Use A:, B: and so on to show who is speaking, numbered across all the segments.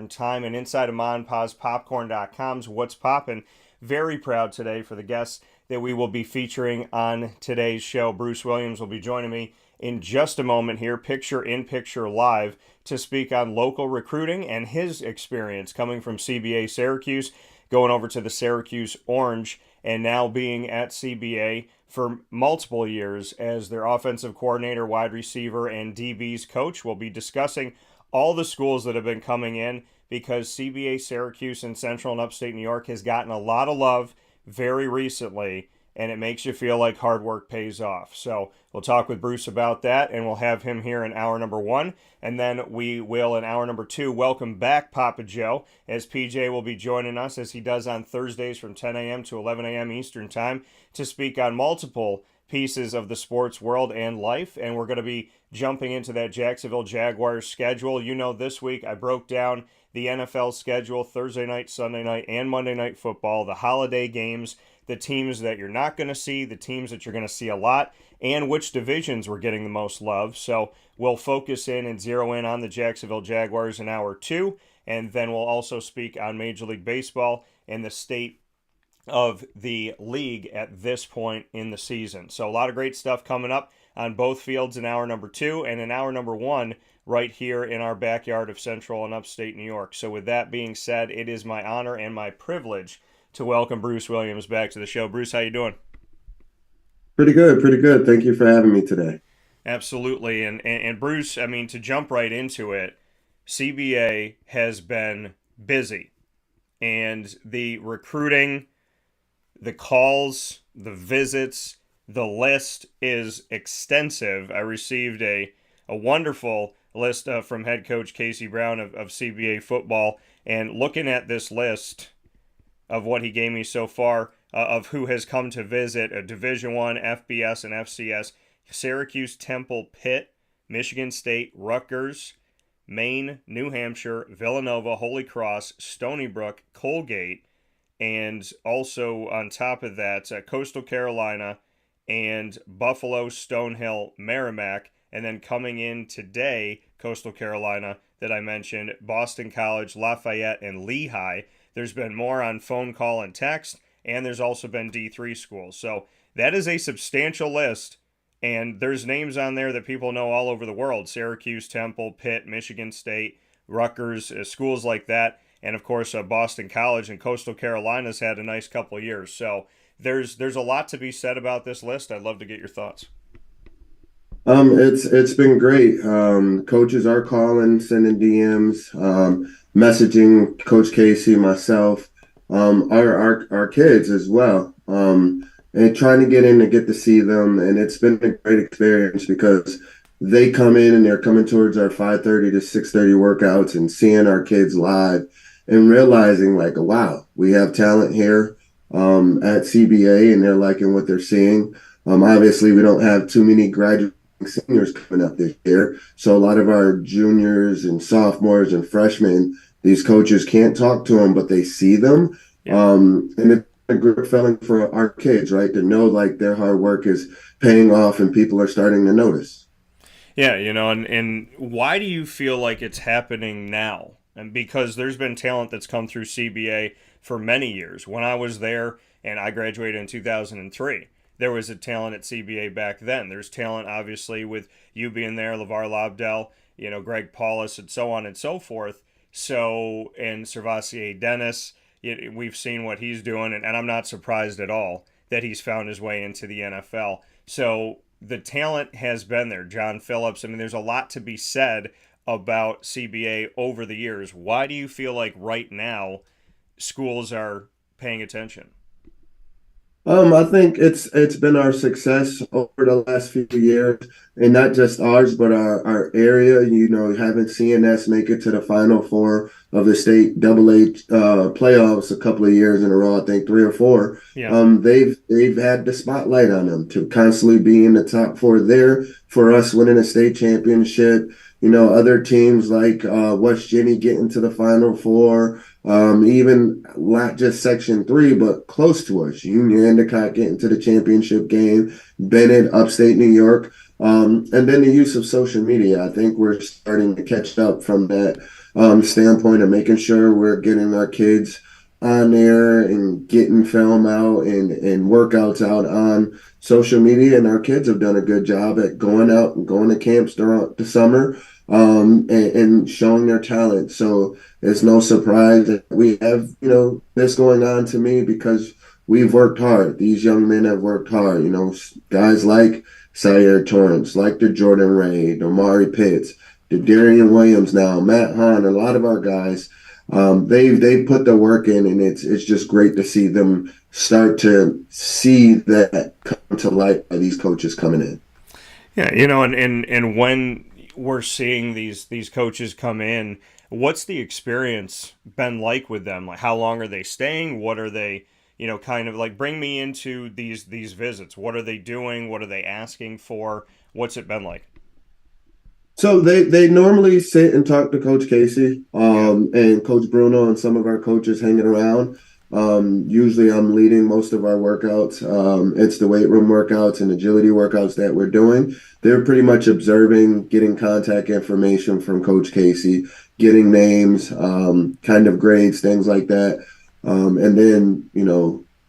A: time and inside of monpazpopcorn.com's What's Poppin'. Very proud today for the guests that we will be featuring on today's show. Bruce Williams will be joining me in just a moment here, picture-in-picture live, to speak on local recruiting and his experience coming from CBA Syracuse, going over to the Syracuse Orange, and now being at CBA for multiple years as their offensive coordinator, wide receiver, and DB's coach. We'll be discussing all the schools that have been coming in because CBA Syracuse in Central and Upstate New York has gotten a lot of love very recently, and it makes you feel like hard work pays off. So we'll talk with Bruce about that, and we'll have him here in hour number one. And then we will, in hour number two, welcome back Papa Joe, as PJ will be joining us, as he does on Thursdays from 10 a.m. to 11 a.m. Eastern Time, to speak on multiple pieces of the sports world and life. And we're going to be jumping into that Jacksonville Jaguars schedule. You know, this week I broke down the NFL schedule, Thursday night, Sunday night, and Monday night football, the holiday games, the teams that you're not going to see, the teams that you're going to see a lot, and which divisions were getting the most love. So we'll focus in and zero in on the Jacksonville Jaguars in hour two, and then we'll also speak on Major League Baseball and the state of the league at this point in the season. So a lot of great stuff coming up on both fields in hour number two, and in hour number one right here in our backyard of Central and Upstate New York. So with that being said, it is my honor and my privilege to welcome Bruce Williams back to the show. Bruce, how you doing?
B: Pretty good, pretty good. Thank you for having me today.
A: Absolutely. And Bruce, I mean, to jump right into it, CBA has been busy. And the recruiting, the calls, the visits, the list is extensive. I received a wonderful list from head coach Casey Brown of CBA Football. And looking at this list of what he gave me so far, of who has come to visit a Division I, FBS, and FCS, Syracuse, Temple, Pitt, Michigan State, Rutgers, Maine, New Hampshire, Villanova, Holy Cross, Stony Brook, Colgate, and also on top of that, Coastal Carolina and Buffalo, Stonehill, Merrimack, and then coming in today, Coastal Carolina, that I mentioned, Boston College, Lafayette, and Lehigh. There's been more on phone call and text, and there's also been D3 schools. So that is a substantial list, and there's names on there that people know all over the world: Syracuse, Temple, Pitt, Michigan State, Rutgers, schools like that. And, of course, Boston College and Coastal Carolina's had a nice couple of years. So there's a lot to be said about this list. I'd love to get your thoughts.
B: It's been great. Coaches are calling, sending DMs, messaging Coach Casey, myself, our kids as well, and trying to get in to get to see them. And it's been a great experience because they come in and they're coming towards our 5:30 to 6:30 workouts and seeing our kids live and realizing, like, wow, we have talent here at CBA, and they're liking what they're seeing. Obviously, we don't have too many graduate seniors coming up this year, so a lot of our juniors and sophomores and freshmen, these coaches can't talk to them, but they see them.
A: Yeah.
B: And it's a good feeling for our kids, right, to know like their hard work is paying off and people are starting to notice.
A: Yeah, you know, and why do you feel like it's happening now? And because there's been talent that's come through CBA for many years. When I was there, and I graduated in 2003, there was a talent at CBA back then. There's talent, obviously, with you being there, LeVar Lobdell, you know, Greg Paulus, and so on and so forth. So, and Servassier Dennis, we've seen what he's doing, and I'm not surprised at all that he's found his way into the NFL. So the talent has been there. John Phillips, I mean, there's a lot to be said about CBA over the years. Why do you feel like right now schools are paying attention?
B: I think it's been our success over the last few years, and not just ours, but our area. You know, having CNS make it to the Final Four of the state AA playoffs a couple of years in a row. I think three or four.
A: Yeah.
B: They've had the spotlight on them to constantly be in the top four there. For us winning a state championship, you know, other teams like West Jenny getting to the Final Four. Even not just Section 3, but close to us. Union Endicott getting to the championship game, Bennett, Upstate New York. And then the use of social media. I think we're starting to catch up from that standpoint of making sure we're getting our kids on there and getting film out and workouts out on social media. And our kids have done a good job at going out and going to camps during the summer, and showing their talent. So it's no surprise that we have, this going on to me because we've worked hard. These young men have worked hard. Guys like Syer Torrance, like the Jordan Ray, the Amari Pitts, the Darian Williams now, Matt Hahn, a lot of our guys, they've put the work in, and it's just great to see them start to see that come to light by these coaches coming in.
A: Yeah, and when we're seeing these coaches come in, what's the experience been like with them? Like, how long are they staying? What are they, kind of like, bring me into these visits. What are they doing? What are they asking for? What's it been like?
B: So they normally sit and talk to Coach Casey, and Coach Bruno, and some of our coaches hanging around. Usually I'm leading most of our workouts. It's the weight room workouts and agility workouts that we're doing. They're pretty much observing, getting contact information from Coach Casey, getting names, kind of grades, things like that. And then,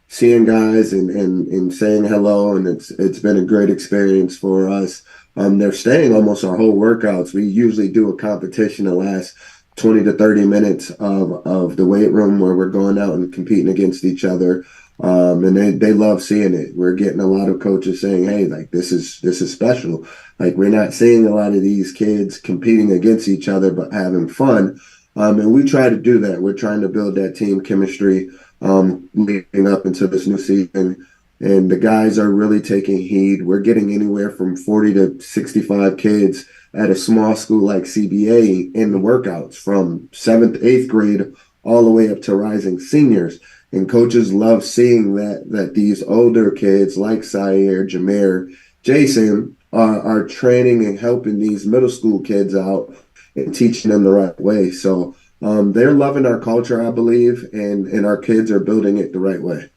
B: seeing guys and saying hello. And it's been a great experience for us. They're staying almost our whole workouts. We usually do a competition that lasts 20 to 30 minutes of the weight room where we're going out and competing against each other. And they love seeing it. We're getting a lot of coaches saying, hey, like, this is special. Like, we're not seeing a lot of these kids competing against each other, but having fun. And we try to do that. We're trying to build that team chemistry, leading up into this new season. And the guys are really taking heed. We're getting anywhere from 40 to 65 kids at a small school like CBA in the workouts from 7th, 8th grade all the way up to rising seniors. And coaches love seeing that these older kids like Syer, Jameer, Jason are training and helping these middle school kids out and teaching them the right way. So they're loving our culture, I believe, and our kids are building it the right way.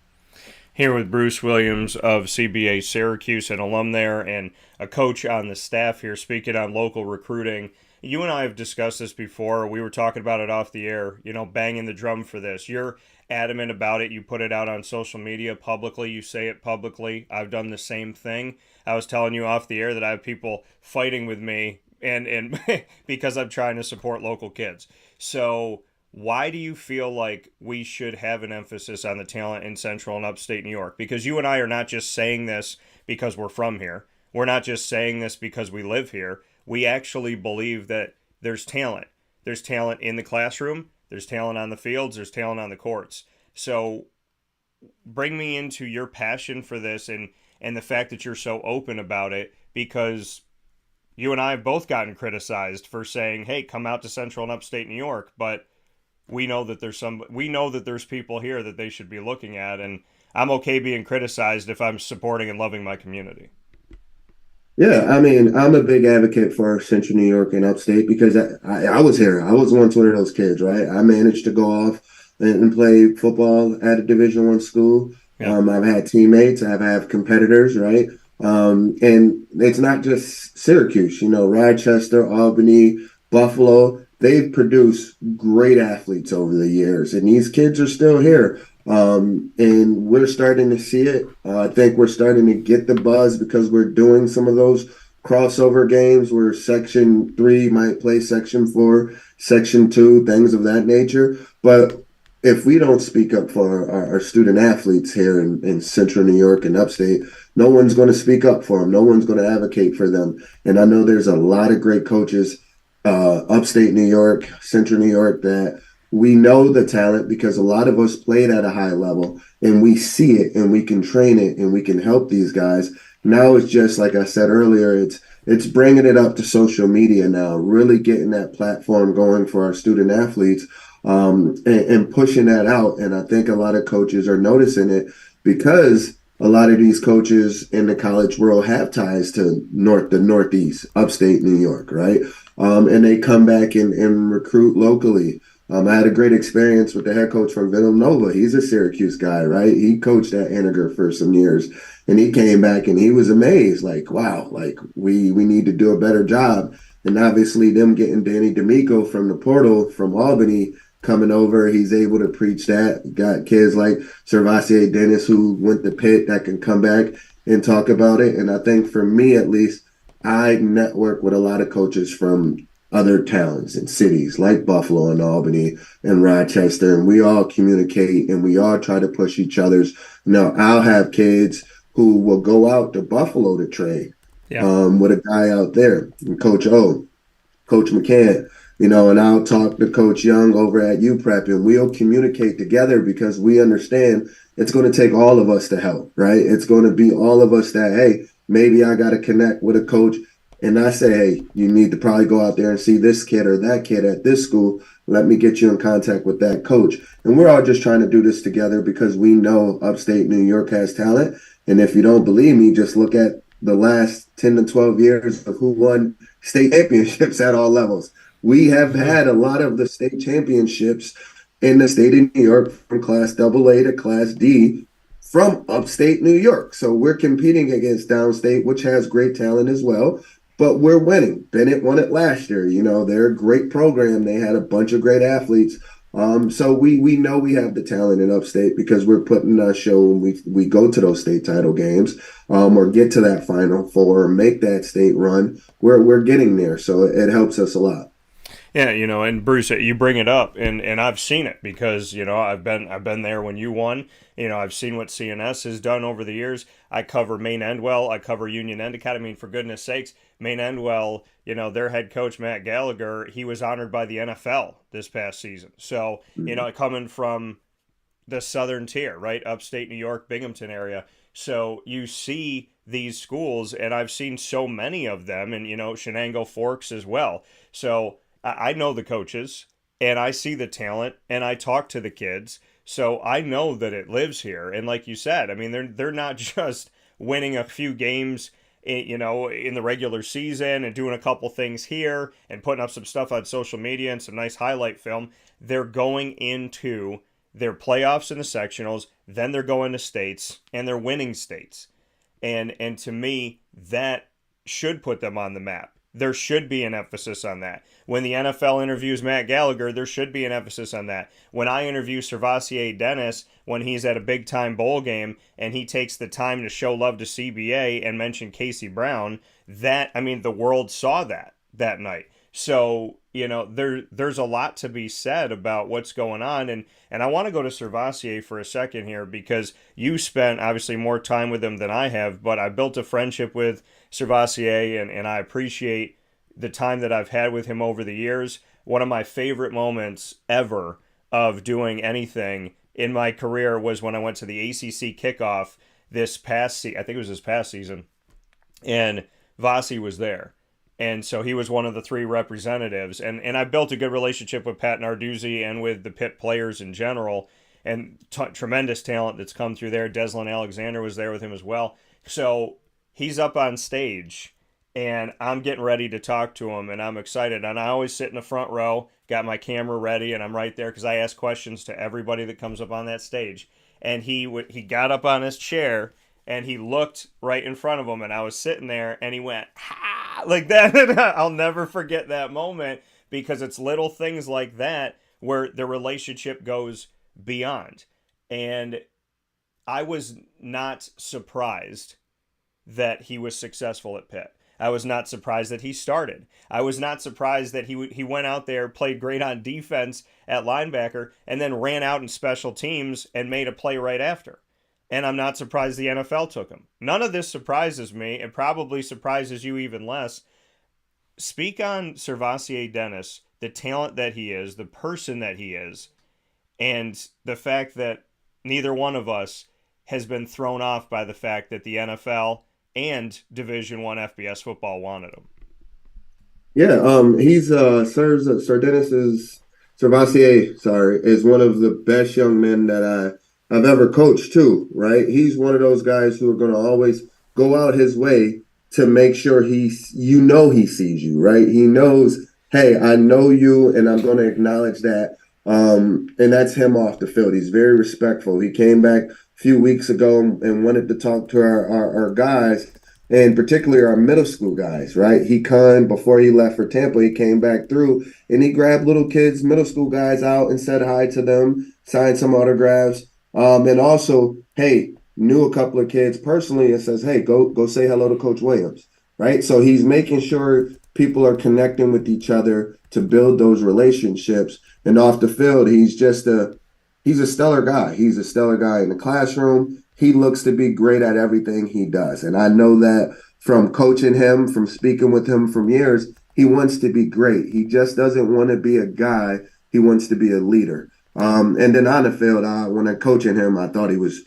A: Here with Bruce Williams of CBA Syracuse, an alum there and a coach on the staff here, speaking on local recruiting. You and I have discussed this before. We were talking about it off the air, banging the drum for this. You're adamant about it. You put it out on social media publicly. You say it publicly. I've done the same thing. I was telling you off the air that I have people fighting with me and because I'm trying to support local kids. So why do you feel like we should have an emphasis on the talent in Central and Upstate New York? Because you and I are not just saying this because we're from here. We're not just saying this because we live here. We actually believe that there's talent. There's talent in the classroom. There's talent on the fields. There's talent on the courts. So bring me into your passion for this and the fact that you're so open about it, because you and I have both gotten criticized for saying, hey, come out to Central and Upstate New York, but we know that there's people here that they should be looking at, and I'm okay being criticized if I'm supporting and loving my community.
B: Yeah, I mean, I'm a big advocate for Central New York and Upstate because I was here. I was once one of those kids, right? I managed to go off and play football at a Division I school. Yeah. I've had teammates. I've had competitors, right? And it's not just Syracuse. Rochester, Albany, Buffalo. They've produced great athletes over the years, and these kids are still here. And we're starting to see it. I think we're starting to get the buzz because we're doing some of those crossover games where Section 3 might play Section 4, Section 2, things of that nature. But if we don't speak up for our student athletes here in Central New York and Upstate, no one's going to speak up for them. No one's going to advocate for them. And I know there's a lot of great coaches Upstate New York, Central New York, that we know the talent because a lot of us played at a high level and we see it and we can train it and we can help these guys. Now it's just, like I said earlier, it's bringing it up to social media now, really getting that platform going for our student athletes, and pushing that out. And I think a lot of coaches are noticing it because a lot of these coaches in the college world have ties to the Northeast, Upstate New York, right? And they come back and recruit locally. I had a great experience with the head coach from Villanova. He's a Syracuse guy, right? He coached at Henniger for some years, and he came back and he was amazed, like, wow, like we need to do a better job And obviously them getting Danny D'Amico from the portal from Albany coming over, he's able to preach that. Got kids like Servassier Dennis who went to Pitt that can come back and talk about it. And I think for me at least, I network with a lot of coaches from other towns and cities like Buffalo and Albany and Rochester, and we all communicate and we all try to push each other's. I'll have kids who will go out to Buffalo to train with a guy out there, and Coach O, Coach McCann, and I'll talk to Coach Young over at UPrep, and we'll communicate together because we understand it's going to take all of us to help, right? It's going to be all of us that, hey, maybe I got to connect with a coach and I say, hey, you need to probably go out there and see this kid or that kid at this school. Let me get you in contact with that coach. And we're all just trying to do this together because we know upstate New York has talent. And if you don't believe me, just look at the last 10 to 12 years of who won state championships at all levels. We have had a lot of the state championships in the state of New York from Class AA to Class D from upstate New York. So we're competing against downstate, which has great talent as well. But we're winning. Bennett won it last year. They're a great program. They had a bunch of great athletes. So we know we have the talent in upstate because we're putting a show when we go to those state title games or get to that Final Four or make that state run. We're getting there. So it helps us a lot.
A: Yeah, and Bruce, you bring it up, and I've seen it because I've been there when you won. I've seen what CNS has done over the years. I cover Maine Endwell, I cover Union Endicott. I mean, for goodness sakes, Maine Endwell, their head coach Matt Gallagher, he was honored by the NFL this past season. So coming from the southern tier, right, upstate New York, Binghamton area. So you see these schools, and I've seen so many of them, and Shenango Forks as well. So I know the coaches, and I see the talent, and I talk to the kids, so I know that it lives here. And like you said, I mean, they're not just winning a few games, in the regular season and doing a couple things here and putting up some stuff on social media and some nice highlight film. They're going into their playoffs in the sectionals, then they're going to states, and they're winning states. And to me, that should put them on the map. There should be an emphasis on that. When the NFL interviews Matt Gallagher, there should be an emphasis on that. When I interview Servassier Dennis, when he's at a big-time bowl game and he takes the time to show love to CBA and mention Casey Brown, the world saw that night. So, there's a lot to be said about what's going on. And I want to go to Servassier for a second here because you spent obviously more time with him than I have, but I built a friendship with Servassier and I appreciate the time that I've had with him over the years. One of my favorite moments ever of doing anything in my career was when I went to the ACC kickoff I think it was this past season, and Vasi was there. And so he was one of the three representatives. And I built a good relationship with Pat Narduzzi and with the Pitt players in general. And tremendous talent that's come through there. Deslin Alexander was there with him as well. So he's up on stage, and I'm getting ready to talk to him, and I'm excited. And I always sit in the front row, got my camera ready, and I'm right there because I ask questions to everybody that comes up on that stage. And he got up on his chair, and he looked right in front of him, and I was sitting there, and he went, ha, like that. And I'll never forget that moment because it's little things like that where the relationship goes beyond. And I was not surprised that he was successful at Pitt. I was not surprised that he started. I was not surprised that he went out there, played great on defense at linebacker, and then ran out in special teams and made a play right after. And I'm not surprised the NFL took him. None of this surprises me. It probably surprises you even less. Speak on Servassier Dennis, the talent that he is, the person that he is, and the fact that neither one of us has been thrown off by the fact that the NFL and Division I FBS football wanted him.
B: Yeah, he's Sir Dennis is Servassier, is one of the best young men that I've ever coached too, right? He's one of those guys who are going to always go out his way to make sure he sees you, right? He knows, hey, I know you, and I'm going to acknowledge that. And that's him off the field. He's very respectful. He came back a few weeks ago and wanted to talk to our guys. and particularly our middle school guys, right? Before he left for Tampa, he came back through and he grabbed little kids, middle school guys out and said hi to them, signed some autographs, and also, hey, knew a couple of kids personally and says, hey, go say hello to Coach Williams, right? So he's making sure people are connecting with each other to build those relationships. And off the field, he's a stellar guy. He's a stellar guy in the classroom. He looks to be great at everything he does. And I know that from coaching him, from speaking with him from years, he wants to be great. He just doesn't want to be a guy. He wants to be a leader. And then on the field, when I'm coaching him, I thought he was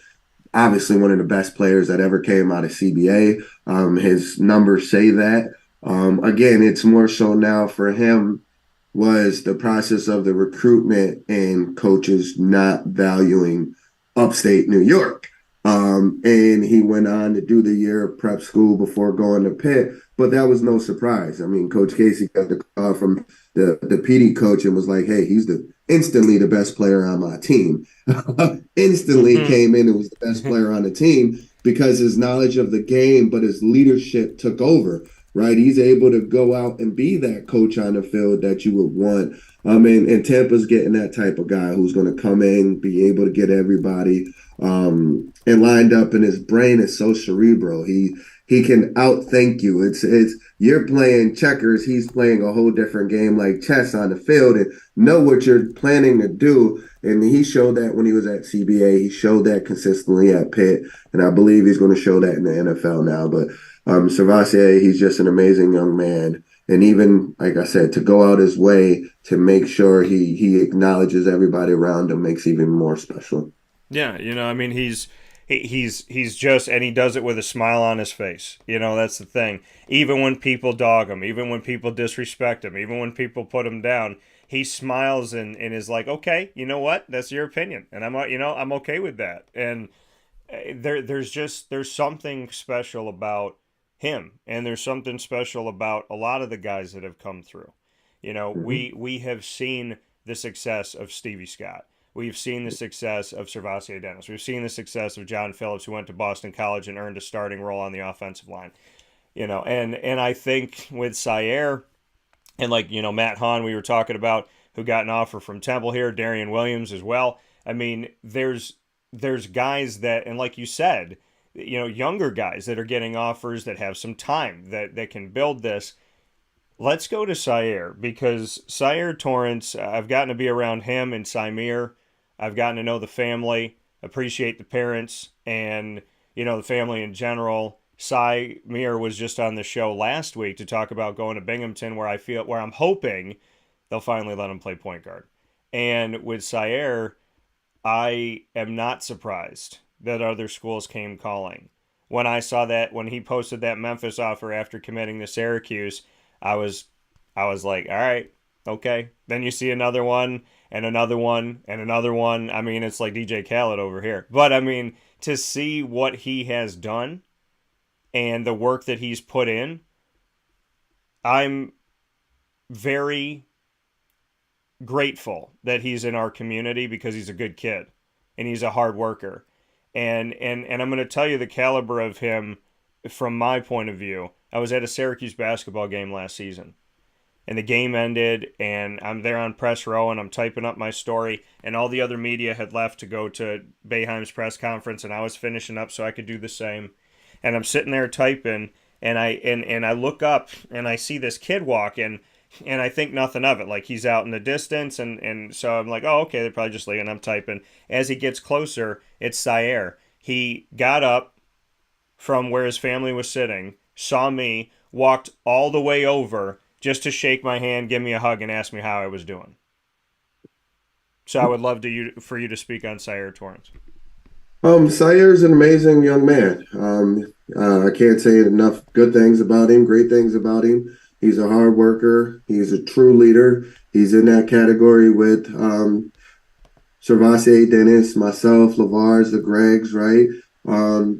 B: obviously one of the best players that ever came out of CBA. His numbers say that. Again, it's more so now for him was the process of the recruitment and coaches not valuing upstate New York. And he went on to do the year of prep school before going to Pitt, but that was no surprise. I mean, Coach Casey got the call from the PD coach and was like, hey, he's instantly the best player on my team. Instantly came in and was the best player on the team because his knowledge of the game, but his leadership took over, right? He's able to go out and be that coach on the field that you would want. And Tampa's getting that type of guy who's going to come in, be able to get everybody and lined up, and his brain is so cerebral. He can outthink you. It's you're playing checkers, he's playing a whole different game like chess on the field and know what you're planning to do. And he showed that when he was at CBA. He showed that consistently at Pitt, and I believe he's going to show that in the NFL now. But Servassier, he's just an amazing young man. And even, like I said, to go out his way to make sure he acknowledges everybody around him makes even more special.
A: Yeah, I mean, he's just, and he does it with a smile on his face. That's the thing. Even when people dog him, even when people disrespect him, even when people put him down, he smiles and is like, okay, you know what? That's your opinion, and I'm okay with that. And there's something special about him, and there's something special about a lot of the guys that have come through. We have seen the success of Stevie Scott. We've seen the success of Servassier Dennis. We've seen the success of John Phillips, who went to Boston College and earned a starting role on the offensive line. And I think with Syer and Matt Hahn, we were talking about, who got an offer from Temple here, Darian Williams as well. I mean, there's guys that, and like you said, younger guys that are getting offers that have some time that can build this. Let's go to Syer, because Syer Torrance, I've gotten to be around him and Symir. I've gotten to know the family, appreciate the parents, and, the family in general. Symir was just on the show last week to talk about going to Binghamton, where I'm hoping they'll finally let him play point guard. And with Syer, I am not surprised that other schools came calling. When I saw that, when he posted that Memphis offer after committing to Syracuse, I was like, all right, okay. Then you see another one and another one and another one. I mean, it's like DJ Khaled over here. But I mean, to see what he has done and the work that he's put in, I'm very grateful that he's in our community, because he's a good kid and he's a hard worker. And I'm going to tell you the caliber of him from my point of view. I was at a Syracuse basketball game last season, and the game ended, and I'm there on press row, and I'm typing up my story, and all the other media had left to go to Boeheim's press conference, and I was finishing up so I could do the same. And I'm sitting there typing, and I look up, and I see this kid walk in, and I think nothing of it. Like, he's out in the distance, and so I'm like, oh, okay, they're probably just leaving. I'm typing. As he gets closer, it's Syer. He got up from where his family was sitting, saw me, walked all the way over just to shake my hand, give me a hug, and ask me how I was doing. So I would love for you to speak on Syer Torrance.
B: Syer's an amazing young man. I can't say enough good things about him, great things about him. He's a hard worker. He's a true leader. He's in that category with Servassier Dennis, myself, LeVars, the Gregs, right?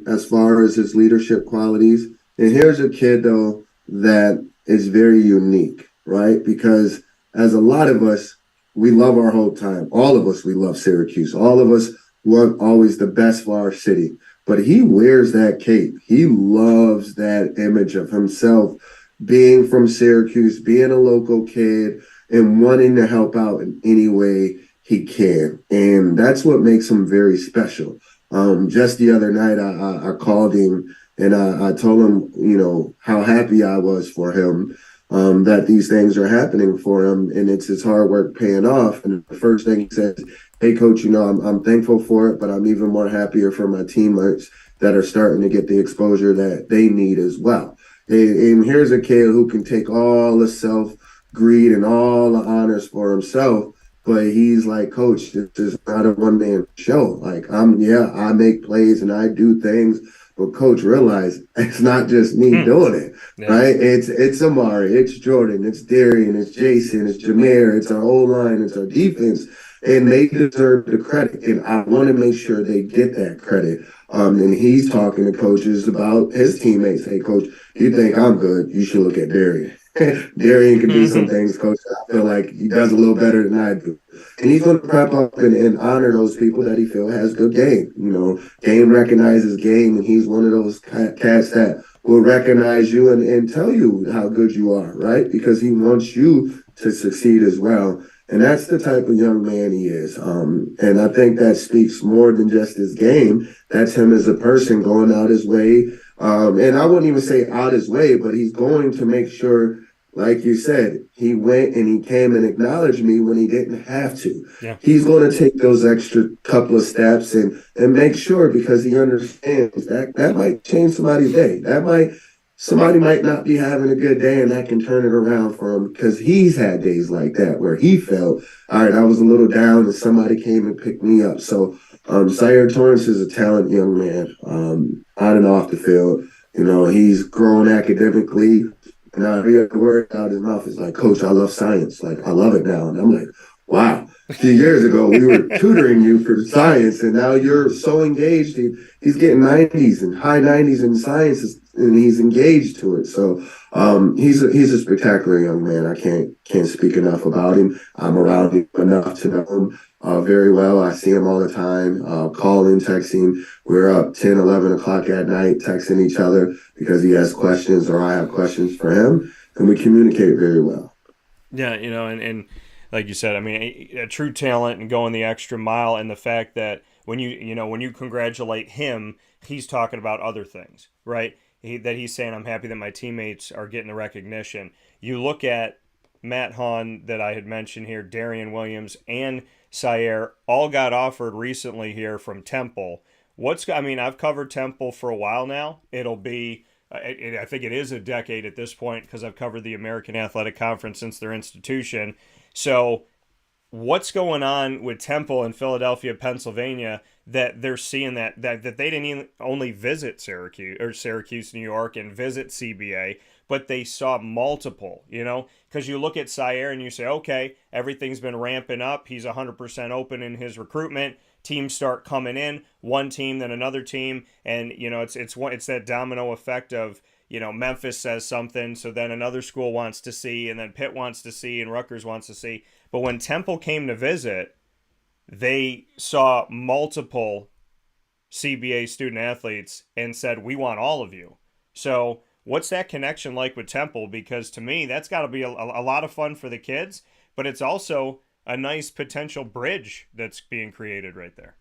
B: As far as his leadership qualities. And here's a kid, though, that is very unique, right? Because as a lot of us, we love our whole time. All of us, we love Syracuse. All of us want always the best for our city. but he wears that cape. He loves that image of himself being from Syracuse, being a local kid, and wanting to help out in any way he can. And that's what makes him very special. Just the other night, I called him and I told him, how happy I was for him, that these things are happening for him, and it's his hard work paying off. And the first thing he says, "Hey, coach, I'm thankful for it, but I'm even more happier for my teammates that are starting to get the exposure that they need as well." And here's a kid who can take all the self-greed and all the honors for himself, but he's like, "Coach, this is not a one-man show. Like, I make plays and I do things, but coach, realize it's not just me doing it, right? It's Amari, it's Jordan, it's Darian, it's Jason, it's Jameer, it's our O-line, it's our defense, and they deserve the credit. And I want to make sure they get that credit." And he's talking to coaches about his teammates. "Hey, coach, you think I'm good? You should look at Darian. Darian can do some things, coach. I feel like he does a little better than I do." And he's going to prep up and honor those people that he feel has good game. Game recognizes game, and he's one of those cats that will recognize you and tell you how good you are, right? Because he wants you to succeed as well. And that's the type of young man he is. And I think that speaks more than just his game. That's him as a person going out his way. And I wouldn't even say out his way, but he's going to make sure, like you said, he went and he came and acknowledged me when he didn't have to.
A: Yeah.
B: He's going to take those extra couple of steps and make sure, because he understands that might change somebody's day. Somebody might not be having a good day, and that can turn it around for him, because he's had days like that where he felt, all right, I was a little down and somebody came and picked me up. So Syer Torrance is a talented young man, on and off the field. He's grown academically, and every other word out of his mouth is like, "Coach, I love science. Like, I love it now." And I'm like, wow. A few years ago, we were tutoring you for science, and now you're so engaged. He's getting 90s and high 90s in science, and he's engaged to it. So he's a spectacular young man. I can't speak enough about him. I'm around him enough to know him very well. I see him all the time, calling, texting. We're up 10, 11 o'clock at night texting each other because he has questions or I have questions for him, and we communicate very well.
A: Yeah, and like you said, I mean, a true talent and going the extra mile, and the fact that when you congratulate him, he's talking about other things, right? He's saying, "I'm happy that my teammates are getting the recognition." You look at Matt Hahn that I had mentioned here, Darian Williams, and Syer all got offered recently here from Temple. I've covered Temple for a while now. It'll be, I think it is a decade at this point, because I've covered the American Athletic Conference since their institution. So what's going on with Temple in Philadelphia, Pennsylvania, that they're seeing that they didn't even only visit Syracuse, New York, and visit CBA, but they saw multiple, because you look at Syer and you say, okay, everything's been ramping up. He's 100% open in his recruitment. Teams start coming in, one team, then another team. And, it's that domino effect of, Memphis says something, so then another school wants to see, and then Pitt wants to see, and Rutgers wants to see. But when Temple came to visit, they saw multiple CBA student athletes and said, "We want all of you." So what's that connection like with Temple? Because to me, that's got to be a lot of fun for the kids, but it's also a nice potential bridge that's being created right there.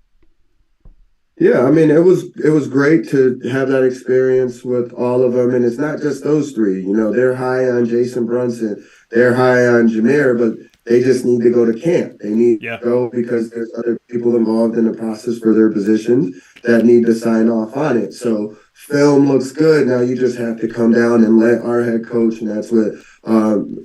B: Yeah, I mean, it was great to have that experience with all of them, and it's not just those three. They're high on Jason Brunson, they're high on Jameer, but they just need to go to camp. They need to go because there's other people involved in the process for their positions that need to sign off on it. So film looks good. Now you just have to come down and let our head coach, and that's what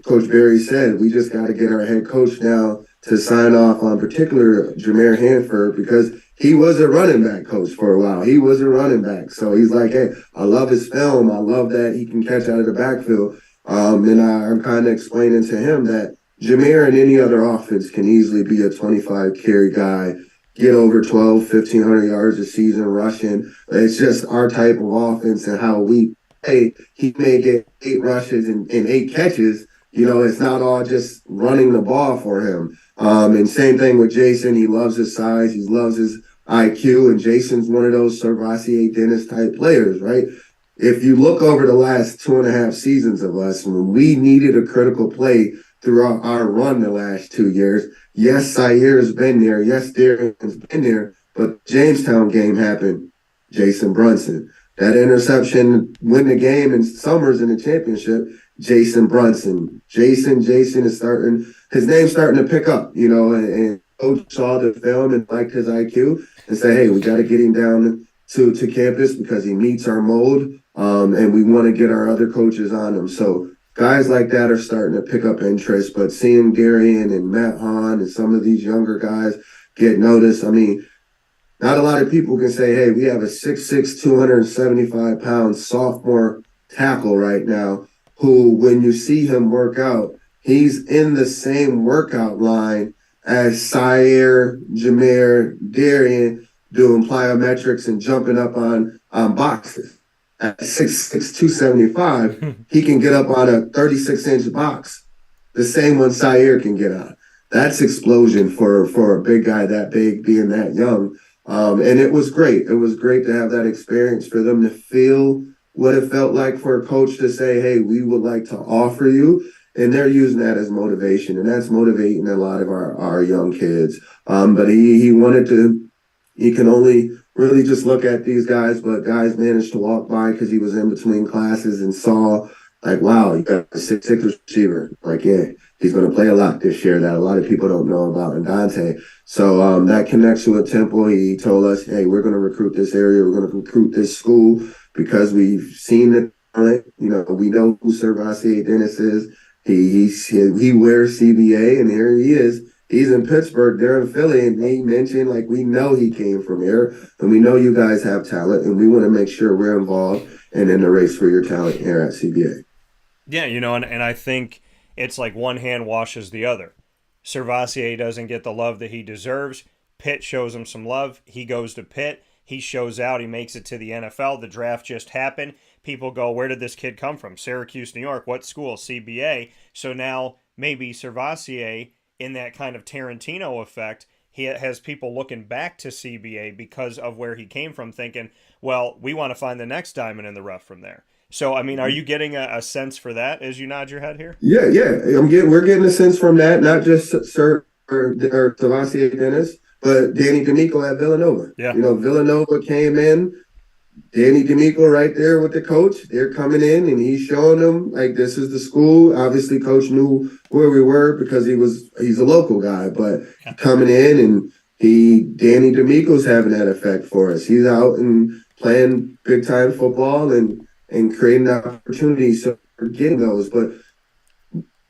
B: Coach Barry said. We just got to get our head coach now to sign off on particular Jameer Hanford, because he was a running back coach for a while. He was a running back. So he's like, hey, I love his film. I love that he can catch out of the backfield. And I'm kind of explaining to him that Jameer in any other offense can easily be a 25 carry guy, get over 1,500 yards a season rushing. It's just our type of offense and how he may get 8 rushes and 8 catches. It's not all just running the ball for him. And same thing with Jason. He loves his size. He loves his IQ, and Jason's one of those Servassier Dennis type players, right? If you look over the last 2.5 seasons of us, when we needed a critical play throughout our run the last 2 years, yes, Sair's been there, yes, Darian's been there, but Jamestown game happened, Jason Brunson. That interception win the game in Summers in the championship, Jason Brunson. Jason is starting, his name's starting to pick up, and coach saw the film and liked his IQ and said, hey, we got to get him down to campus because he meets our mold, and we want to get our other coaches on him. So guys like that are starting to pick up interest, but seeing Darian and Matt Hahn and some of these younger guys get noticed, I mean, not a lot of people can say, hey, we have a 6'6", 275-pound sophomore tackle right now who, when you see him work out, he's in the same workout line as Sair, Jameer, Darian doing plyometrics and jumping up on boxes. At 6'6", 275, he can get up on a 36-inch box, the same one Sair can get on. That's explosion for a big guy that big being that young. And it was great. It was great to have that experience for them to feel what it felt like for a coach to say, hey, we would like to offer you. And they're using that as motivation. And that's motivating a lot of our young kids. But he wanted to, he can only really just look at these guys, but guys managed to walk by because he was in between classes and saw, like, wow, you got a 6'6" receiver. Like, yeah, he's going to play a lot this year that a lot of people don't know about in Dante. So that connection with Temple, he told us, hey, we're going to recruit this area. We're going to recruit this school because we've seen it. We know who Servassier Dennis is. He wears CBA, and here he is. He's in Pittsburgh, they're in Philly, and he mentioned, like, we know he came from here, and we know you guys have talent, and we want to make sure we're involved and in the race for your talent here at CBA.
A: Yeah, and I think it's like one hand washes the other. Servassier doesn't get the love that he deserves. Pitt shows him some love. He goes to Pitt. He shows out. He makes it to the NFL. The draft just happened. People go, where did this kid come from? Syracuse, New York. What school? CBA. So now maybe Servassier, in that kind of Tarantino effect, he has people looking back to CBA because of where he came from, thinking, well, we want to find the next diamond in the rough from there. So, I mean, are you getting a sense for that as you nod your head here?
B: Yeah. We're getting a sense from that, not just Sir or Servassier Dennis, but Danny D'Amico at Villanova.
A: Yeah.
B: Villanova came in, Danny D'Amico right there with the coach. They're coming in, and he's showing them, like, this is the school. Obviously, coach knew where we were because he's a local guy, but coming in, and Danny D'Amico's having that effect for us. He's out and playing big-time football and creating opportunities. So we're getting those, but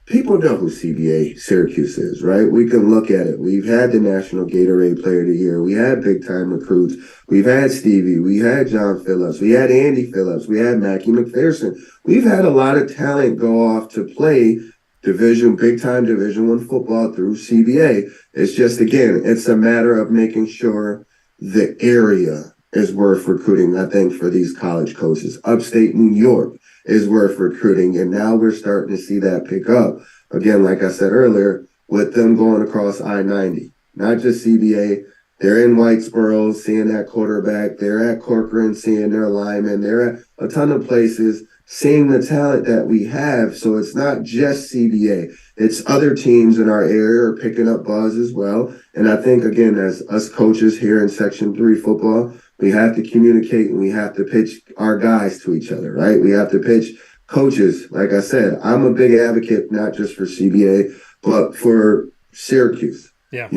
B: people know who CBA Syracuse is, right? We can look at it. We've had the National Gatorade Player of the Year. We had big-time recruits. We've had Stevie. We had John Phillips. We had Andy Phillips. We had Mackie McPherson. We've had a lot of talent go off to play big-time Division I football through CBA. It's just, again, it's a matter of making sure the area is worth recruiting, I think, for these college coaches. Upstate New York is worth recruiting, and now we're starting to see that pick up. Again, like I said earlier, with them going across I-90, not just CBA, they're in Whitesboro seeing that quarterback, they're at Corcoran seeing their linemen, they're at a ton of places seeing the talent that we have. So it's not just CBA, it's other teams in our area are picking up buzz as well. And I think, again, as us coaches here in Section 3 football, we have to communicate and we have to pitch our guys to each other, right? We have to pitch coaches. Like I said, I'm a big advocate, not just for CBA, but for Syracuse.
A: Yeah.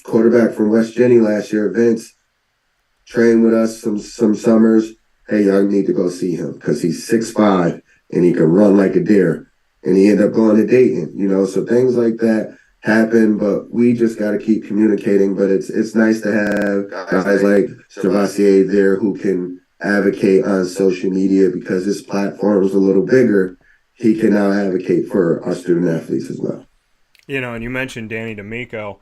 B: Quarterback from West Jenny last year, Vince, trained with us some summers. Hey, y'all need to go see him because he's 6'5" and he can run like a deer. And he ended up going to Dayton, so things like that happen, but we just got to keep communicating. But it's nice to have guys like Servassier there who can advocate on social media because his platform is a little bigger. He can now advocate for our student athletes as well.
A: And you mentioned Danny D'Amico.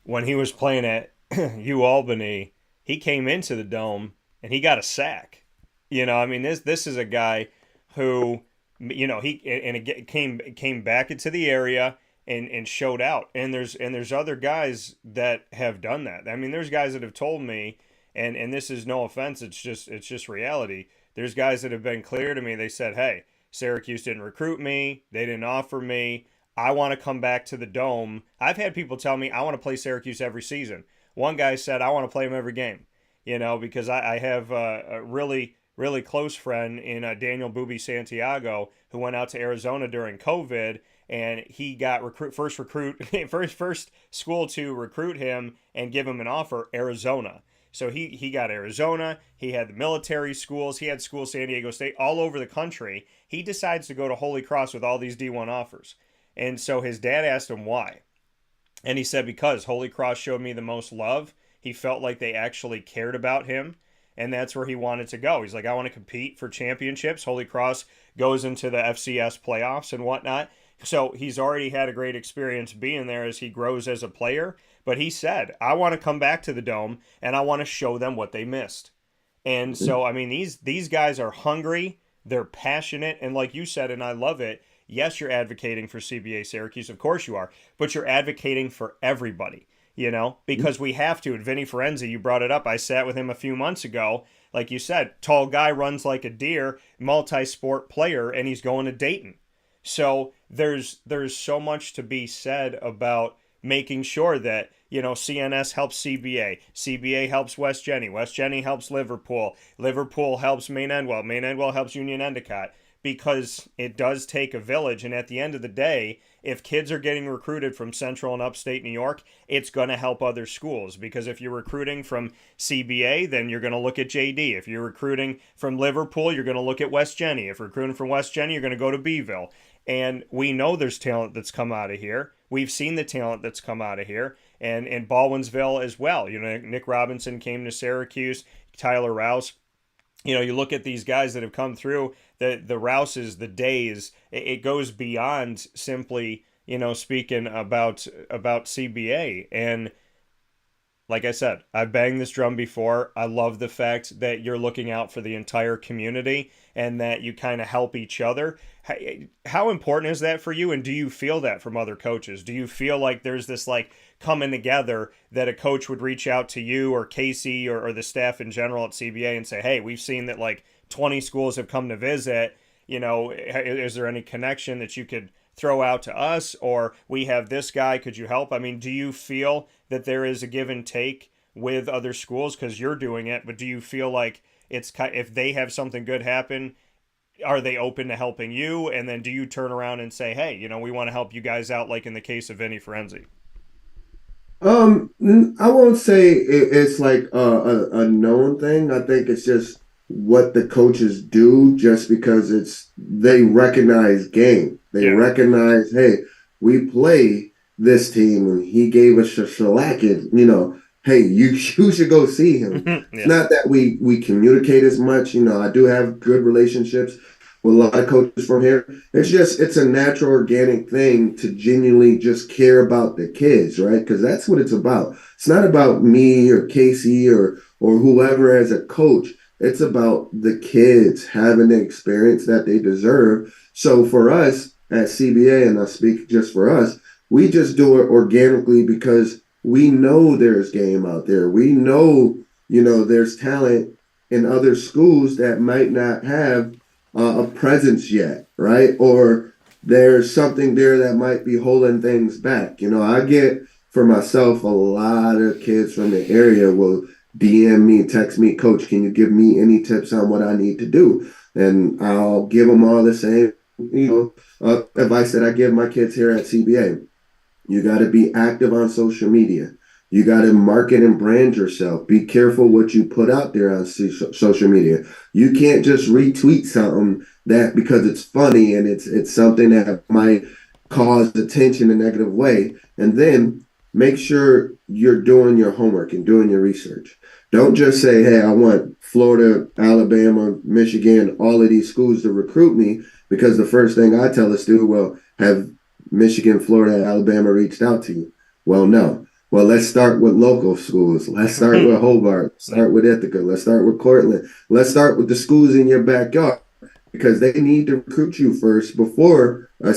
A: When he was playing at UAlbany, he came into the Dome and he got a sack. This is a guy who, he came back into the area and showed out. And there's other guys that have done that. I mean, there's guys that have told me, and this is no offense, it's just reality. There's guys that have been clear to me. They said, "Hey, Syracuse didn't recruit me. They didn't offer me. I want to come back to the Dome." I've had people tell me I want to play Syracuse every season. One guy said I want to play them every game, because I have a really close friend in Daniel Booby Santiago who went out to Arizona during COVID, and he got first school to recruit him and give him an offer, Arizona. So he got Arizona. He had the military schools. He had schools, San Diego State, all over the country. He decides to go to Holy Cross with all these D1 offers. And so his dad asked him why. And he said, because Holy Cross showed me the most love. He felt like they actually cared about him. And that's where he wanted to go. He's like, I want to compete for championships. Holy Cross goes into the FCS playoffs and whatnot. So he's already had a great experience being there as he grows as a player. But he said, I want to come back to the Dome, and I want to show them what they missed. And so, I mean, these guys are hungry. They're passionate. And like you said, and I love it, yes, you're advocating for CBA Syracuse. Of course you are. But you're advocating for everybody, because we have to. And Vinny Ferenzi, you brought it up. I sat with him a few months ago. Like you said, tall guy, runs like a deer, multi-sport player, and he's going to Dayton. So there's so much to be said about making sure that, CNS helps CBA. CBA helps West Jenny. West Jenny helps Liverpool. Liverpool helps Maine Endwell. Maine Endwell helps Union Endicott. Because it does take a village. And at the end of the day, if kids are getting recruited from Central and Upstate New York, it's going to help other schools. Because if you're recruiting from CBA, then you're going to look at JD. If you're recruiting from Liverpool, you're going to look at West Jenny. If you're recruiting from West Jenny, you're going to go to Beeville. And we know there's talent that's come out of here. We've seen the talent that's come out of here. And in Baldwinsville as well. Nick Robinson came to Syracuse, Tyler Rouse. You look at these guys that have come through, the Rouses, the Days, it goes beyond simply, speaking about CBA. And like I said, I've banged this drum before. I love the fact that you're looking out for the entire community and that you kind of help each other. How important is that for you? And do you feel that from other coaches? Do you feel like there's this coming together that a coach would reach out to you or Casey or the staff in general at CBA and say, hey, we've seen that 20 schools have come to visit. Is there any connection that you could throw out to us? Or we have this guy, could you help? I mean, do you feel that there is a give and take with other schools because you're doing it, but do you feel like if they have something good happen, are they open to helping you? And then do you turn around and say, hey, we want to help you guys out, like in the case of Vinny Ferenzi?
B: I won't say it's like a known thing. I think it's just what the coaches do, just because they recognize game. They recognize, hey, we play this team and he gave us a shellacking, hey, you should go see him. It's not that we communicate as much. I do have good relationships with a lot of coaches from here. It's a natural, organic thing to genuinely just care about the kids, right? Because that's what it's about. It's not about me or Casey or whoever as a coach. It's about the kids having the experience that they deserve. So for us at CBA, and I speak just for us, we just do it organically because we know there's game out there. We know, there's talent in other schools that might not have a presence yet, right? Or there's something there that might be holding things back. I get, for myself, a lot of kids from the area will DM me, text me, Coach, can you give me any tips on what I need to do? And I'll give them all the same, advice that I give my kids here at CBA. You got to be active on social media. You got to market and brand yourself. Be careful what you put out there on social media. You can't just retweet something that because it's funny and it's something that might cause attention in a negative way. And then make sure you're doing your homework and doing your research. Don't just say, hey, I want Florida, Alabama, Michigan, all of these schools to recruit me, because the first thing I tell a student, well, have Michigan, Florida, Alabama reached out to you? Well, no. Well, let's start with local schools. Let's start with Hobart. Start with Ithaca. Let's start with Cortland. Let's start with the schools in your backyard. because they need to recruit you first before a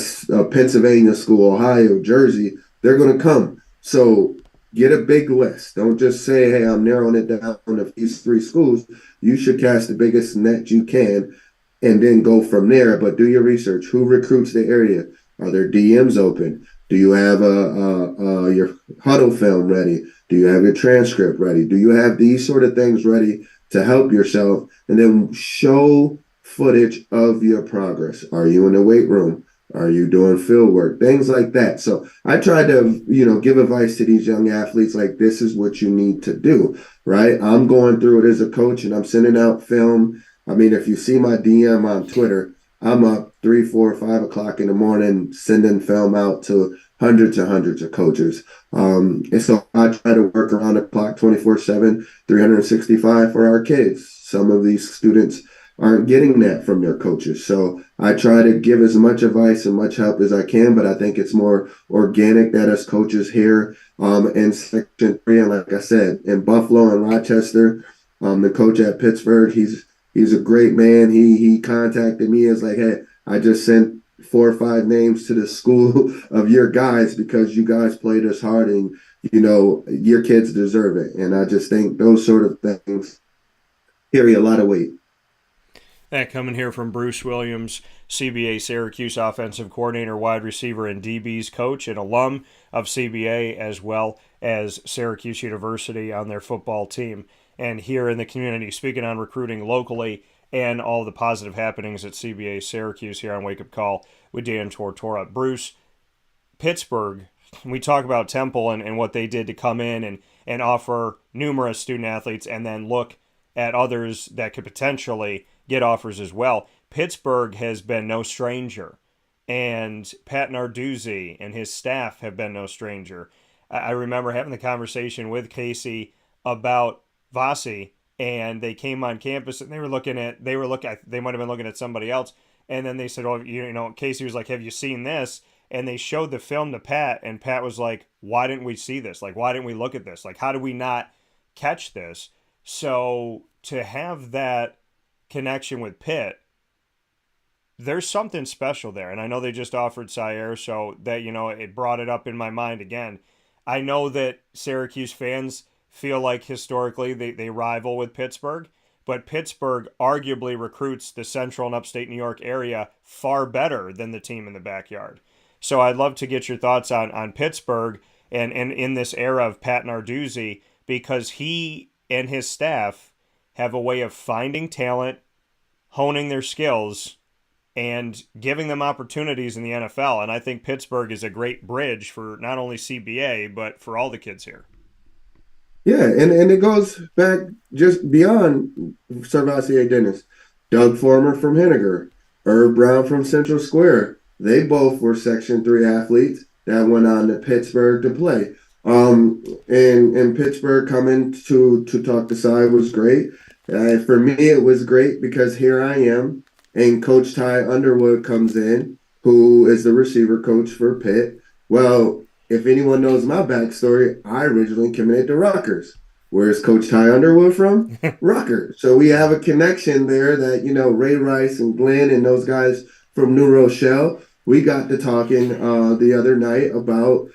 B: Pennsylvania school, Ohio, Jersey. They're going to come. So get a big list. Don't just say, hey, I'm narrowing it down to these 3 schools. You should cast the biggest net you can and then go from there. But do your research. Who recruits the area? Are there DMs open? Do you have your huddle film ready? Do you have your transcript ready? Do you have these sort of things ready to help yourself? And then show footage of your progress. Are you in the weight room? Are you doing field work? Things like that. So I try to, give advice to these young athletes like this is what you need to do, right? I'm going through it as a coach and I'm sending out film. I mean, if you see my DM on Twitter, I'm up 3, 4, 5 o'clock in the morning sending film out to hundreds and hundreds of coaches. And so I try to work around the clock 24/7, 365 for our kids. Some of these students aren't getting that from their coaches. So I try to give as much advice and much help as I can, but I think it's more organic that as coaches here in Section 3. And like I said, in Buffalo and Rochester, the coach at Pittsburgh, he's a great man. He contacted me as like, hey, I just sent 4 or 5 names to the school of your guys because you guys played us hard and, your kids deserve it. And I just think those sort of things carry a lot of weight.
A: That coming here from Bruce Williams, CBA Syracuse offensive coordinator, wide receiver, and DB's coach, an alum of CBA as well as Syracuse University on their football team. And here in the community, speaking on recruiting locally and all the positive happenings at CBA Syracuse here on Wake Up Call with Dan Tortora. Bruce, Pittsburgh, we talk about Temple and what they did to come in and offer numerous student athletes and then look at others that could potentially get offers as well. Pittsburgh has been no stranger, and Pat Narduzzi and his staff have been no stranger. I remember having the conversation with Casey about Vasi, and they came on campus and they might have been looking at somebody else, and then they said, oh, Casey was like, have you seen this? And they showed the film to Pat, and Pat was like, why didn't we see this? Like, why didn't we look at this? Like, how did we not catch this? So to have that connection with Pitt, there's something special there. And I know they just offered Sire, so that, it brought it up in my mind again. I know that Syracuse fans feel like historically they rival with Pittsburgh, but Pittsburgh arguably recruits the central and upstate New York area far better than the team in the backyard. So I'd love to get your thoughts on Pittsburgh and in this era of Pat Narduzzi, because he and his staff have a way of finding talent, honing their skills, and giving them opportunities in the NFL. And I think Pittsburgh is a great bridge for not only CBA, but for all the kids here.
B: Yeah, and it goes back just beyond Sarvasier Dennis. Doug Former from Henniger, Herb Brown from Central Square. They both were Section 3 athletes that went on to Pittsburgh to play. And Pittsburgh coming to talk to Cy was great. For me, it was great because here I am, and Coach Ty Underwood comes in, who is the receiver coach for Pitt. Well, if anyone knows my backstory, I originally committed to Rutgers. Where's Coach Ty Underwood from? Rutgers. So we have a connection there that, Ray Rice and Glenn and those guys from New Rochelle, we got to talking the other night about,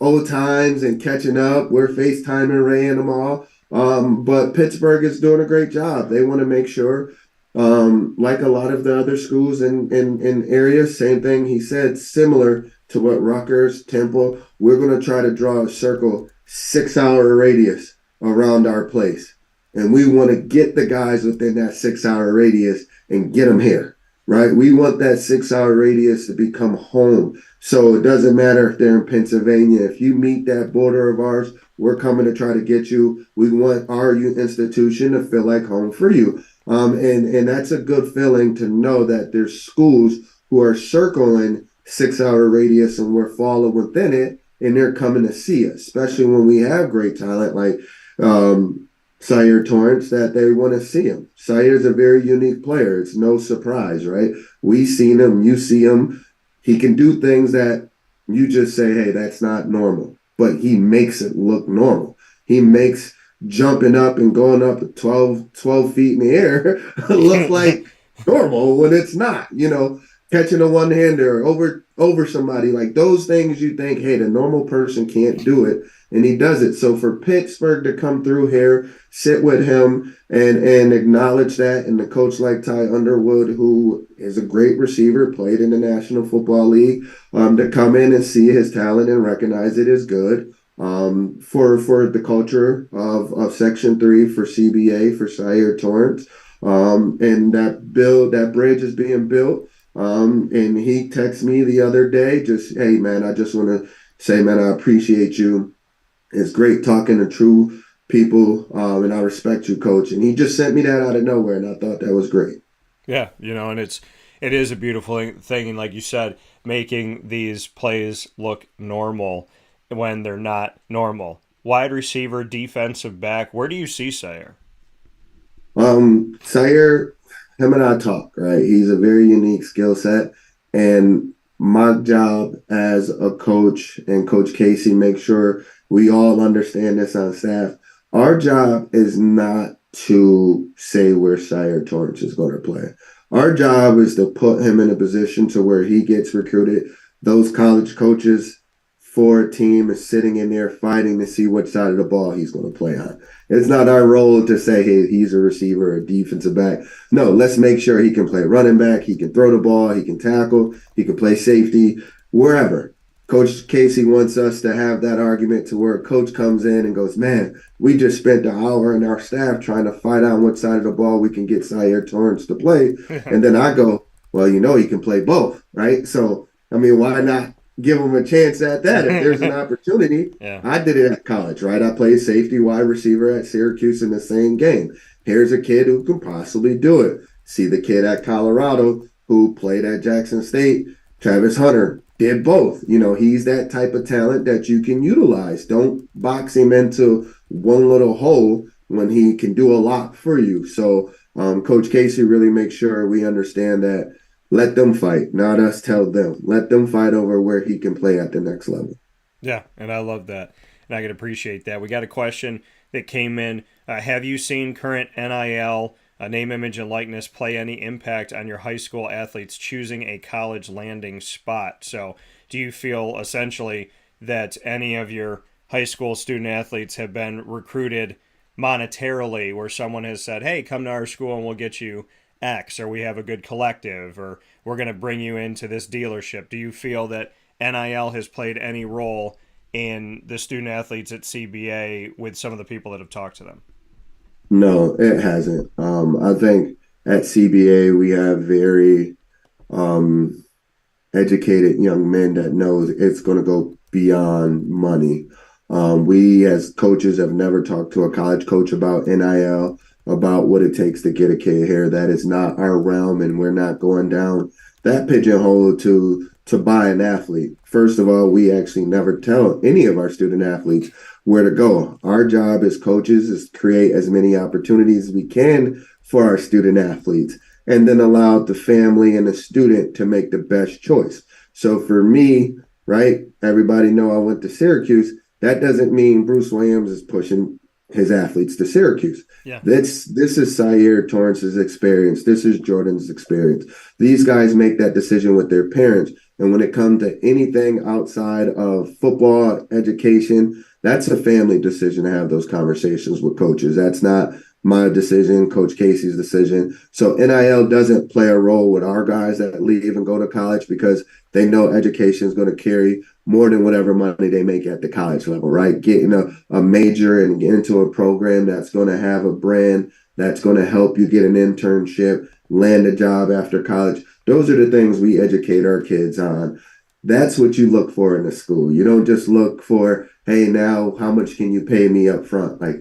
B: old times and catching up. We're FaceTiming Ray and them all. But Pittsburgh is doing a great job. They want to make sure, like a lot of the other schools in areas, same thing he said, similar to what Rutgers, Temple, we're going to try to draw a circle 6-hour radius around our place. And we want to get the guys within that 6-hour radius and get them here, right? We want that 6-hour radius to become home. So it doesn't matter if they're in Pennsylvania. If you meet that border of ours, we're coming to try to get you. We want our institution to feel like home for you. And that's a good feeling to know that there's schools who are circling 6-hour radius and we're falling within it, and they're coming to see us, especially when we have great talent like Sire Torrance, that they want to see him. Sire's a very unique player. It's no surprise, right? We seen him, you see him. He can do things that you just say, hey, that's not normal, but he makes it look normal. He makes jumping up and going up 12 feet in the air look like normal when it's not, catching a one-hander over somebody, like those things you think, hey, the normal person can't do it, and he does it. So for Pittsburgh to come through here, sit with him and acknowledge that, and the coach like Ty Underwood, who is a great receiver, played in the National Football League, to come in and see his talent and recognize it is good. For the culture of Section 3 for CBA, for Sire Torrance, and that bridge is being built. And he texted me the other day, just, hey, man, I just want to say, man, I appreciate you. It's great talking to true people, and I respect you, coach. And he just sent me that out of nowhere, and I thought that was great.
A: Yeah, and it is a beautiful thing, and like you said, making these plays look normal when they're not normal. Wide receiver, defensive back, where do you see Sayer?
B: Sire, him and I talk, right? He's a very unique skill set. And my job as a coach and Coach Casey, make sure we all understand this on staff. Our job is not to say where Sire Torrance is going to play. Our job is to put him in a position to where he gets recruited. Those college coaches for a team is sitting in there fighting to see what side of the ball he's going to play on. It's not our role to say, hey, he's a receiver or a defensive back. No, let's make sure he can play running back, he can throw the ball, he can tackle, he can play safety, wherever. Coach Casey wants us to have that argument to where a coach comes in and goes, man, we just spent an hour in our staff trying to find out what side of the ball we can get Sire Torrance to play. And then I go, well, he can play both, right? So, why not give him a chance at that if there's an opportunity?
A: Yeah.
B: I did it at college, right? I played safety, wide receiver at Syracuse in the same game. Here's a kid who can possibly do it. See the kid at Colorado who played at Jackson State, Travis Hunter, did both. He's that type of talent that you can utilize. Don't box him into one little hole when he can do a lot for you. So Coach Casey really makes sure we understand that. Let them fight, not us tell them. Let them fight over where he can play at the next level.
A: Yeah, and I love that. And I can appreciate that. We got a question that came in. Have you seen current NIL, name, image, and likeness, play any impact on your high school athletes choosing a college landing spot? So do you feel essentially that any of your high school student athletes have been recruited monetarily where someone has said, hey, come to our school and we'll get you X, or we have a good collective, or we're going to bring you into this dealership? Do you feel that NIL has played any role in the student athletes at CBA with some of the people that have talked to them?
B: No, it hasn't. I think at CBA we have very educated young men that knows it's going to go beyond money. We as coaches have never talked to a college coach about NIL, about what it takes to get a kid here. That is not our realm, and we're not going down that pigeonhole to buy an athlete. First of all, we actually never tell any of our student athletes where to go. Our job as coaches is to create as many opportunities as we can for our student athletes, and then allow the family and the student to make the best choice. So for me, right, everybody know I went to Syracuse. That doesn't mean Bruce Williams is pushing his athletes to Syracuse.
A: Yeah.
B: This is Sire Torrance's experience. This is Jordan's experience. These guys make that decision with their parents. And when it comes to anything outside of football, education, that's a family decision to have those conversations with coaches. That's not my decision, Coach Casey's decision. So NIL doesn't play a role with our guys that leave and go to college because they know education is going to carry more than whatever money they make at the college level, right? Getting a major and get into a program that's going to have a brand, that's going to help you get an internship, land a job after college. Those are the things we educate our kids on. That's what you look for in a school. You don't just look for, hey, now how much can you pay me up front? Like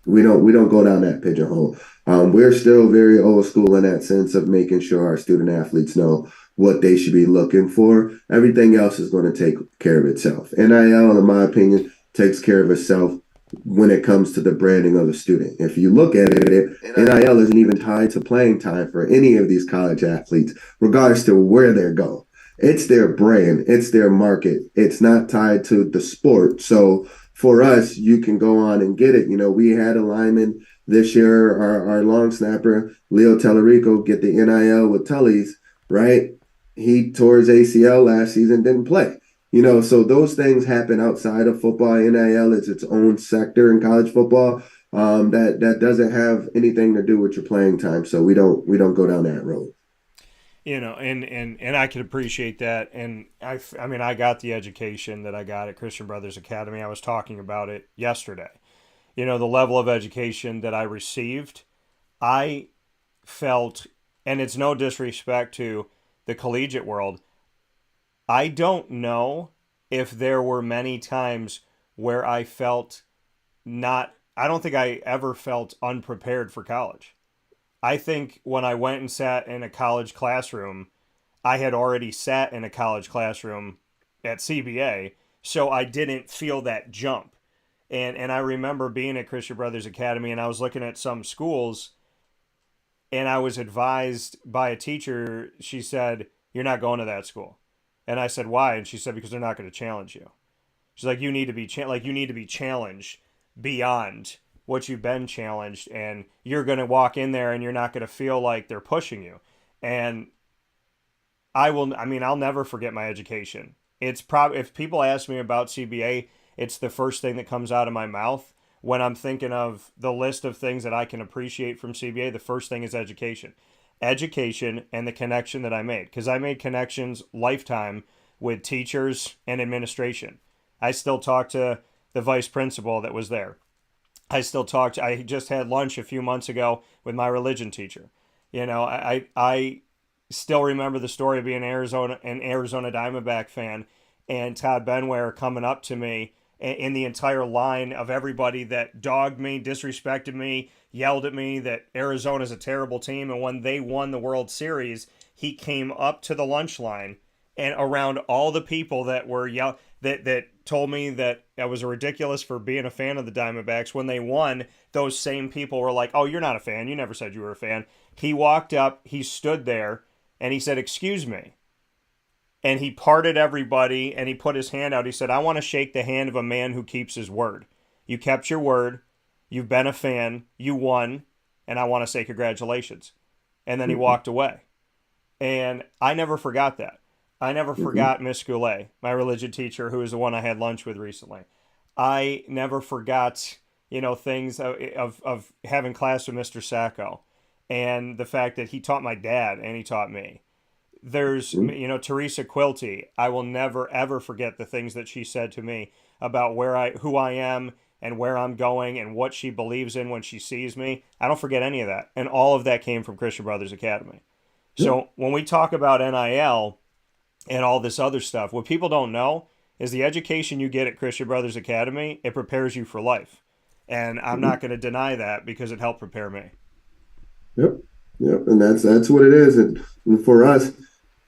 B: we don't go down that pigeonhole. We're still very old school in that sense of making sure our student athletes know what they should be looking for. Everything else is going to take care of itself. NIL, in my opinion, takes care of itself when it comes to the branding of the student. If you look at it, NIL isn't even tied to playing time for any of these college athletes, regardless to where they're going. It's their brand. It's their market. It's not tied to the sport. So for us, you can go on and get it. We had a lineman this year, our long snapper, Leo Tellerico, get the NIL with Tully's, right? He tore his ACL last season, didn't play. So those things happen outside of football. NIL is its own sector in college football. That doesn't have anything to do with your playing time. So we don't go down that road.
A: And I could appreciate that. And I mean, I got the education that I got at Christian Brothers Academy. I was talking about it yesterday. The level of education that I received, I felt, and it's no disrespect to the collegiate world, I don't know if there were many times where I felt I don't think I ever felt unprepared for college. I think when I went and sat in a college classroom, I had already sat in a college classroom at CBA, so I didn't feel that jump. And I remember being at Christian Brothers Academy, and I was looking at some schools, and I was advised by a teacher. She said, "You're not going to that school." And I said, "Why?" And she said, "Because they're not going to challenge you." She's like, "You need to be you need to be challenged beyond what you've been challenged, and you're going to walk in there and you're not going to feel like they're pushing you." And I'll never forget my education. It's probably, if people ask me about CBA, it's the first thing that comes out of my mouth when I'm thinking of the list of things that I can appreciate from CBA. The first thing is education. Education and the connection that I made, because I made connections lifetime with teachers and administration. I still talk to the vice principal that was there. I just had lunch a few months ago with my religion teacher. I still remember the story of being an Arizona Diamondback fan, and Todd Benware coming up to me in the entire line of everybody that dogged me, disrespected me, yelled at me that Arizona's a terrible team. And when they won the World Series, he came up to the lunch line and around all the people that were that told me that I was ridiculous for being a fan of the Diamondbacks. When they won, those same people were like, "Oh, you're not a fan. You never said you were a fan." He walked up, he stood there, and he said, "Excuse me." And he parted everybody, and he put his hand out. He said, "I want to shake the hand of a man who keeps his word. You kept your word. You've been a fan. You won. And I want to say congratulations." And then he walked away. And I never forgot that. I never forgot Miss Goulet, my religion teacher, who is the one I had lunch with recently. I never forgot, things of having class with Mr. Sacco, and the fact that he taught my dad and he taught me. There's, Teresa Quilty. I will never, ever forget the things that she said to me about who I am and where I'm going and what she believes in when she sees me. I don't forget any of that. And all of that came from Christian Brothers Academy. So when we talk about NIL and all this other stuff, what people don't know is the education you get at Christian Brothers Academy, it prepares you for life. And I'm not going to deny that, because it helped prepare me.
B: Yep. And that's what it is. And for us,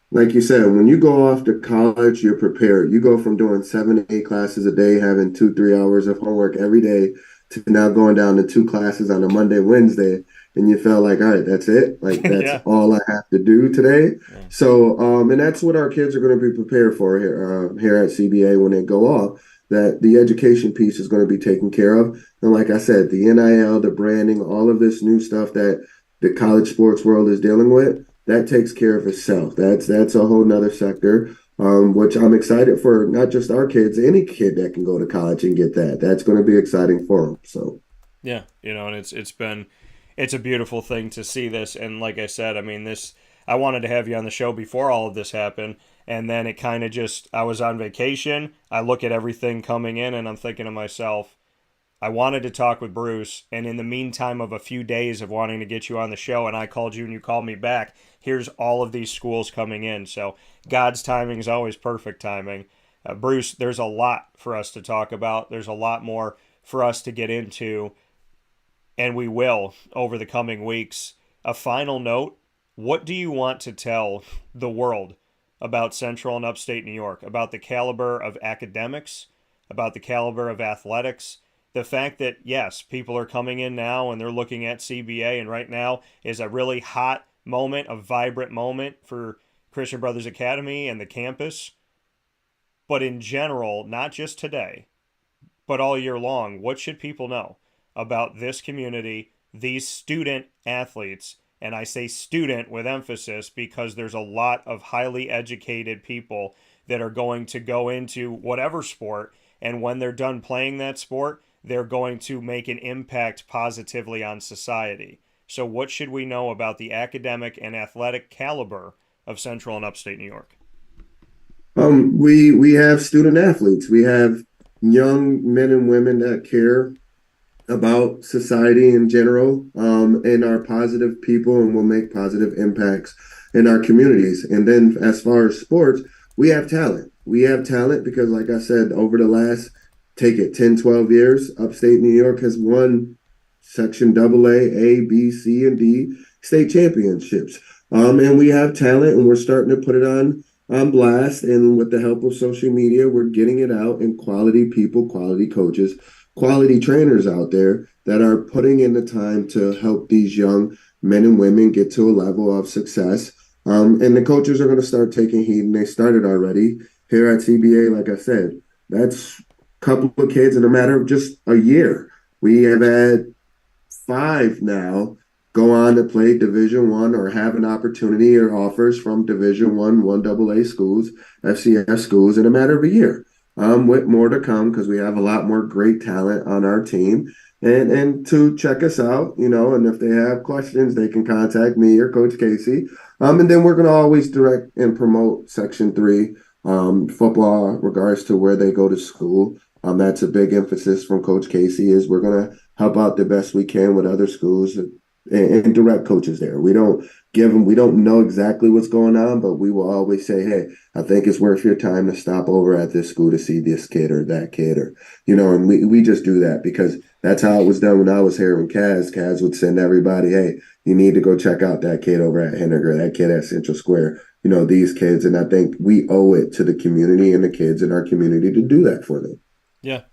B: like you said, when you go off to college, you're prepared. You go from doing 7 to 8 classes a day, having 2-3 hours of homework every day, to now going down to 2 classes on a Monday, Wednesday, and you feel like, all right, that's it. Like, that's all I have to do today. Yeah. So, and that's what our kids are going to be prepared for here at CBA when they go off, that the education piece is going to be taken care of. And like I said, the NIL, the branding, all of this new stuff that the college sports world is dealing with, that takes care of itself. That's a whole nother sector, which I'm excited for. Not just our kids, any kid that can go to college and get that. That's going to be exciting for them. So,
A: yeah, and it's a beautiful thing to see this. And like I said, I wanted to have you on the show before all of this happened, and then it kind of I was on vacation. I look at everything coming in, and I'm thinking to myself, I wanted to talk with Bruce, and in the meantime of a few days of wanting to get you on the show, and I called you and you called me back, here's all of these schools coming in. So God's timing is always perfect timing. Bruce, there's a lot for us to talk about. There's a lot more for us to get into, and we will over the coming weeks. A final note, what do you want to tell the world about Central and Upstate New York, about the caliber of academics, about the caliber of athletics? The fact that, yes, people are coming in now and they're looking at CBA, and right now is a really hot moment, a vibrant moment for Christian Brothers Academy and the campus. But in general, not just today, but all year long. What should people know about this community, these student athletes? And I say student with emphasis because there's a lot of highly educated people that are going to go into whatever sport. And when they're done playing that sport, they're going to make an impact positively on society. So, what should we know about the academic and athletic caliber of Central and Upstate New York?
B: We have student athletes. We have young men and women that care about society in general, and are positive people and will make positive impacts in our communities. And then as far as sports, we have talent. We have talent because, like I said, over the last, take it, 10, 12 years, upstate New York has won Section AA, A, B, C, and D state championships. And we have talent, and we're starting to put it on blast. And with the help of social media, we're getting it out, and quality people, quality coaches, quality trainers out there that are putting in the time to help these young men and women get to a level of success. And the coaches are going to start taking heed, and they started already here at CBA. Like I said, that's a couple of kids in a matter of just a year. We have had 5 now go on to play Division I or have an opportunity or offers from Division I, 1AA schools, FCS schools in a matter of a year. With more to come because we have a lot more great talent on our team. And to check us out, and if they have questions, they can contact me or Coach Casey. And then we're going to always direct and promote Section 3 football regards to where they go to school. That's a big emphasis from Coach Casey is we're going to help out the best we can with other schools and direct coaches there. We don't know exactly what's going on, but we will always say, hey, I think it's worth your time to stop over at this school to see this kid or that kid, or, and we just do that because that's how it was done when I was here in Kaz. Kaz would send everybody, hey, you need to go check out that kid over at Henniger, that kid at Central Square, these kids. And I think we owe it to the community and the kids in our community to do that for them.
A: Yeah,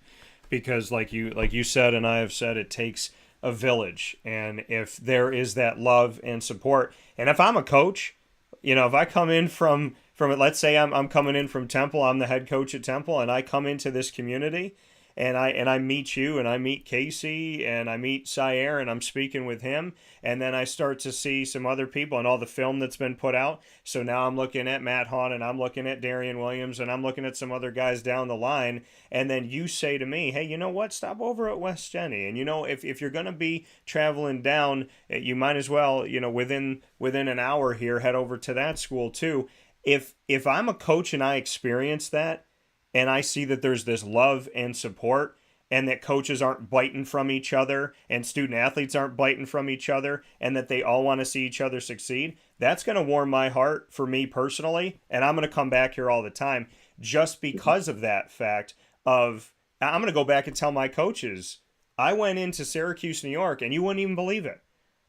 A: because like you said, and I have said, it takes a village, and if there is that love and support, and if I'm a coach, if I come in from let's say I'm coming in from Temple, I'm the head coach at Temple, and I come into this community, and I meet you, and I meet Casey, and I meet Syer, and I'm speaking with him, and then I start to see some other people and all the film that's been put out. So now I'm looking at Matt Hahn, and I'm looking at Darian Williams, and I'm looking at some other guys down the line, and then you say to me, hey, you know what? Stop over at West Jenny, and if you're going to be traveling down, you might as well, within an hour here, head over to that school too. If I'm a coach and I experience that, and I see that there's this love and support, and that coaches aren't biting from each other, and student athletes aren't biting from each other, and that they all want to see each other succeed, that's going to warm my heart for me personally, and I'm going to come back here all the time just because of that fact of, I'm going to go back and tell my coaches, I went into Syracuse, New York, and you wouldn't even believe it.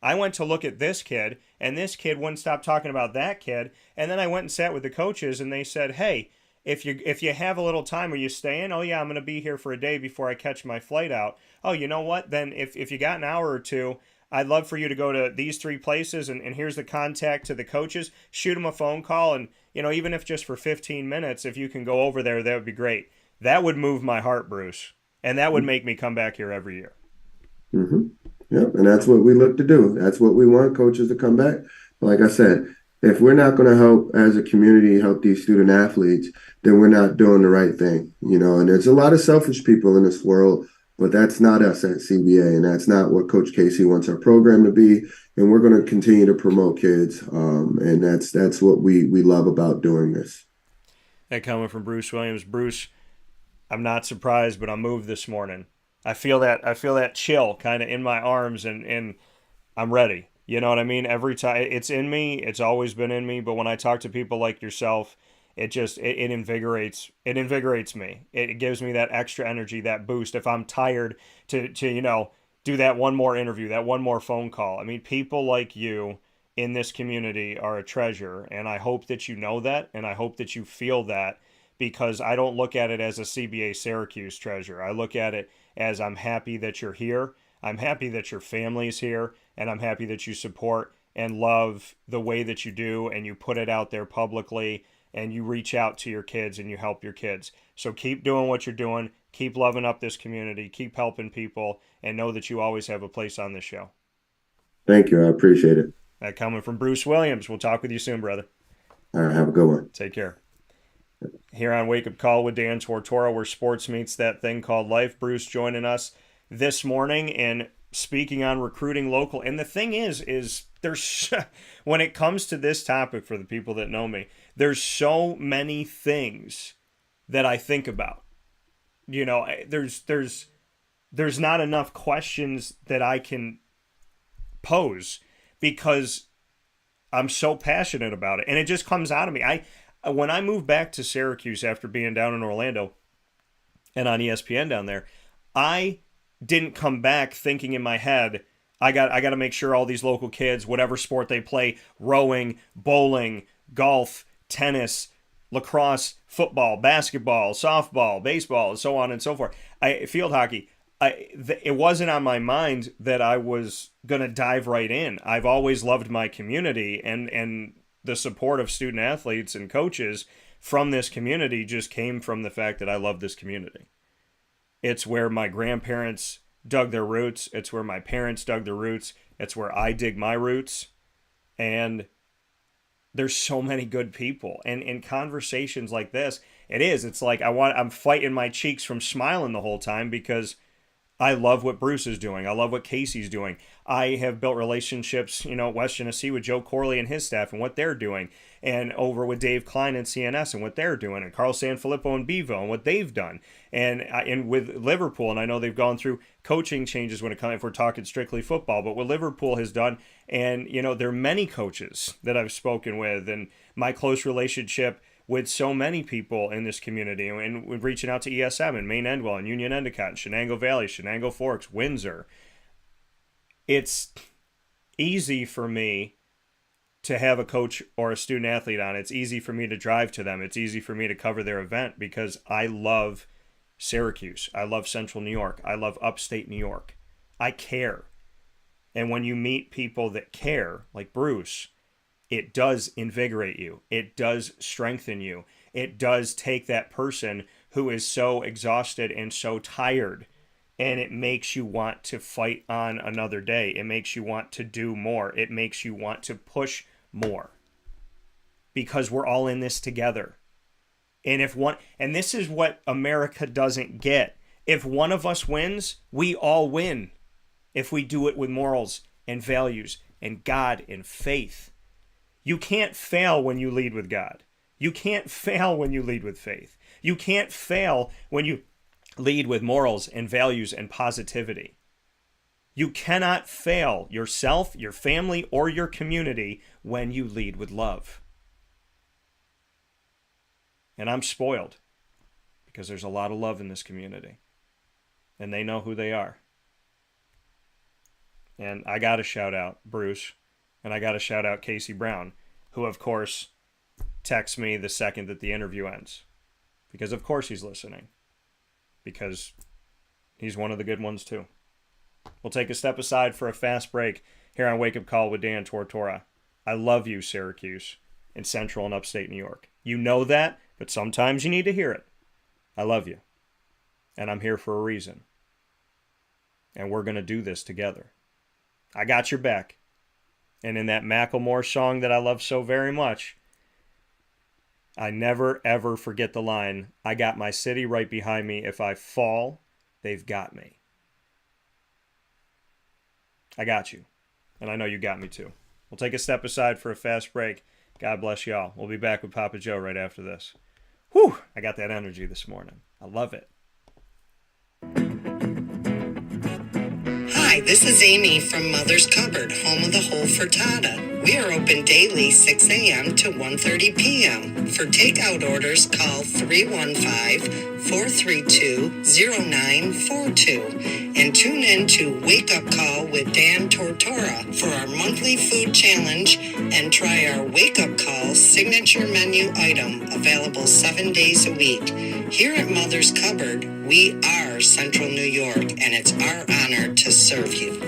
A: I went to look at this kid, and this kid wouldn't stop talking about that kid, and then I went and sat with the coaches, and they said, hey, if you have a little time, are you staying? Oh, yeah, I'm going to be here for a day before I catch my flight out. Oh, you know what? Then if you got an hour or two, I'd love for you to go to these 3 places, and here's the contact to the coaches. Shoot them a phone call, and, even if just for 15 minutes, if you can go over there, that would be great. That would move my heart, Bruce, and that would make me come back here every year.
B: Mm-hmm. Yep, and that's what we look to do. That's what we want coaches to come back. Like I said, if we're not going to help as a community help these student athletes, then we're not doing the right thing, and there's a lot of selfish people in this world, but that's not us at CBA, and that's not what Coach Casey wants our program to be, and we're going to continue to promote kids, and that's what we love about doing this.
A: That coming from Bruce Williams. Bruce, I'm not surprised, but I'm moved this morning. I feel that chill kind of in my arms, and I'm ready. You know what I mean? Every time it's in me, it's always been in me. But when I talk to people like yourself, it invigorates me. It gives me that extra energy, that boost. If I'm tired to do that one more interview, that one more phone call. I mean, people like you in this community are a treasure, and I hope that you know that, and I hope that you feel that, because I don't look at it as a CBA Syracuse treasure. I look at it as I'm happy that you're here. I'm happy that your family's here, and I'm happy that you support and love the way that you do, and you put it out there publicly, and you reach out to your kids and you help your kids. So keep doing what you're doing. Keep loving up this community. Keep helping people, and know that you always have a place on this show.
B: Thank you. I appreciate it.
A: That coming from Bruce Williams. We'll talk with you soon, brother.
B: All right. Have a good one.
A: Take care. Here on Wake Up Call with Dan Tortora, where sports meets that thing called life. Bruce joining us this morning and speaking on recruiting local. And the thing is there's, when it comes to this topic, for the people that know me, there's so many things that I think about. You know, there's not enough questions that I can pose because I'm so passionate about it. And it just comes out of me. When I moved back to Syracuse after being down in Orlando and on ESPN down there, I didn't come back thinking in my head, I got to make sure all these local kids, whatever sport they play, rowing, bowling, golf, tennis, lacrosse, football, basketball, softball, baseball, and so on and so forth. Field hockey, it wasn't on my mind that I was going to dive right in. I've always loved my community, and the support of student athletes and coaches from this community just came from the fact that I love this community. It's where my grandparents dug their roots. It's where my parents dug their roots. It's where I dig my roots. And there's so many good people. And in conversations like this, it's like I'm fighting my cheeks from smiling the whole time because I love what Bruce is doing. I love what Casey's doing. I have built relationships, at West Genesee with Joe Corley and his staff and what they're doing, and over with Dave Klein and CNS and what they're doing, and Carl Sanfilippo and Bevo and what they've done, and with Liverpool. And I know they've gone through coaching changes if we're talking strictly football, but what Liverpool has done, and there are many coaches that I've spoken with, and my close relationship with so many people in this community, and reaching out to ESM and Maine Endwell and Union Endicott and Shenango Valley, Shenango Forks, Windsor. It's easy for me to have a coach or a student athlete on. It's easy for me to drive to them. It's easy for me to cover their event because I love Syracuse. I love Central New York. I love Upstate New York. I care. And when you meet people that care, like Bruce, it does invigorate you. It does strengthen you. It does take that person who is so exhausted and so tired, and it makes you want to fight on another day. It makes you want to do more. It makes you want to push more because we're all in this together. And this is what America doesn't get. If one of us wins, we all win. If we do it with morals and values and God and faith. You can't fail when you lead with God. You can't fail when you lead with faith. You can't fail when you lead with morals and values and positivity. You cannot fail yourself, your family, or your community when you lead with love. And I'm spoiled because there's a lot of love in this community. And they know who they are. And I got to shout out Bruce. And I got to shout out Casey Brown, who, of course, texts me the second that the interview ends. Because, of course, he's listening. Because he's one of the good ones, too. We'll take a step aside for a fast break here on Wake Up Call with Dan Tortora. I love you, Syracuse, in Central and Upstate New York. You know that, but sometimes you need to hear it. I love you. And I'm here for a reason. And we're going to do this together. I got your back. And in that Macklemore song that I love so very much, I never, ever forget the line, I got my city right behind me. If I fall, they've got me. I got you. And I know you got me too. We'll take a step aside for a fast break. God bless y'all. We'll be back with Papa Joe right after this. Whew, I got that energy this morning. I love it.
C: Hi, this is Amy from Mother's Cupboard, home of the Whole Frittata. We are open daily 6 a.m. to 1:30 p.m. For takeout orders, call 315-432-0942. And tune in to Wake Up Call with Dan Tortora for our monthly food challenge and try our Wake Up Call signature menu item available 7 days a week. Here at Mother's Cupboard, we are Central New York, and it's our honor to serve you.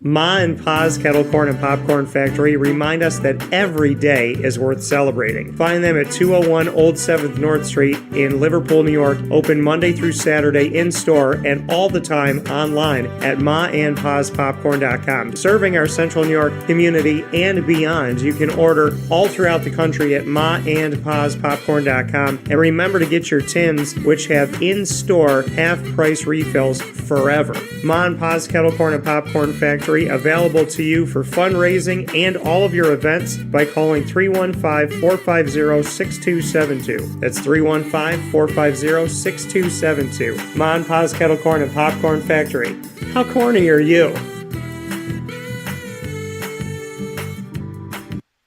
A: Ma and Pa's Kettle Corn and Popcorn Factory remind us that every day is worth celebrating. Find them at 201 Old 7th North Street in Liverpool, New York. Open Monday through Saturday in-store and all the time online at maandpaspopcorn.com. Serving our Central New York community and beyond, you can order all throughout the country at maandpaspopcorn.com. And remember to get your tins, which have in-store half-price refills forever. Ma and Pa's Kettle Corn and Popcorn Factory, available to you for fundraising and all of your events by calling 315-450-6272. That's 315-450-6272. Ma and Pa's Kettle Corn and Popcorn Factory. How corny are you?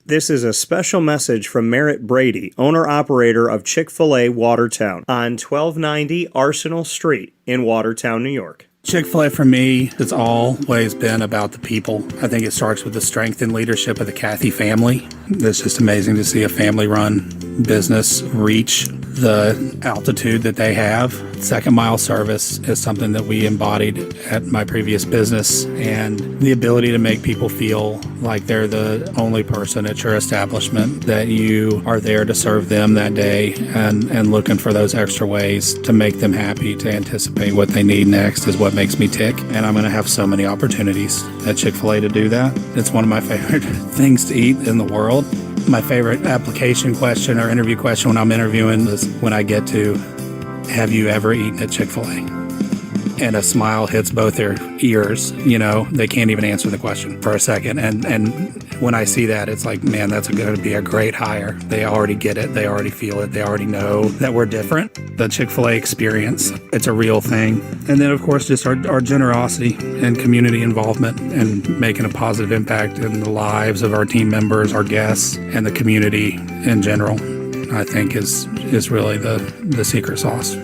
A: This is a special message from Merritt Brady, owner-operator of Chick-fil-A Watertown on 1290 Arsenal Street in Watertown, New York.
D: Chick-fil-A for me has always been about the people. I think it starts with the strength and leadership of the Cathy family. It's just amazing to see a family-run business reach the altitude that they have. Second mile service is something that we embodied at my previous business, and the ability to make people feel like they're the only person at your establishment, that you are there to serve them that day and looking for those extra ways to make them happy, to anticipate what they need next is what makes me tick. And I'm going to have so many opportunities at Chick-fil-A to do that. It's one of my favorite things to eat in the world. My favorite application question or interview question when I'm interviewing is when I get to, have you ever eaten at Chick-fil-A? And a smile hits both their ears. You know, they can't even answer the question for a second. And when I see that, it's like, man, that's going to be a great hire. They already get it. They already feel it. They already know that we're different. The Chick-fil-A experience, it's a real thing. And then, of course, just our generosity and community involvement and making a positive impact in the lives of our team members, our guests, and the community in general, I think is really the secret sauce.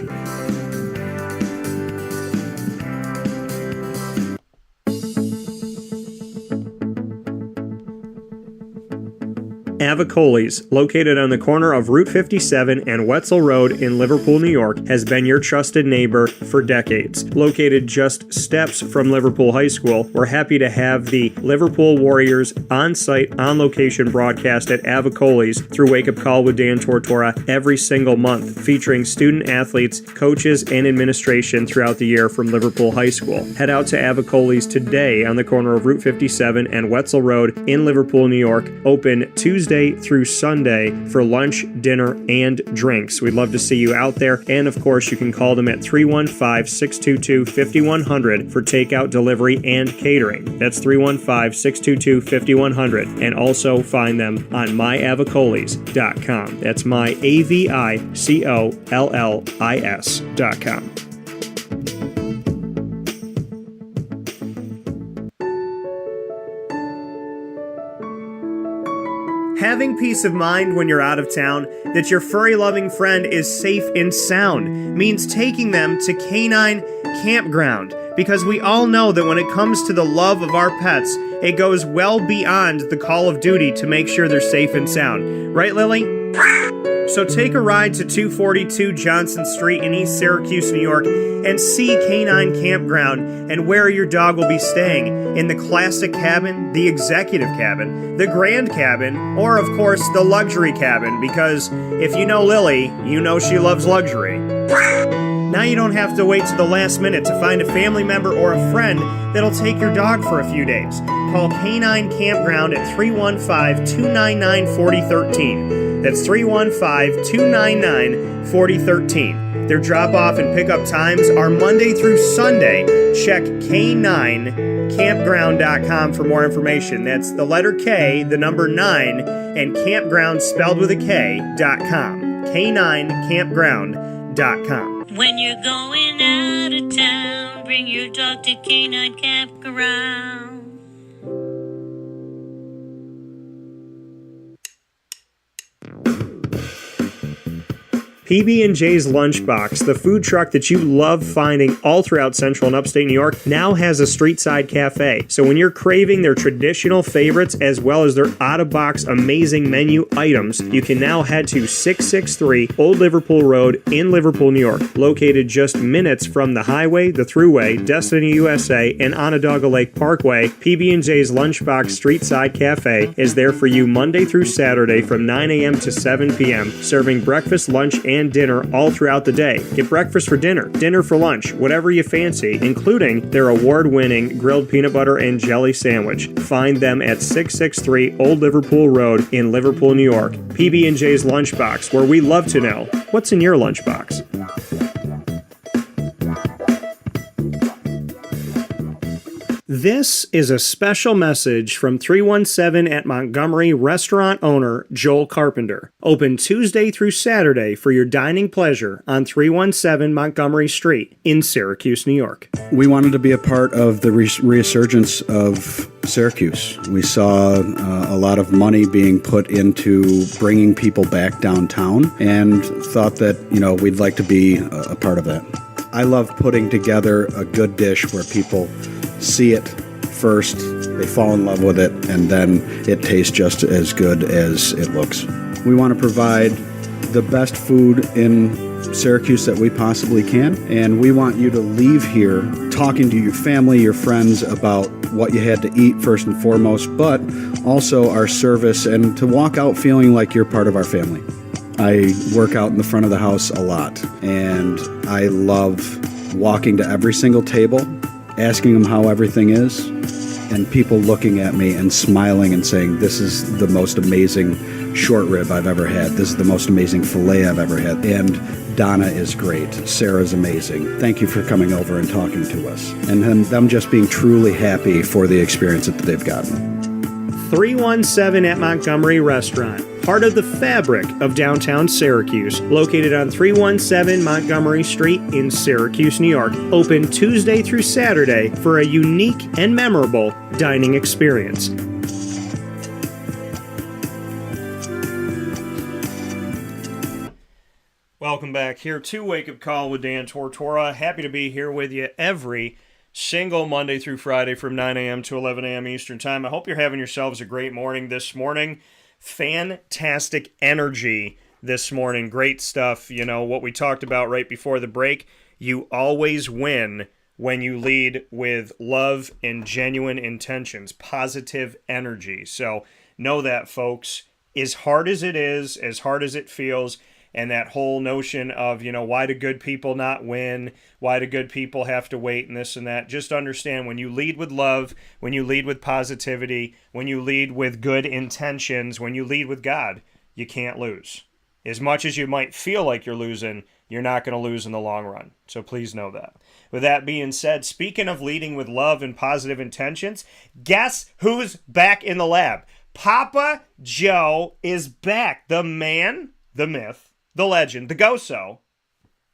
A: Avicoli's, located on the corner of Route 57 and Wetzel Road in Liverpool, New York, has been your trusted neighbor for decades. Located just steps from Liverpool High School, we're happy to have the Liverpool Warriors on-site, on-location broadcast at Avicoli's through Wake Up Call with Dan Tortora every single month, featuring student athletes, coaches, and administration throughout the year from Liverpool High School. Head out to Avicoli's today on the corner of Route 57 and Wetzel Road in Liverpool, New York, open Tuesday through Sunday for lunch, dinner, and drinks. We'd love to see you out there. And of course, you can call them at 315-622-5100 for takeout, delivery, and catering. That's 315-622-5100. And also find them on myavicoli's.com. That's myaviccollis.com. Having peace of mind when you're out of town that your furry-loving friend is safe and sound means taking them to Canine Campground, because we all know that when it comes to the love of our pets, it goes well beyond the call of duty to make sure they're safe and sound. Right, Lily? So take a ride to 242 Johnson Street in East Syracuse, New York, and see Canine Campground and where your dog will be staying, in the classic cabin, the executive cabin, the grand cabin, or of course the luxury cabin, because if you know Lily, you know she loves luxury. Now you don't have to wait to the last minute to find a family member or a friend that'll take your dog for a few days. Call Canine Campground at 315-299-4013. That's 315-299-4013. Their drop-off and pickup times are Monday through Sunday. Check K9campground.com for more information. That's the letter K, the number 9, and campground spelled with a K.com. K9campground.com.
E: When you're going out of town, bring your dog to Canine Campground.
A: PB&J's Lunchbox, the food truck that you love finding all throughout Central and Upstate New York, now has a street-side cafe. So when you're craving their traditional favorites as well as their out-of-box amazing menu items, you can now head to 663 Old Liverpool Road in Liverpool, New York. Located just minutes from the highway, the Thruway, Destiny USA, and Onondaga Lake Parkway, PB&J's Lunchbox Street-Side Cafe is there for you Monday through Saturday from 9 a.m. to 7 p.m., serving breakfast, lunch, and dinner all throughout the day. Get breakfast for dinner, dinner for lunch, whatever you fancy, including their award-winning grilled peanut butter and jelly sandwich. Find them at 663 Old Liverpool Road in Liverpool, New York. PB&J's Lunchbox, where we love to know what's in your lunchbox. This is a special message from 317 at Montgomery restaurant owner Joel Carpenter. Open Tuesday through Saturday for your dining pleasure on 317 Montgomery Street in Syracuse, New York.
F: We wanted to be a part of the resurgence of Syracuse. We saw a lot of money being put into bringing people back downtown and thought that, we'd like to be a part of that. I love putting together a good dish where people see it first, they fall in love with it, and then it tastes just as good as it looks. We want to provide the best food in Syracuse that we possibly can, and we want you to leave here talking to your family, your friends about what you had to eat first and foremost, but also our service, and to walk out feeling like you're part of our family. I work out in the front of the house a lot, and I love walking to every single table, asking them how everything is, and people looking at me and smiling and saying, this is the most amazing short rib I've ever had. This is the most amazing filet I've ever had. And Donna is great. Sarah's amazing. Thank you for coming over and talking to us. And them just being truly happy for the experience that they've gotten.
A: 317 at Montgomery Restaurant, part of the fabric of downtown Syracuse, located on 317 Montgomery Street in Syracuse, New York. Open Tuesday through Saturday for a unique and memorable dining experience. Welcome back here to Wake Up Call with Dan Tortora. Happy to be here with you every single Monday through Friday from 9 a.m. to 11 a.m. Eastern Time. I hope you're having yourselves a great morning this morning. Fantastic energy this morning. Great stuff. What we talked about right before the break, you always win when you lead with love and genuine intentions, positive energy. So know that, folks. As hard as it is, as hard as it feels, and that whole notion of, why do good people not win? Why do good people have to wait and this and that? Just understand, when you lead with love, when you lead with positivity, when you lead with good intentions, when you lead with God, you can't lose. As much as you might feel like you're losing, you're not going to lose in the long run. So please know that. With that being said, speaking of leading with love and positive intentions, guess who's back in the lab? Papa Joe is back. The man, the myth, the legend, the go-so,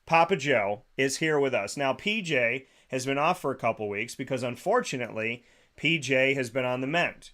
A: Papa Joe is here with us. Now, PJ has been off for a couple weeks because, unfortunately, PJ has been on the mend.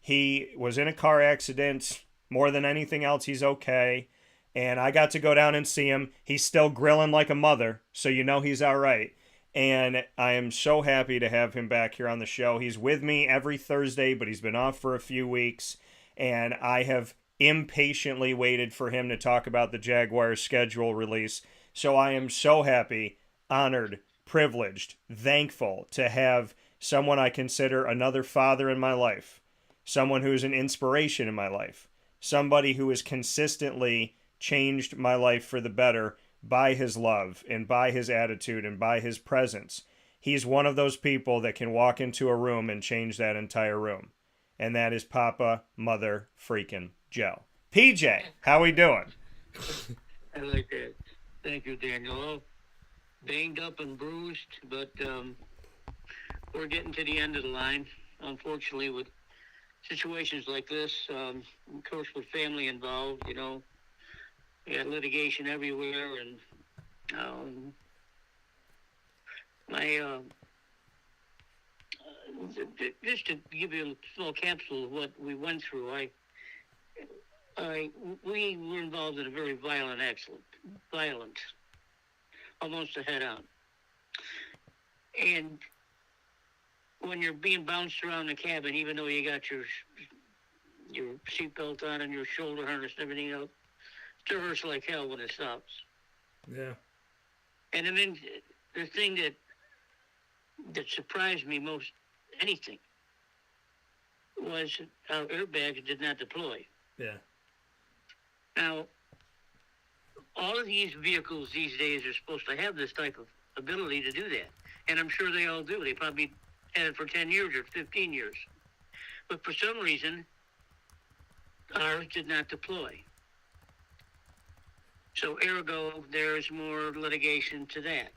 A: He was in a car accident. More than anything else, he's okay. And I got to go down and see him. He's still grilling like a mother, so he's all right. And I am so happy to have him back here on the show. He's with me every Thursday, but he's been off for a few weeks. And I have impatiently waited for him to talk about the Jaguars schedule release. So I am so happy, honored, privileged, thankful to have someone I consider another father in my life, someone who is an inspiration in my life, somebody who has consistently changed my life for the better by his love and by his attitude and by his presence. He's one of those people that can walk into a room and change that entire room. And that is Papa Mother Freaking Joe. PJ, how we doing?
G: I like that. Thank you, Daniel. Banged up and bruised, but we're getting to the end of the line. Unfortunately, with situations like this, of course, with family involved, we got litigation everywhere, and just to give you a small capsule of what we went through, We were involved in a very violent accident, almost a head-on. And when you're being bounced around the cabin, even though you got your seatbelt on and your shoulder harness and everything else, it still hurts like hell when it stops.
A: Yeah.
G: And I mean, the thing that surprised me most anything was our airbags did not deploy.
A: Yeah.
G: Now, all of these vehicles these days are supposed to have this type of ability to do that. And I'm sure they all do. They probably had it for 10 years or 15 years. But for some reason, ours did not deploy. So ergo, there's more litigation to that.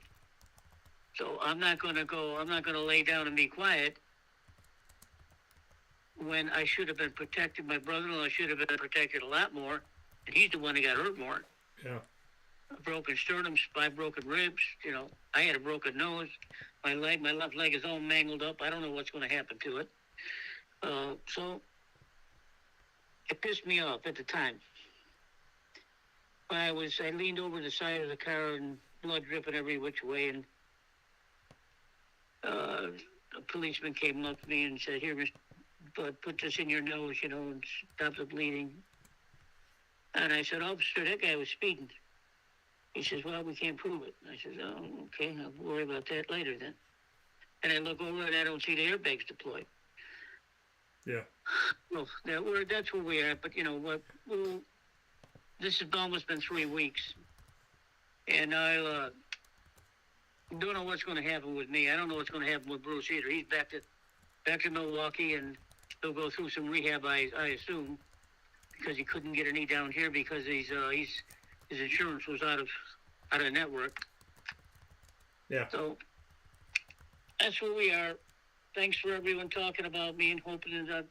G: So I'm not going to lay down and be quiet when I should have been protected. My brother-in-law should have been protected a lot more, and he's the one who got hurt more.
A: Yeah.
G: Broken sternum, 5 broken ribs. You know, I had a broken nose. My left leg is all mangled up. I don't know what's going to happen to it. So it pissed me off at the time. I leaned over the side of the car and blood dripping every which way, and a policeman came up to me and said, "Here, Mr. Bud, put this in your nose, you know, and stop the bleeding." And I said, "Officer, that guy was speeding." He says, "Well, we can't prove it." I said, "Oh, okay, I'll worry about that later then." And I look over and I don't see the airbags deployed.
A: Yeah.
G: Well, that's where we are. But you know what? This has almost been 3 weeks, and I don't know what's going to happen with me. I don't know what's going to happen with Bruce either. He's back to Milwaukee, and he'll go through some rehab, I assume, because he couldn't get a knee down here because his insurance was out of network.
A: Yeah.
G: So that's where we are. Thanks for everyone talking about me and hoping that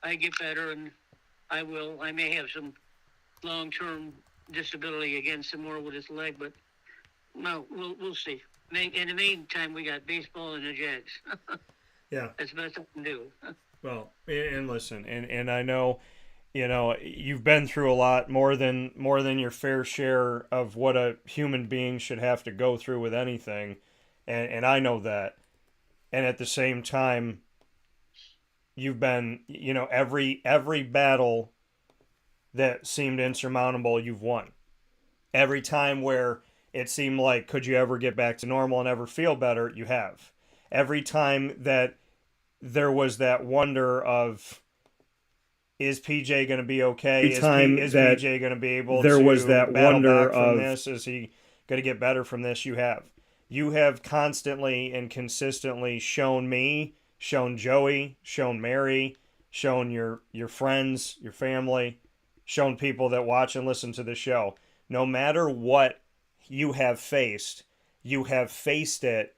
G: I get better, and I will. I may have some long-term disability again, some more with his leg, but no, we'll see. In the meantime, we got baseball and the Jags.
A: Yeah.
G: That's the best I can do.
A: Well, and listen, and I know, you know, you've been through a lot more than your fair share of what a human being should have to go through with anything, and I know that. And at the same time, you've been, you know, every battle that seemed insurmountable, you've won. Every time where it seemed like, could you ever get back to normal and ever feel better, you have. Every time that there was that wonder of, is PJ going to be okay? Is PJ going to be able to battle back from this? Is he going to get better from this? You have. You have constantly and consistently shown me, shown Joey, shown Mary, shown your friends, your family, shown people that watch and listen to the show. No matter what you have faced it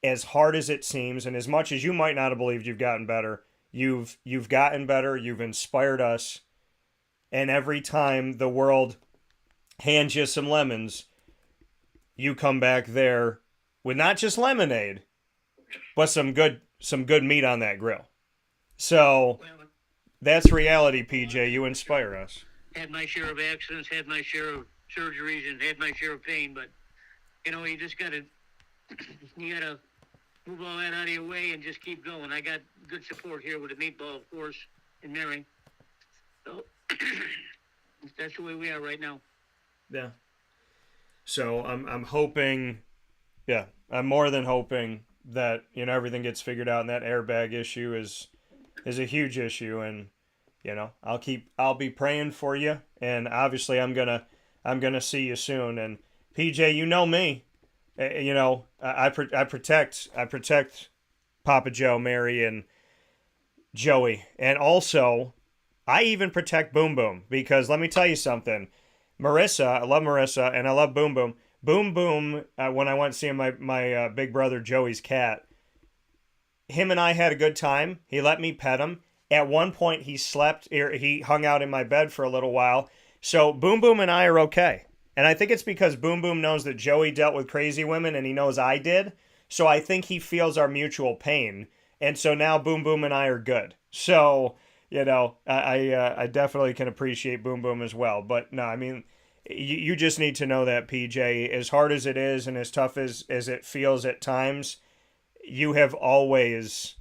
A: as hard as it seems, and as much as you might not have believed you've gotten better, you've gotten better, you've inspired us, and every time the world hands you some lemons, you come back there with not just lemonade, but some good meat on that grill. So that's reality, PJ. You inspire us.
G: Had my share of accidents, had my share of surgeries, and had my share of pain, but you know, you gotta move all that out of your way and just keep going. I got good support here with the meatball, of course, and Mary. So that's the way we are right now.
A: Yeah. So I'm hoping, yeah, I'm more than hoping that, you know, everything gets figured out, and that airbag issue is a huge issue, and you know, I'll be praying for you, and obviously I'm gonna see you soon. And PJ, you know me, you know, I protect Papa Joe, Mary, and Joey, and also I even protect Boom Boom, because let me tell you something. Marissa, I love Marissa, and I love Boom Boom. Boom Boom, when I went seeing my big brother Joey's cat, him and I had a good time. He let me pet him. At one point, he hung out in my bed for a little while. So Boom Boom and I are okay. And I think it's because Boom Boom knows that Joey dealt with crazy women, and he knows I did. So I think he feels our mutual pain. And so now Boom Boom and I are good. So I definitely can appreciate Boom Boom as well. But no, I mean, you just need to know that, PJ, as hard as it is and as tough as it feels at times, you have always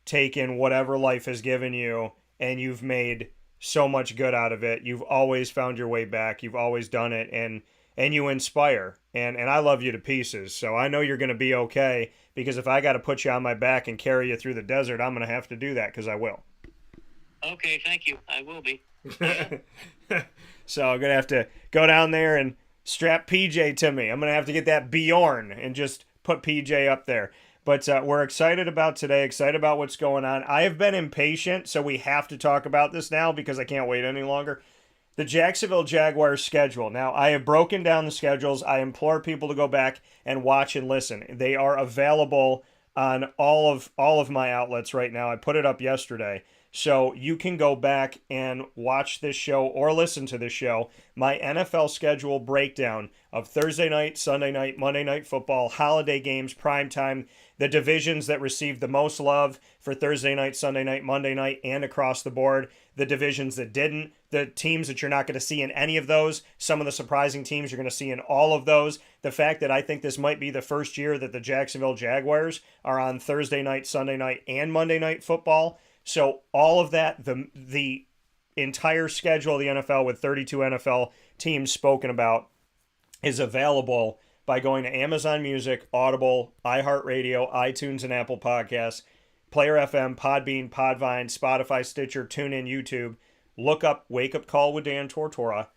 A: taken whatever life has given you and you've made so much good out of it. You've always found your way back. You've always done it, and you inspire. And I love you to pieces. So I know you're going to be okay, because if I got to put you on my back and carry you through the desert, I'm going to have to do that, because I will.
G: Okay, thank you. I will be.
A: So I'm going to have to go down there and strap PJ to me. I'm going to have to get that Bjorn and just put PJ up there. But we're excited about today, excited about what's going on. I have been impatient, so we have to talk about this now because I can't wait any longer. The Jacksonville Jaguars schedule. Now, I have broken down the schedules. I implore people to go back and watch and listen. They are available on all of my outlets right now. I put it up yesterday. So you can go back and watch this show or listen to this show. My NFL schedule breakdown of Thursday night, Sunday night, Monday night football, holiday games, primetime, the divisions that received the most love for Thursday night, Sunday night, Monday night, and across the board, the divisions that didn't, the teams that you're not going to see in any of those, some of the surprising teams you're going to see in all of those, the fact that I think this might be the first year that the Jacksonville Jaguars are on Thursday night, Sunday night, and Monday night football. So all of that, the entire schedule of the NFL with 32 NFL teams spoken about is available by going to Amazon Music, Audible, iHeartRadio, iTunes, and Apple Podcasts, Player FM, Podbean, Podvine, Spotify, Stitcher, TuneIn, YouTube. Look up Wake Up Call with Dan Tortora,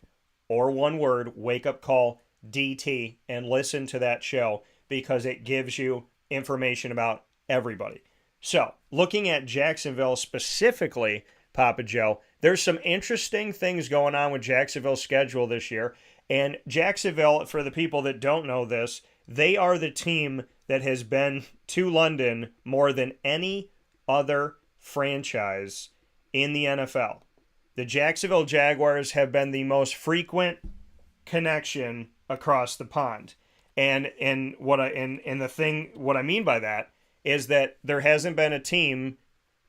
A: or one word, Wake Up Call DT, and listen to that show because it gives you information about everybody. So, looking at Jacksonville specifically, Papa Joe, there's some interesting things going on with Jacksonville's schedule this year. And Jacksonville, for the people that don't know this, they are the team that has been to London more than any other franchise in the NFL. The Jacksonville Jaguars have been the most frequent connection across the pond. And what I mean by that is that there hasn't been a team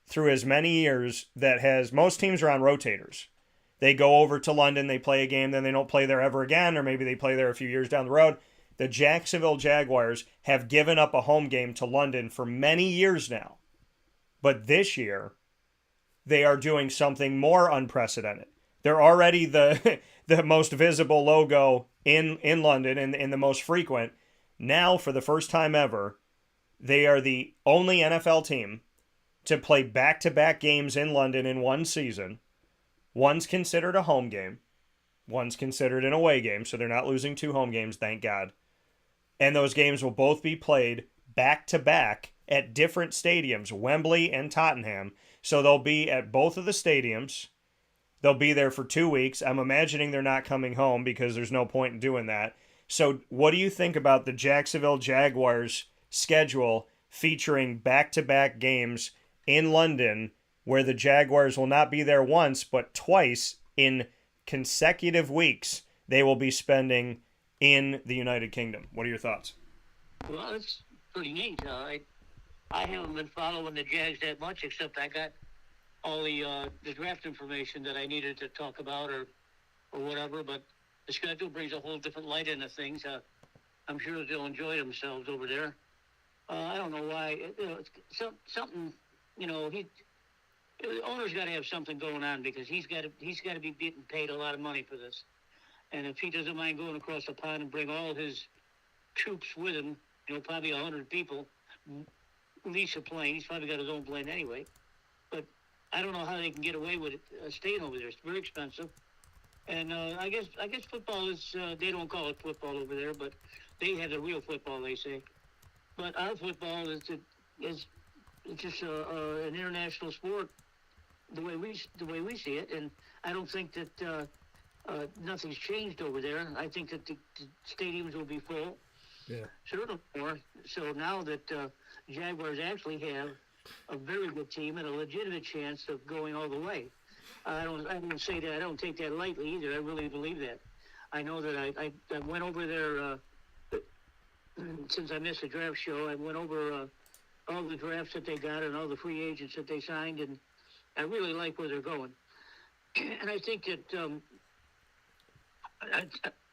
A: through as many years that has, most teams are on rotators. They go over to London, they play a game, then they don't play there ever again, or maybe they play there a few years down the road. The Jacksonville Jaguars have given up a home game to London for many years now. But this year, they are doing something more unprecedented. They're already the most visible logo in London and the most frequent. Now, for the first time ever, they are the only NFL team to play back-to-back games in London in one season. One's considered a home game. One's considered an away game, so they're not losing two home games, thank God. And those games will both be played back-to-back at different stadiums, Wembley and Tottenham. So they'll be at both of the stadiums. They'll be there for 2 weeks. I'm imagining they're not coming home because there's no point in doing that. So what do you think about the Jacksonville Jaguars schedule featuring back-to-back games in London, where the Jaguars will not be there once, but twice in consecutive weeks they will be spending in the United Kingdom? What are your thoughts?
G: Well, it's pretty neat. I haven't been following the Jags that much, except I got all the draft information that I needed to talk about or whatever, but the schedule brings a whole different light into things. I'm sure that they'll enjoy themselves over there. I don't know why. Something, the owner's got to have something going on, because he's got to be getting paid a lot of money for this. And if he doesn't mind going across the pond and bring all his troops with him, probably 100 people, lease a plane. He's probably got his own plane anyway. But I don't know how they can get away with it, staying over there. It's very expensive. And I guess football is, they don't call it football over there, but they have the real football, they say. But our football is just an international sport, the way we see it, and I don't think that nothing's changed over there. I think that the stadiums will be full.
A: Yeah.
G: Certainly more. So now that Jaguars actually have a very good team and a legitimate chance of going all the way. I don't say that. I don't take that lightly either. I really believe that. I know that I went over there since I missed the draft show. I went over all the drafts that they got and all the free agents that they signed, and I really like where they're going. And I think that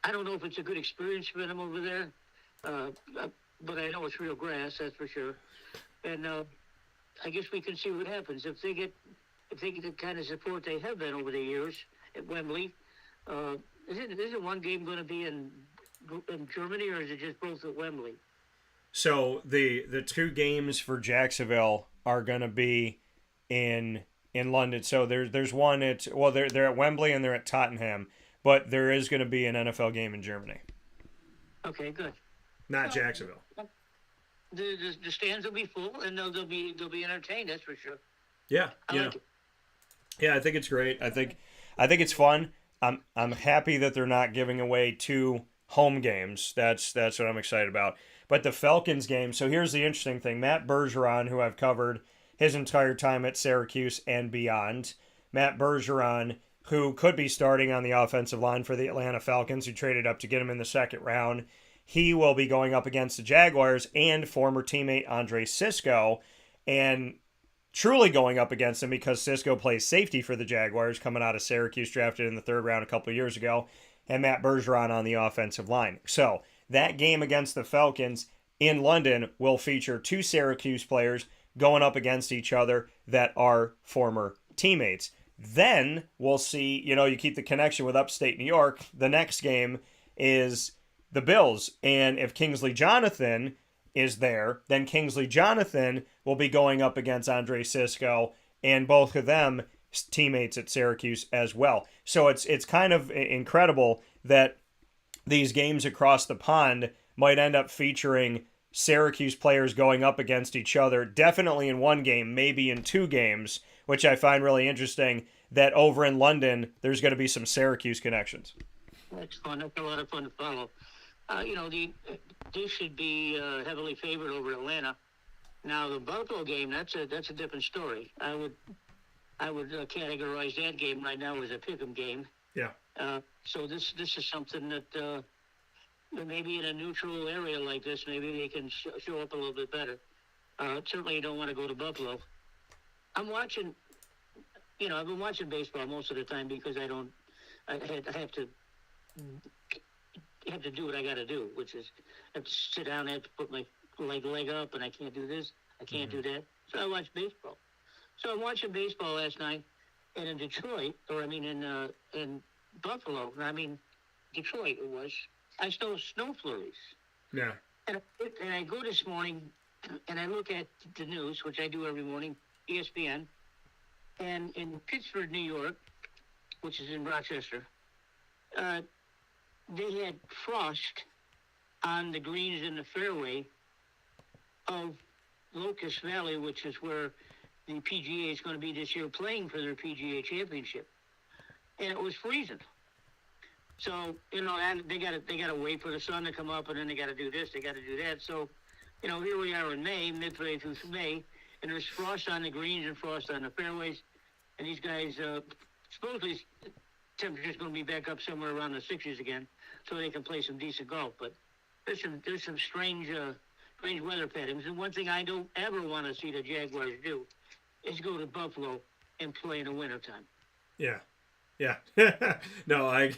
G: I don't know if it's a good experience for them over there, but I know it's real grass, that's for sure. And I guess we can see what happens if they get the kind of support they have been over the years at Wembley. Isn't one game going to be in Germany, or is it just both at Wembley?
A: So the two games for Jacksonville are going to be in London. So there's one they're at Wembley and they're at Tottenham, but there is going to be an NFL game in Germany.
G: Okay, good.
A: Not Jacksonville.
G: The stands will be full and they'll be entertained. That's for sure.
A: Yeah,
G: like it.
A: Yeah, I think it's great. I think it's fun. I'm happy that they're not giving away 2 home games. That's what I'm excited about. But the Falcons game, so here's the interesting thing. Matt Bergeron, who I've covered his entire time at Syracuse and beyond. Matt Bergeron, who could be starting on the offensive line for the Atlanta Falcons, who traded up to get him in the second round. He will be going up against the Jaguars and former teammate Andre Sisco, and truly going up against him because Sisco plays safety for the Jaguars, coming out of Syracuse, drafted in the third round a couple of years ago, and Matt Bergeron on the offensive line. So that game against the Falcons in London will feature 2 Syracuse players going up against each other that are former teammates. Then we'll see, you keep the connection with upstate New York. The next game is the Bills. And if Kingsley Jonathan is there, then Kingsley Jonathan will be going up against Andre Sisco, and both of them teammates at Syracuse as well. So it's kind of incredible that these games across the pond might end up featuring Syracuse players going up against each other, definitely in one game, maybe in 2 games, which I find really interesting, that over in London, there's going to be some Syracuse connections.
G: That's fun. That's a lot of fun to follow. They should be heavily favored over Atlanta. Now, the Buffalo game, that's a different story. I would categorize that game right now as a pick'em game.
A: Yeah.
G: So this is something that maybe in a neutral area like this, maybe they can show up a little bit better. Certainly, you don't want to go to Buffalo. I've been watching baseball most of the time because I have to do what I got to do, which is I have to sit down, I have to put my leg up, and I can't do this, I can't do that. So I watch baseball. So I'm watching baseball last night, and in Detroit, in Buffalo, Detroit it was, I saw snow flurries.
A: Yeah.
G: And I go this morning, and I look at the news, which I do every morning, ESPN, and in Pittsburgh, New York, which is in Rochester, they had frost on the greens in the fairway of Locust Valley, which is where the PGA is going to be this year playing for their PGA championship. And it was freezing. So, and they got to wait for the sun to come up, and then they got to do this, they got to do that. So, here we are in May, midway through May, and there's frost on the greens and frost on the fairways. And these guys, supposedly temperature's going to be back up somewhere around the 60s again, so they can play some decent golf. But there's some strange weather patterns. And one thing I don't ever want to see the Jaguars do is go to Buffalo and play in the wintertime.
A: Yeah. No, I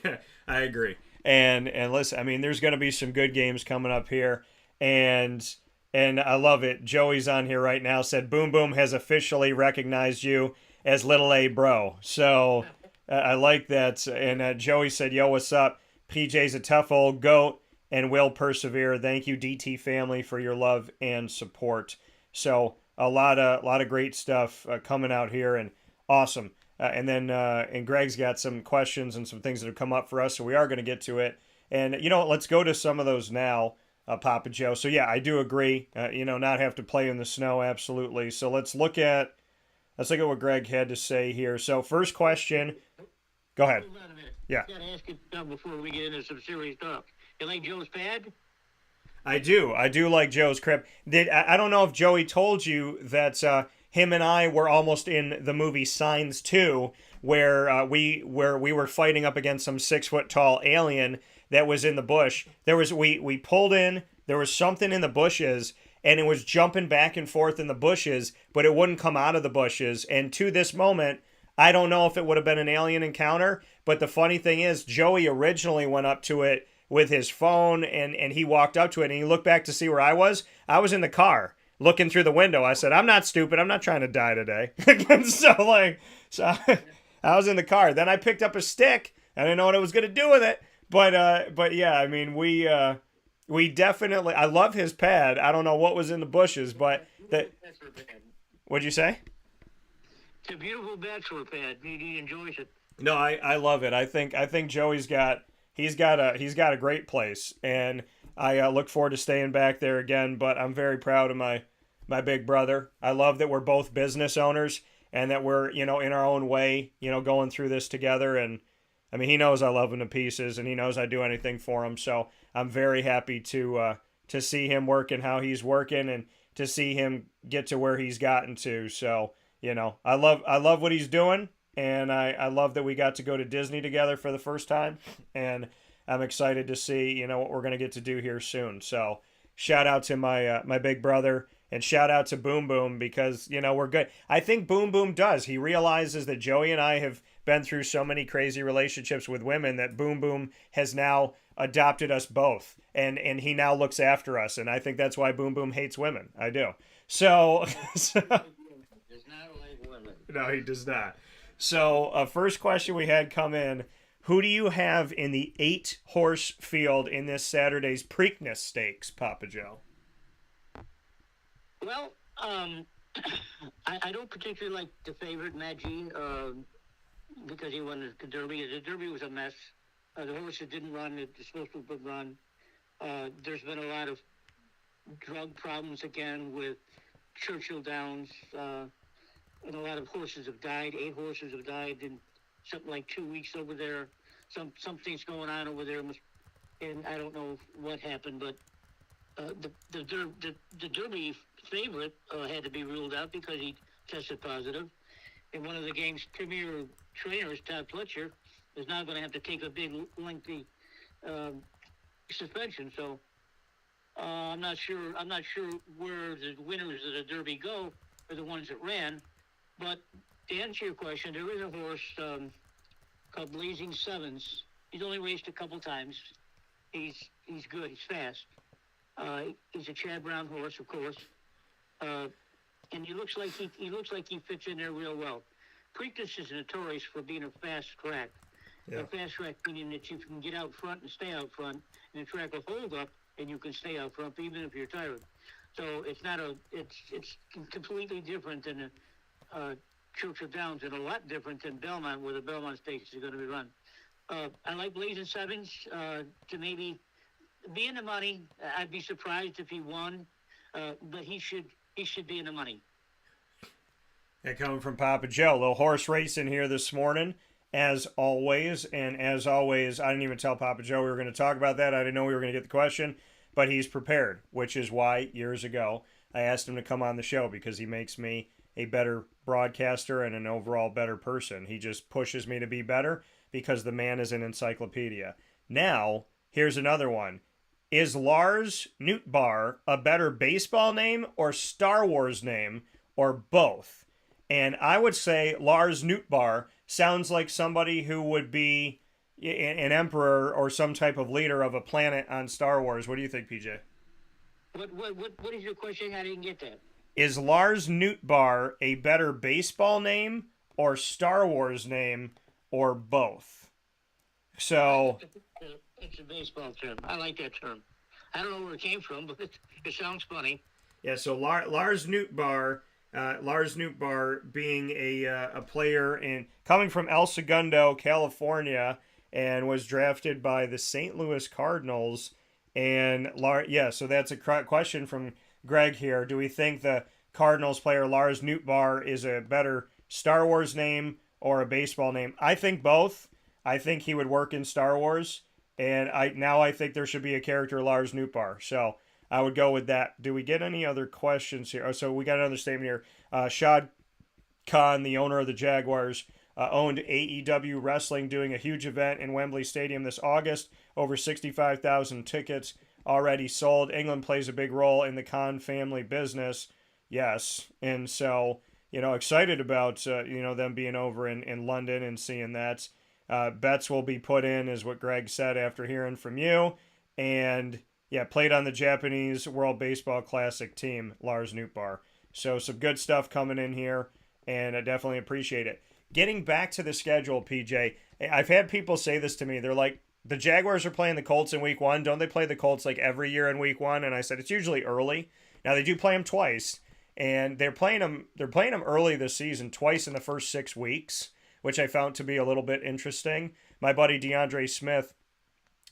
A: agree. And listen, there's going to be some good games coming up here, and I love it. Joey's on here right now, said Boom Boom has officially recognized you as Little A Bro. So I like that. And Joey said, yo, what's up? PJ's a tough old goat and will persevere. Thank you, DT family, for your love and support. So a lot of great stuff coming out here, and awesome. And then Greg's got some questions and some things that have come up for us, so we are going to get to it. And let's go to some of those now, Papa Joe. So yeah, I do agree. Not have to play in the snow, absolutely. So let's look at what Greg had to say here. So first question, go ahead.
G: Hold on a minute.
A: Yeah.
G: I got to ask you before we get into some serious talk. You like Joe's pad?
A: I do like Joe's crib. I don't know if Joey told you that him and I were almost in the movie Signs 2, where we were fighting up against some 6-foot-tall alien that was in the bush. We pulled in. There was something in the bushes, and it was jumping back and forth in the bushes, but it wouldn't come out of the bushes. And to this moment, I don't know if it would have been an alien encounter, but the funny thing is, Joey originally went up to it with his phone, and he walked up to it, and he looked back to see where I was. I was in the car looking through the window. I said, I'm not stupid. I'm not trying to die today. so I was in the car. Then I picked up a stick. I didn't know what I was going to do with it. But yeah, I mean, we definitely, I love his pad. I don't know what was in the bushes, but what'd you say?
G: It's a beautiful bachelor pad. He enjoys it.
A: No, I love it. I think Joey's got a great place, and I look forward to staying back there again. But I'm very proud of my big brother. I love that we're both business owners and that we're, in our own way, going through this together. And I mean, he knows I love him to pieces, and he knows I'd do anything for him. So I'm very happy to see him working how he's working and to see him get to where he's gotten to. So, I love what he's doing, and I love that we got to go to Disney together for the first time, and I'm excited to see, what we're going to get to do here soon. So shout out to my big brother, and shout out to Boom Boom, because, we're good. I think Boom Boom does. He realizes that Joey and I have been through so many crazy relationships with women that Boom Boom has now adopted us both, and he now looks after us, and I think that's why Boom Boom hates women. I do. So
G: Does not like women.
A: No, he does not. So first question we had come in: who do you have in the 8-horse field in this Saturday's Preakness Stakes, Papa Joe?
G: Well, I don't particularly like the favorite, Matt Jean, because he won the Derby. The Derby was a mess. The horses didn't run. It's supposed to have run. There's been a lot of drug problems again with Churchill Downs, and a lot of horses have died. 8 horses have died in something like 2 weeks over there. Something's going on over there, and I don't know what happened, but the Derby favorite had to be ruled out because he tested positive. And one of the game's premier trainers, Todd Fletcher, is now going to have to take a big, lengthy suspension. So I'm not sure where the winners of the Derby go, are the ones that ran. But to answer your question, there is a horse called Blazing Sevens. He's only raced a couple times. He's good. He's fast. He's a Chad Brown horse, of course, and he looks like he fits in there real well. Preakness is notorious for being a fast track. Yeah. A fast track meaning that you can get out front and stay out front, and the track will hold up, and you can stay out front even if you're tired. So it's completely different than Churchill Downs, and a lot different than Belmont, where the Belmont Stakes is going to be run. I like Blazing Sevens to maybe be in the money. I'd be surprised if he won, but he should be in the money.
A: And coming from Papa Joe, a little horse racing here this morning, as always. And as always, I didn't even tell Papa Joe we were going to talk about that. I didn't know we were going to get the question, but he's prepared, which is why years ago I asked him to come on the show, because he makes me a better broadcaster and an overall better person. He just pushes me to be better because the man is an encyclopedia. Now, here's another one. Is Lars Nootbaar a better baseball name or Star Wars name, or both? And I would say Lars Nootbaar sounds like somebody who would be an emperor or some type of leader of a planet on Star Wars. What do you think, PJ?
G: What is your question? I didn't get that.
A: Is Lars Nootbaar a better baseball name or Star Wars name, or both? So
G: it's a baseball term. I like that term. I don't know where it came from, but it sounds funny.
A: Yeah. So Lars Nootbaar being a player coming from El Segundo, California, and was drafted by the St. Louis Cardinals. And so that's a question from Greg here. Do we think the Cardinals player Lars Nootbaar is a better Star Wars name or a baseball name? I think both. I think he would work in Star Wars, and I think there should be a character Lars Nootbaar. So I would go with that. Do we get any other questions here? Oh, so we got another statement here. Shad Khan, the owner of the Jaguars, owned AEW Wrestling, doing a huge event in Wembley Stadium this August. Over 65,000 tickets already sold. England plays a big role in the Khan family business. Yes. And so, excited about, them being over in London and seeing that. Bets will be put in, is what Greg said after hearing from you. And yeah, played on the Japanese World Baseball Classic team, Lars Nootbaar. So some good stuff coming in here, and I definitely appreciate it. Getting back to the schedule, PJ, I've had people say this to me. They're like, the Jaguars are playing the Colts in week 1. Don't they play the Colts like every year in week 1? And I said, it's usually early. Now, they do play them twice, and they're playing them early this season, twice in the first 6 weeks, which I found to be a little bit interesting. My buddy DeAndre Smith,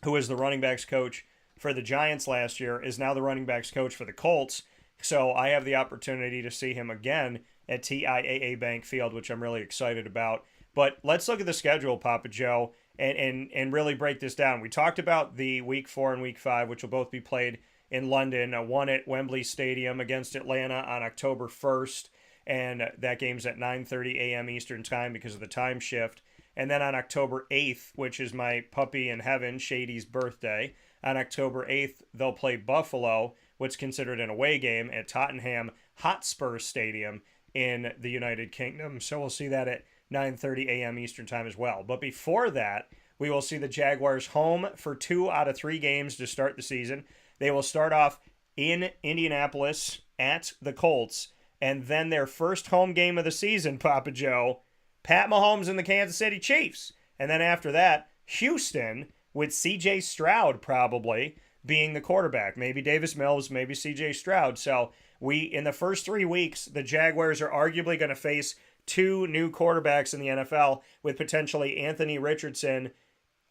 A: who was the running backs coach for the Giants last year, is now the running backs coach for the Colts. So I have the opportunity to see him again at TIAA Bank Field, which I'm really excited about. But let's look at the schedule, Papa Joe, and really break this down. We talked about the Week 4 and Week 5, which will both be played in London. One at Wembley Stadium against Atlanta on October 1st, and that game's at 9:30 a.m. Eastern Time because of the time shift. And then on October 8th, which is my puppy in heaven, Shady's birthday, on October 8th, they'll play Buffalo, what's considered an away game, at Tottenham Hotspur Stadium in the United Kingdom. So we'll see that at 9:30 a.m. Eastern Time as well. But before that, we will see the Jaguars home for 2 out of 3 games to start the season. They will start off in Indianapolis at the Colts, and then their first home game of the season, Papa Joe, Pat Mahomes and the Kansas City Chiefs. And then after that, Houston with C.J. Stroud probably being the quarterback. Maybe Davis Mills, maybe C.J. Stroud. So in the first 3 weeks, the Jaguars are arguably going to face 2 new quarterbacks in the NFL, with potentially Anthony Richardson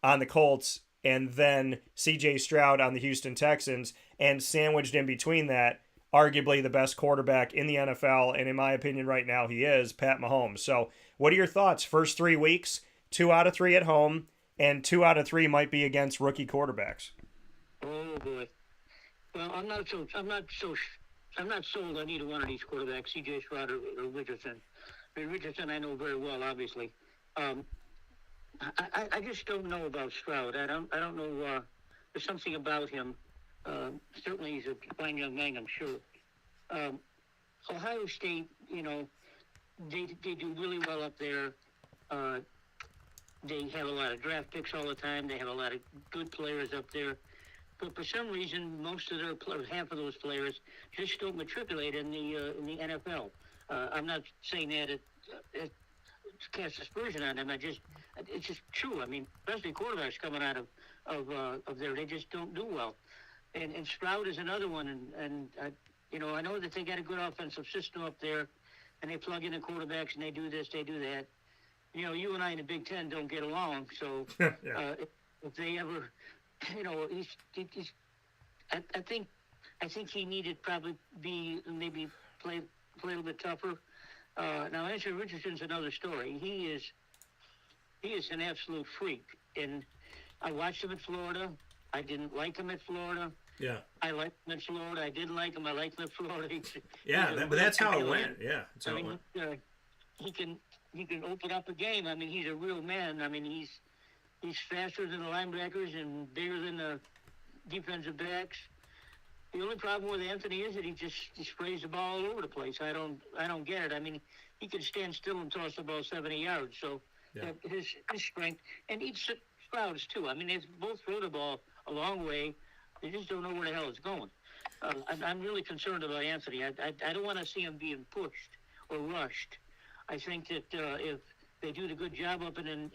A: on the Colts and then C.J. Stroud on the Houston Texans. And sandwiched in between that, arguably the best quarterback in the NFL, and in my opinion right now he is, Pat Mahomes. So what are your thoughts? First 3 weeks, 2 out of 3 at home, and 2 out of 3 might be against rookie quarterbacks.
G: Oh boy. Well, I'm not sold on either one of these quarterbacks, C.J. Stroud or Richardson. I mean, Richardson I know very well, obviously. I just don't know about Stroud. I don't know. There's something about him. Certainly he's a fine young man, I'm sure. Ohio State, they do really well up there. They have a lot of draft picks all the time. They have a lot of good players up there. But for some reason, half of those players just don't matriculate in the NFL. I'm not saying that it casts aspersion on them. It's just true. I mean, especially quarterbacks coming out of there, they just don't do well. And Stroud is another one. And I know that they got a good offensive system up there, and they plug in the quarterbacks and they do this, they do that. You and I in the Big Ten don't get along, so
A: Yeah.
G: if they ever, he's I think he needed probably maybe play a little bit tougher. Now, Anthony Richardson's another story. He is an absolute freak, and I watched him at Florida. I didn't like him at Florida.
A: Yeah.
G: I liked him at Florida. I didn't like him. I liked him at Florida.
A: But that's how it went. Yeah.
G: He can open up a game. I mean, he's a real man. I mean, he's faster than the linebackers and bigger than the defensive backs. The only problem with Anthony is that he sprays the ball all over the place. I don't get it. I mean, he can stand still and toss the ball 70 yards. So his strength, and each Stroud's too. I mean, they both throw the ball a long way. They just don't know where the hell it's going. I'm really concerned about Anthony. I don't want to see him being pushed or rushed. I think that if they do the good job up in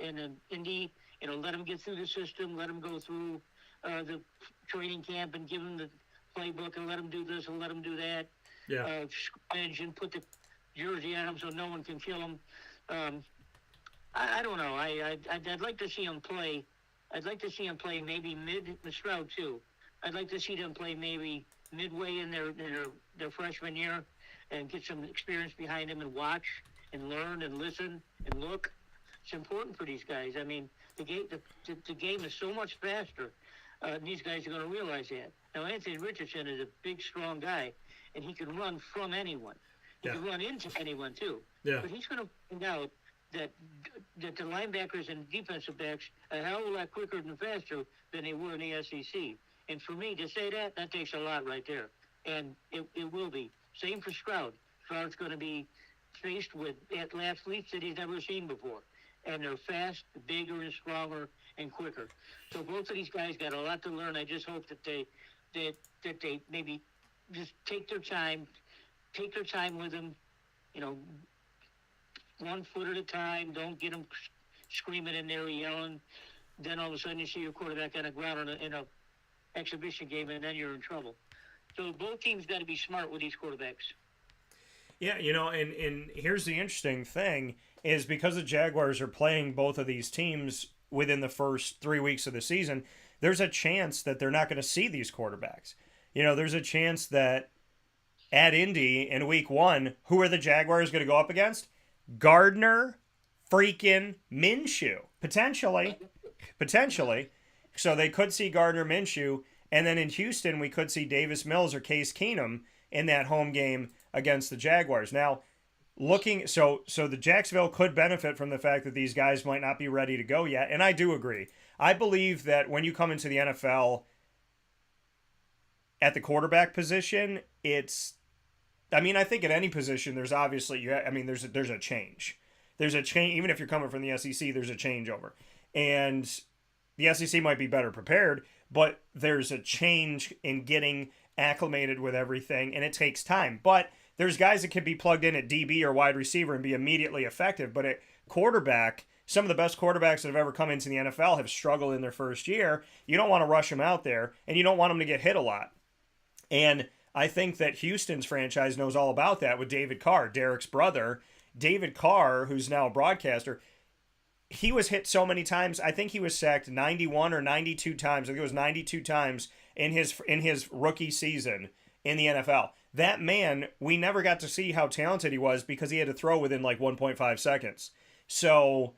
G: Indy, let him get through the system, let him go through the training camp and give him the playbook and let him do this and let him do that.
A: Yeah.
G: Scrimmage and put the jersey on him so no one can kill him. I don't know. I'd like to see him play. I'd like to see him play maybe Stroud too. I'd like to see them play maybe midway in their freshman year and get some experience behind them and watch and learn and listen and look. It's important for these guys. I mean, the game is so much faster. These guys are going to realize that. Now, Anthony Richardson is a big, strong guy, and he can run from anyone. He can run into anyone, too.
A: Yeah.
G: But he's going to find out that the linebackers and defensive backs are a hell of a lot quicker and faster than they were in the SEC. And for me to say that takes a lot right there. And it will be. Same for Stroud. Stroud's going to be faced with athletes that he's never seen before. And they're fast, bigger, and stronger, and quicker. So both of these guys got a lot to learn. I just hope that they maybe just take their time with them, 1 foot at a time. Don't get them screaming in there, yelling. Then all of a sudden you see your quarterback on the ground in a exhibition game, and then you're in trouble. So both teams got to be smart with these quarterbacks.
A: Yeah, and here's the interesting thing is because the Jaguars are playing both of these teams within the first 3 weeks of the season, there's a chance that they're not going to see these quarterbacks. There's a chance that at Indy in week 1, who are the Jaguars going to go up against? Gardner freaking Minshew. Potentially. So they could see Gardner Minshew. And then in Houston, we could see Davis Mills or Case Keenum in that home game against the Jaguars. Now, so the Jacksonville could benefit from the fact that these guys might not be ready to go yet. And I do agree. I believe that when you come into the NFL at the quarterback position, I think at any position, there's obviously, there's a change. There's a change. Even if you're coming from the SEC, there's a changeover. And the SEC might be better prepared, but there's a change in getting acclimated with everything, and it takes time. But there's guys that can be plugged in at DB or wide receiver and be immediately effective. But at quarterback, some of the best quarterbacks that have ever come into the NFL have struggled in their first year. You don't want to rush them out there, and you don't want them to get hit a lot. And I think that Houston's franchise knows all about that with David Carr, Derek's brother. David Carr, who's now a broadcaster, he was hit so many times. I think he was sacked 91 or 92 times. I think it was 92 times in his rookie season in the NFL. That man, we never got to see how talented he was because he had to throw within like 1.5 seconds. So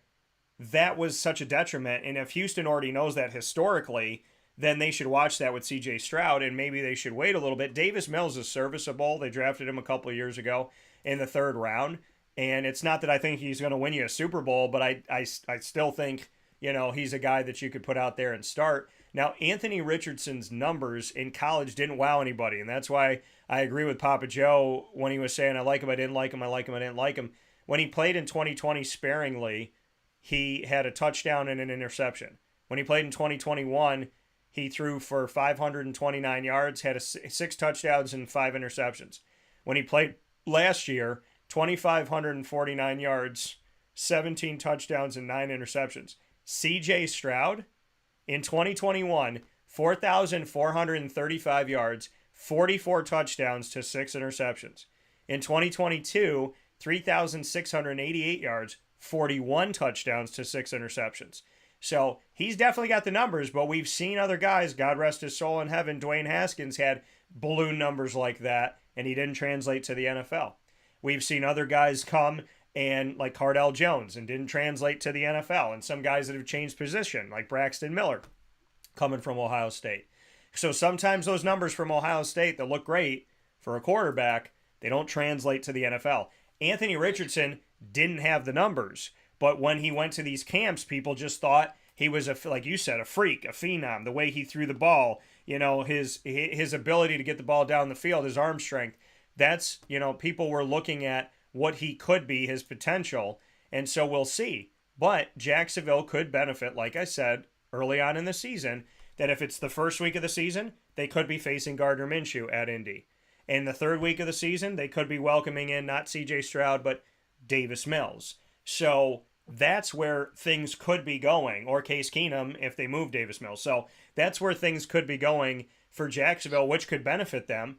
A: that was such a detriment. And if Houston already knows that historically, then they should watch that with C.J. Stroud, and maybe they should wait a little bit. Davis Mills is serviceable. They drafted him a couple of years ago in the 3rd round. And it's not that I think he's going to win you a Super Bowl, but I still think, he's a guy that you could put out there and start. Now, Anthony Richardson's numbers in college didn't wow anybody, and that's why I agree with Papa Joe when he was saying, I like him, I didn't like him, I like him, I didn't like him. When he played in 2020 sparingly, he had a touchdown and an interception. When he played in 2021, he threw for 529 yards, had 6 touchdowns and 5 interceptions. When he played last year, 2,549 yards, 17 touchdowns, and 9 interceptions. C.J. Stroud, in 2021, 4,435 yards, 44 touchdowns to 6 interceptions. In 2022, 3,688 yards, 41 touchdowns to 6 interceptions. So he's definitely got the numbers, but we've seen other guys, God rest his soul in heaven, Dwayne Haskins had balloon numbers like that, and he didn't translate to the NFL. We've seen other guys come and like Cardell Jones and didn't translate to the NFL, and some guys that have changed position, like Braxton Miller, coming from Ohio State. So sometimes those numbers from Ohio State that look great for a quarterback, they don't translate to the NFL. Anthony Richardson didn't have the numbers, but when he went to these camps, people just thought he was, like you said, a freak, a phenom. The way he threw the ball, his ability to get the ball down the field, his arm strength. That's, people were looking at what he could be, his potential, and so we'll see. But Jacksonville could benefit, like I said, early on in the season, that if it's the first week of the season, they could be facing Gardner Minshew at Indy. In the 3rd week of the season, they could be welcoming in not C.J. Stroud, but Davis Mills. So that's where things could be going, or Case Keenum if they move Davis Mills. So that's where things could be going for Jacksonville, which could benefit them.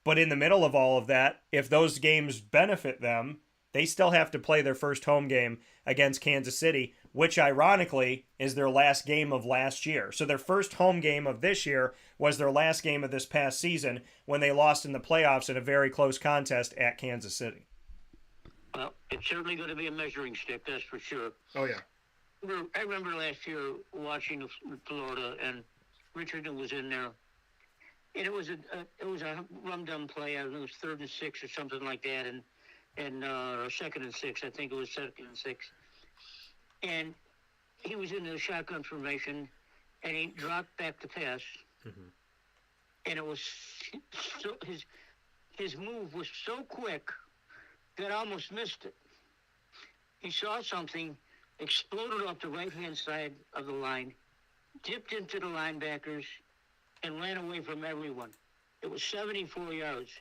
A: But in the middle of all of that, if those games benefit them, they still have to play their first home game against Kansas City, which ironically is their last game of last year. So their first home game of this year was their last game of this past season when they lost in the playoffs in a very close contest at Kansas City.
G: Well, it's certainly going to be a measuring stick, that's for sure.
A: Oh, yeah.
G: I remember last year watching Florida, and Richardson was in there. And it was a rum-dum play. I don't know, it was 3rd and 6 or something like that, and 2nd and 6. I think it was 2nd and 6. And he was in the shotgun formation, and he dropped back to pass, and it was so his move was so quick that I almost missed it. He saw something, exploded off the right-hand side of the line, dipped into the linebackers, and ran away from everyone. It was 74 yards.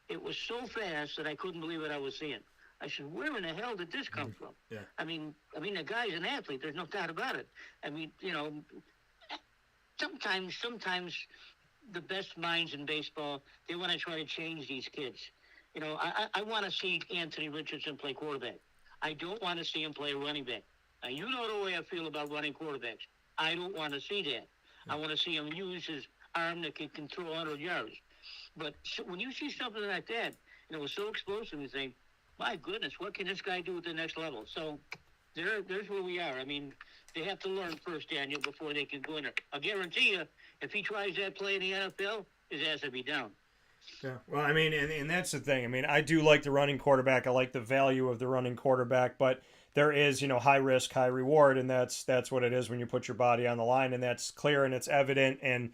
G: It was so fast that I couldn't believe what I was seeing. I said, where in the hell did this come from?
A: Yeah.
G: I mean, the guy's an athlete. There's no doubt about it. I mean, sometimes the best minds in baseball, they want to try to change these kids. I want to see Anthony Richardson play quarterback. I don't want to see him play running back. Now, you know the way I feel about running quarterbacks. I don't want to see that. I want to see him use his arm that can throw 100 yards. But when you see something like that, and it was so explosive, you think, my goodness, what can this guy do at the next level? So there's where we are. I mean, they have to learn first, Daniel, before they can go in there. I'll guarantee you, if he tries that play in the NFL, his ass will be down.
A: Yeah, well, I mean, and that's the thing. I mean, I do like the running quarterback. I like the value of the running quarterback, but there is, high risk, high reward, and that's what it is when you put your body on the line, and that's clear and it's evident, and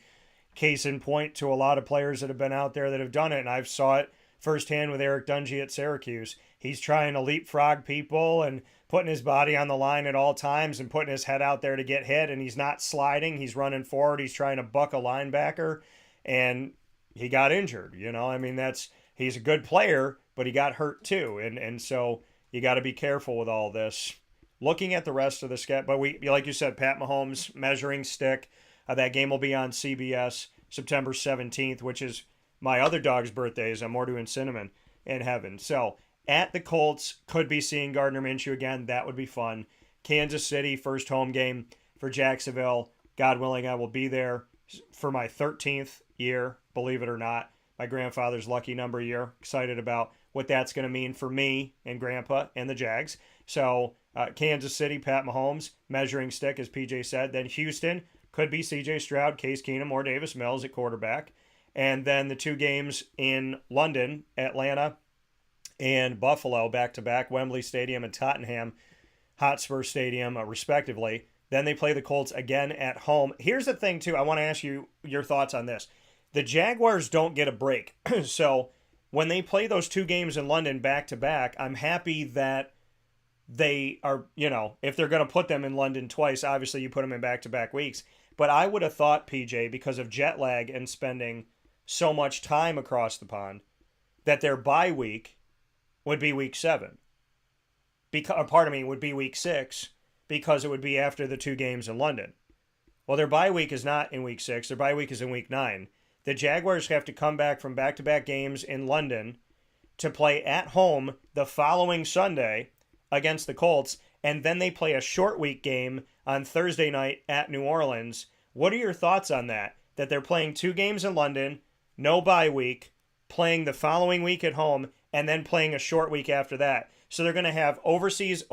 A: case in point to a lot of players that have been out there that have done it, and I've saw it firsthand with Eric Dungy at Syracuse. He's trying to leapfrog people and putting his body on the line at all times and putting his head out there to get hit, and he's not sliding. He's running forward. He's trying to buck a linebacker, and he got injured. I mean, he's a good player, but he got hurt too, and so you got to be careful with all this. Looking at the rest of the schedule, but like you said, Pat Mahomes measuring stick. That game will be on CBS September 17th, which is my other dog's birthday, as I'm ordering cinnamon in heaven. So at the Colts, could be seeing Gardner Minshew again. That would be fun. Kansas City, first home game for Jacksonville. God willing, I will be there for my 13th year, believe it or not. My grandfather's lucky number year. Excited about what that's going to mean for me and Grandpa and the Jags. So Kansas City, Pat Mahomes, measuring stick, as PJ said. Then Houston, could be C.J. Stroud, Case Keenum, or Davis Mills at quarterback. And then the two games in London, Atlanta and Buffalo, back-to-back, Wembley Stadium and Tottenham Hotspur Stadium, respectively. Then they play the Colts again at home. Here's the thing, too. I want to ask you your thoughts on this. The Jaguars don't get a break. So when they play those two games in London back-to-back, I'm happy that they are, if they're going to put them in London twice, obviously you put them in back-to-back weeks. But I would have thought, PJ, because of jet lag and spending so much time across the pond, that their bye week would be week 7. Would be week 6, because it would be after the two games in London. Well, their bye week is not in week 6. Their bye week is in week 9. The Jaguars have to come back from back-to-back games in London to play at home the following Sunday against the Colts, and then they play a short week game on Thursday night at New Orleans. What are your thoughts on that? That they're playing two games in London, no bye week, playing the following week at home, and then playing a short week after that. So they're going to have overseas,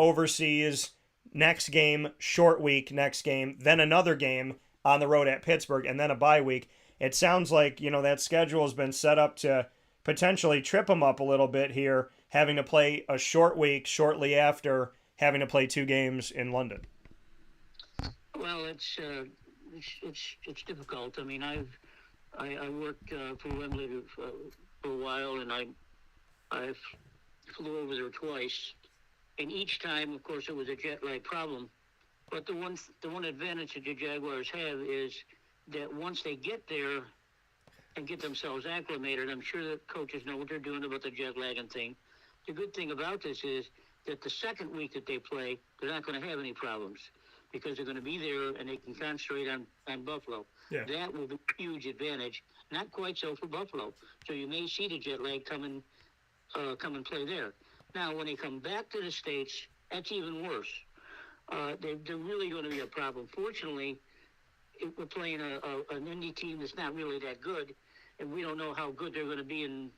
A: next game, short week, next game, then another game on the road at Pittsburgh, and then a bye week. It sounds like, that schedule has been set up to potentially trip them up a little bit here, having to play a short week shortly after having to play two games in London.
G: Well, it's difficult. I mean, I worked for Wembley for a while, and I flew over there twice, and each time, of course, it was a jet lag problem. But the one advantage that the Jaguars have is that once they get there and get themselves acclimated, I'm sure that coaches know what they're doing about the jet lag and thing. The good thing about this is that the second week that they play, they're not going to have any problems because they're going to be there and they can concentrate on Buffalo.
A: Yeah.
G: That will be a huge advantage. Not quite so for Buffalo. So you may see the jet lag come and play there. Now, when they come back to the States, that's even worse. They're really going to be a problem. Fortunately, we're playing an indie team that's not really that good, and we don't know how good they're going to be in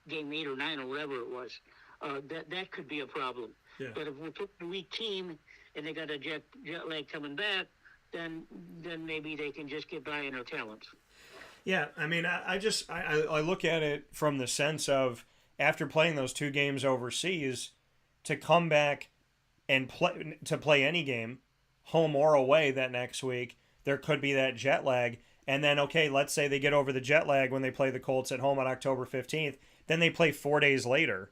G: game 8 or 9 or whatever it was. That could be a problem.
A: Yeah.
G: But if we put a weak team and they got a jet lag coming back, then maybe they can just get by in their talents.
A: Yeah, I mean, I look at it from the sense of after playing those two games overseas, to come back and play any game, home or away, that next week, there could be that jet lag. And then, okay, let's say they get over the jet lag when they play the Colts at home on October 15th. Then they play 4 days later.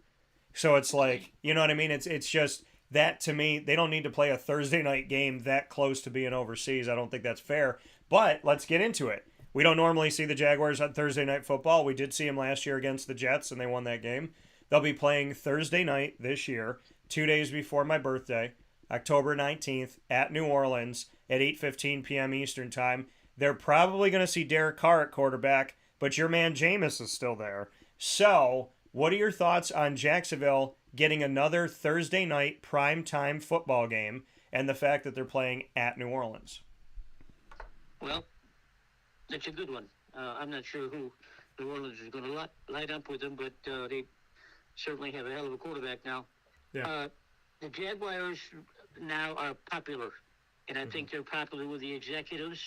A: So it's like, you know what I mean? It's just that, to me, they don't need to play a Thursday night game that close to being overseas. I don't think that's fair. But let's get into it. We don't normally see the Jaguars on Thursday Night Football. We did see them last year against the Jets, and they won that game. They'll be playing Thursday night this year, 2 days before my birthday, October 19th, at New Orleans at 8:15 p.m. Eastern Time. They're probably going to see Derek Carr at quarterback, but your man Jameis is still there. So, what are your thoughts on Jacksonville getting another Thursday night primetime football game and the fact that they're playing at New Orleans?
G: Well, that's a good one. I'm not sure who New Orleans is going to light up with them, but they certainly have a hell of a quarterback now.
A: Yeah.
G: The Jaguars now are popular, and I think they're popular with the executives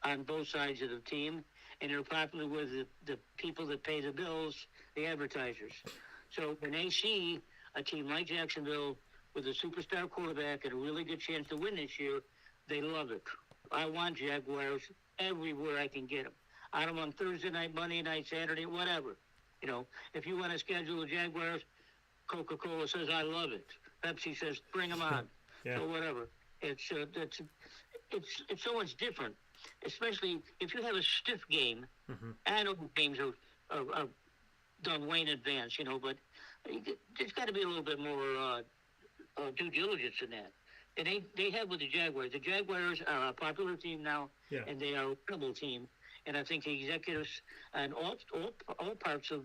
G: on both sides of the team, and they're popular with the people that pay the bills, the advertisers. So when they see a team like Jacksonville with a superstar quarterback and a really good chance to win this year, they love it. I want Jaguars everywhere I can get them. I don't want Thursday night, Monday night, Saturday, whatever. You know, if you want to schedule the Jaguars, Coca-Cola says, I love it. Pepsi says, bring them on.
A: Yeah.
G: So whatever. It's so much different, especially if you have a stiff game. I know games are done way in advance, you know, but there's got to be a little bit more due diligence in that. And they have with the Jaguars. The Jaguars are a popular team now, and they are a credible team. And I think the executives and all parts of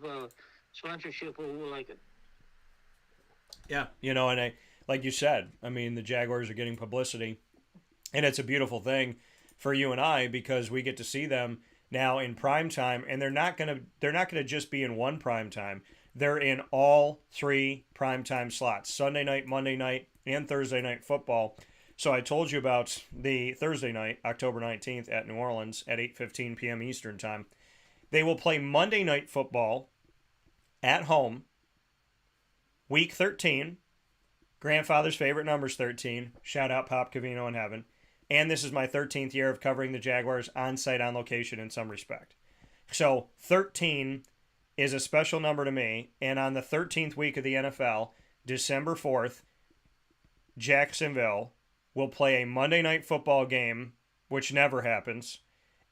G: sponsorship will like it.
A: Yeah, you know, and like you said, I mean, the Jaguars are getting publicity, and it's a beautiful thing for you and I because we get to see them now in prime time, and they're not gonna just be in one prime time. They're in all three primetime slots: Sunday night, Monday night, and Thursday night football. So I told you about the Thursday night, October 19th at New Orleans at 8:15 p.m. Eastern Time. They will play Monday night football at home, week 13. Grandfather's favorite number's 13. Shout out Pop Cavino in heaven. And this is my 13th year of covering the Jaguars on-site, on location in some respect. So 13 is a special number to me. And on the 13th week of the NFL, December 4th, Jacksonville will play a Monday night football game, which never happens,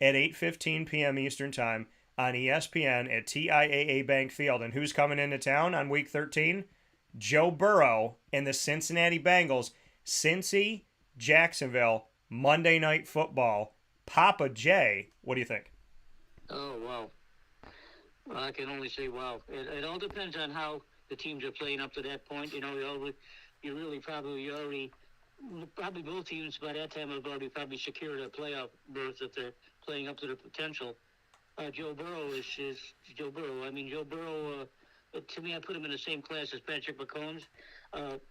A: at 8:15 p.m. Eastern Time on ESPN at TIAA Bank Field. And who's coming into town on week 13? Joe Burrow and the Cincinnati Bengals. Cincy, Jacksonville, Monday Night Football. Papa J, what do you think?
G: Oh, wow. Well, I can only say wow. It all depends on how the teams are playing up to that point. You know, probably both teams by that time have already probably secured a playoff berth if they're playing up to their potential. Joe Burrow is Joe Burrow. I mean, Joe Burrow, to me, I put him in the same class as Patrick Mahomes,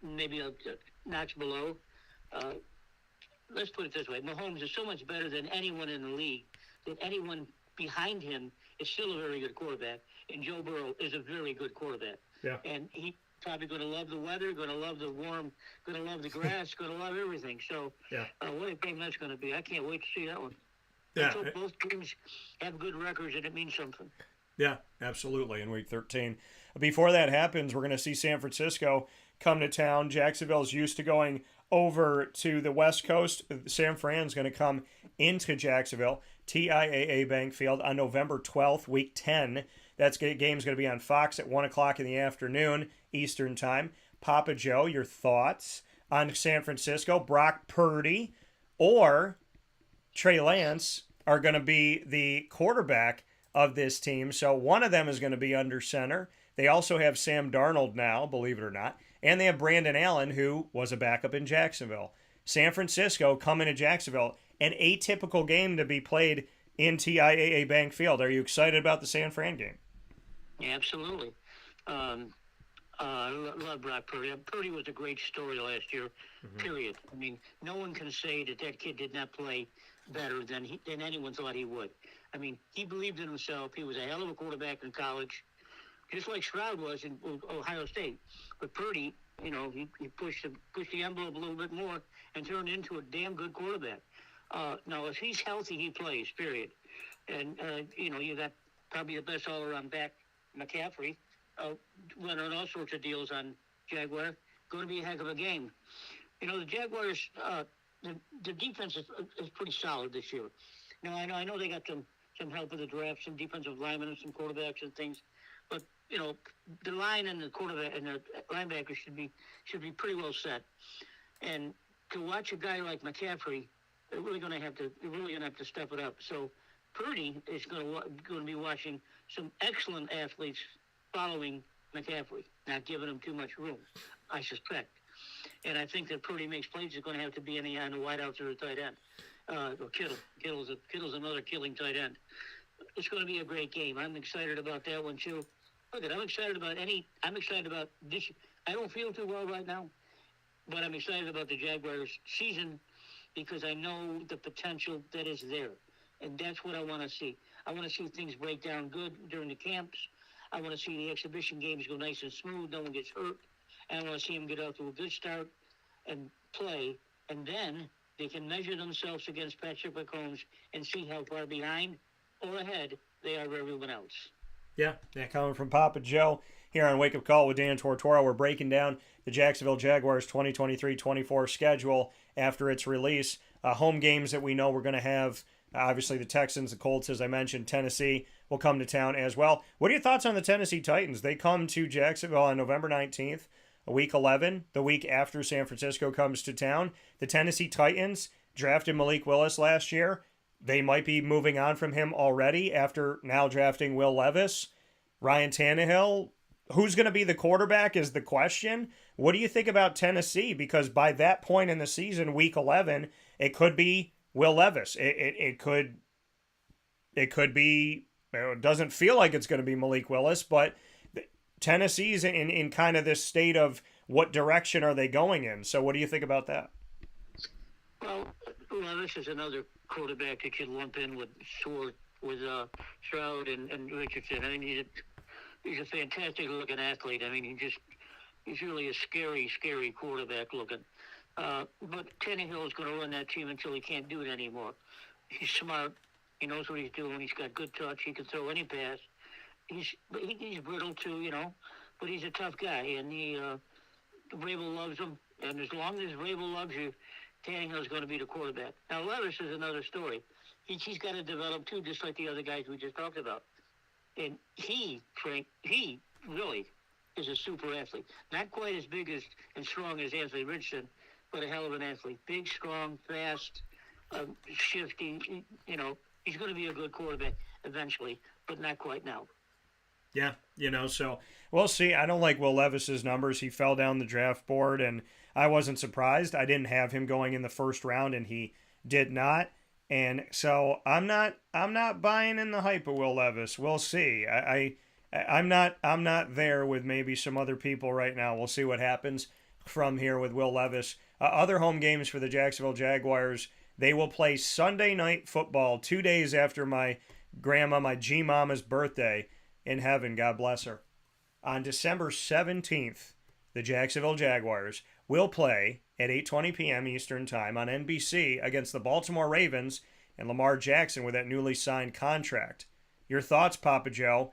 G: maybe a notch below. Let's put it this way. Mahomes is so much better than anyone in the league, that anyone behind him is still a very good quarterback, and Joe Burrow is a very good quarterback.
A: Yeah.
G: And he's probably going to love the weather, going to love the warm, going to love the grass, going to love everything. So what a game that's going to be. I can't wait to see that one.
A: Yeah.
G: So both teams have good records, and it means something.
A: Yeah, absolutely, in week 13. Before that happens, we're going to see San Francisco come to town. Jacksonville's used to going over to the West Coast. San Fran's going to come into Jacksonville, TIAA Bank Field, on November 12th, week 10. That game's going to be on Fox at 1 o'clock in the afternoon, Eastern Time. Papa Joe, your thoughts on San Francisco? Brock Purdy or Trey Lance are going to be the quarterback of this team. So one of them is going to be under center. They also have Sam Darnold now, believe it or not. And they have Brandon Allen, who was a backup in Jacksonville. San Francisco coming to Jacksonville. An atypical game to be played in TIAA Bank Field. Are you excited about the San Fran game?
G: Yeah, absolutely. I love Brock Purdy. Purdy was a great story last year, period. I mean, no one can say that kid did not play better than anyone thought he would. I mean, he believed in himself. He was a hell of a quarterback in college, just like Stroud was in Ohio State. But Purdy, you know, he pushed the envelope a little bit more and turned into a damn good quarterback. Now, if he's healthy, he plays, period. And, you got probably the best all-around back, McCaffrey, running all sorts of deals on Jaguar. Going to be a heck of a game. The Jaguars, the defense is pretty solid this year. Now, I know they got some help with the draft, some defensive linemen and some quarterbacks and things. But, the line and the quarterback and the linebackers should be pretty well set. And to watch a guy like McCaffrey, they're really going to have to step it up. So Purdy is going to be watching some excellent athletes following McCaffrey, not giving him too much room, I suspect. And I think that Purdy makes plays is going to have to be on the wideouts or the tight end. Or Kittle. Kittle's another killing tight end. It's going to be a great game. I'm excited about that one too. Look, I'm excited about this. I don't feel too well right now, but I'm excited about the Jaguars season because I know the potential that is there. And that's what I want to see. I want to see things break down good during the camps. I want to see the exhibition games go nice and smooth. No one gets hurt. And I want to see them get out to a good start and play. And then they can measure themselves against Patrick Mahomes and see how far behind or ahead they are of everyone else.
A: Yeah, coming from Papa Joe here on Wake Up Call with Dan Tortora. We're breaking down the Jacksonville Jaguars 2023-24 schedule after its release. Home games that we know we're going to have, obviously the Texans, the Colts, as I mentioned, Tennessee will come to town as well. What are your thoughts on the Tennessee Titans? They come to Jacksonville on November 19th, week 11, the week after San Francisco comes to town. The Tennessee Titans drafted Malik Willis last year. They might be moving on from him already after now drafting Will Levis. Ryan Tannehill, who's going to be the quarterback is the question. What do you think about Tennessee? Because by that point in the season, week 11, it could be Will Levis. It could be, it doesn't feel like it's going to be Malik Willis, but Tennessee's in kind of this state of what direction are they going in? So what do you think about that?
G: Well, Levis is another quarterback that you lump in with Stroud and Richardson. I mean, he's a fantastic looking athlete. I mean, he's really a scary quarterback looking. But Tannehill is going to run that team until he can't do it anymore. He's smart. He knows what he's doing. He's got good touch. He can throw any pass. He's brittle too, but he's a tough guy, and Vrabel loves him. And as long as Vrabel loves you, Tannehill's going to be the quarterback. Now, Levis is another story. He's got to develop too, just like the other guys we just talked about. And he really is a super athlete. Not quite as big and strong as Anthony Richardson, but a hell of an athlete. Big, strong, fast, shifty. He's going to be a good quarterback eventually, but not quite now.
A: Yeah, so we'll see. I don't like Will Levis's numbers. He fell down the draft board, and I wasn't surprised. I didn't have him going in the first round, and he did not. And so I'm not buying in the hype of Will Levis. We'll see. I'm not there with maybe some other people right now. We'll see what happens from here with Will Levis. Other home games for the Jacksonville Jaguars. They will play Sunday Night Football 2 days after my grandma, my G-Mama's birthday in heaven, God bless her. On December 17th, the Jacksonville Jaguars will play at 8:20 p.m. Eastern Time on NBC against the Baltimore Ravens and Lamar Jackson with that newly signed contract. Your thoughts, Papa Joe?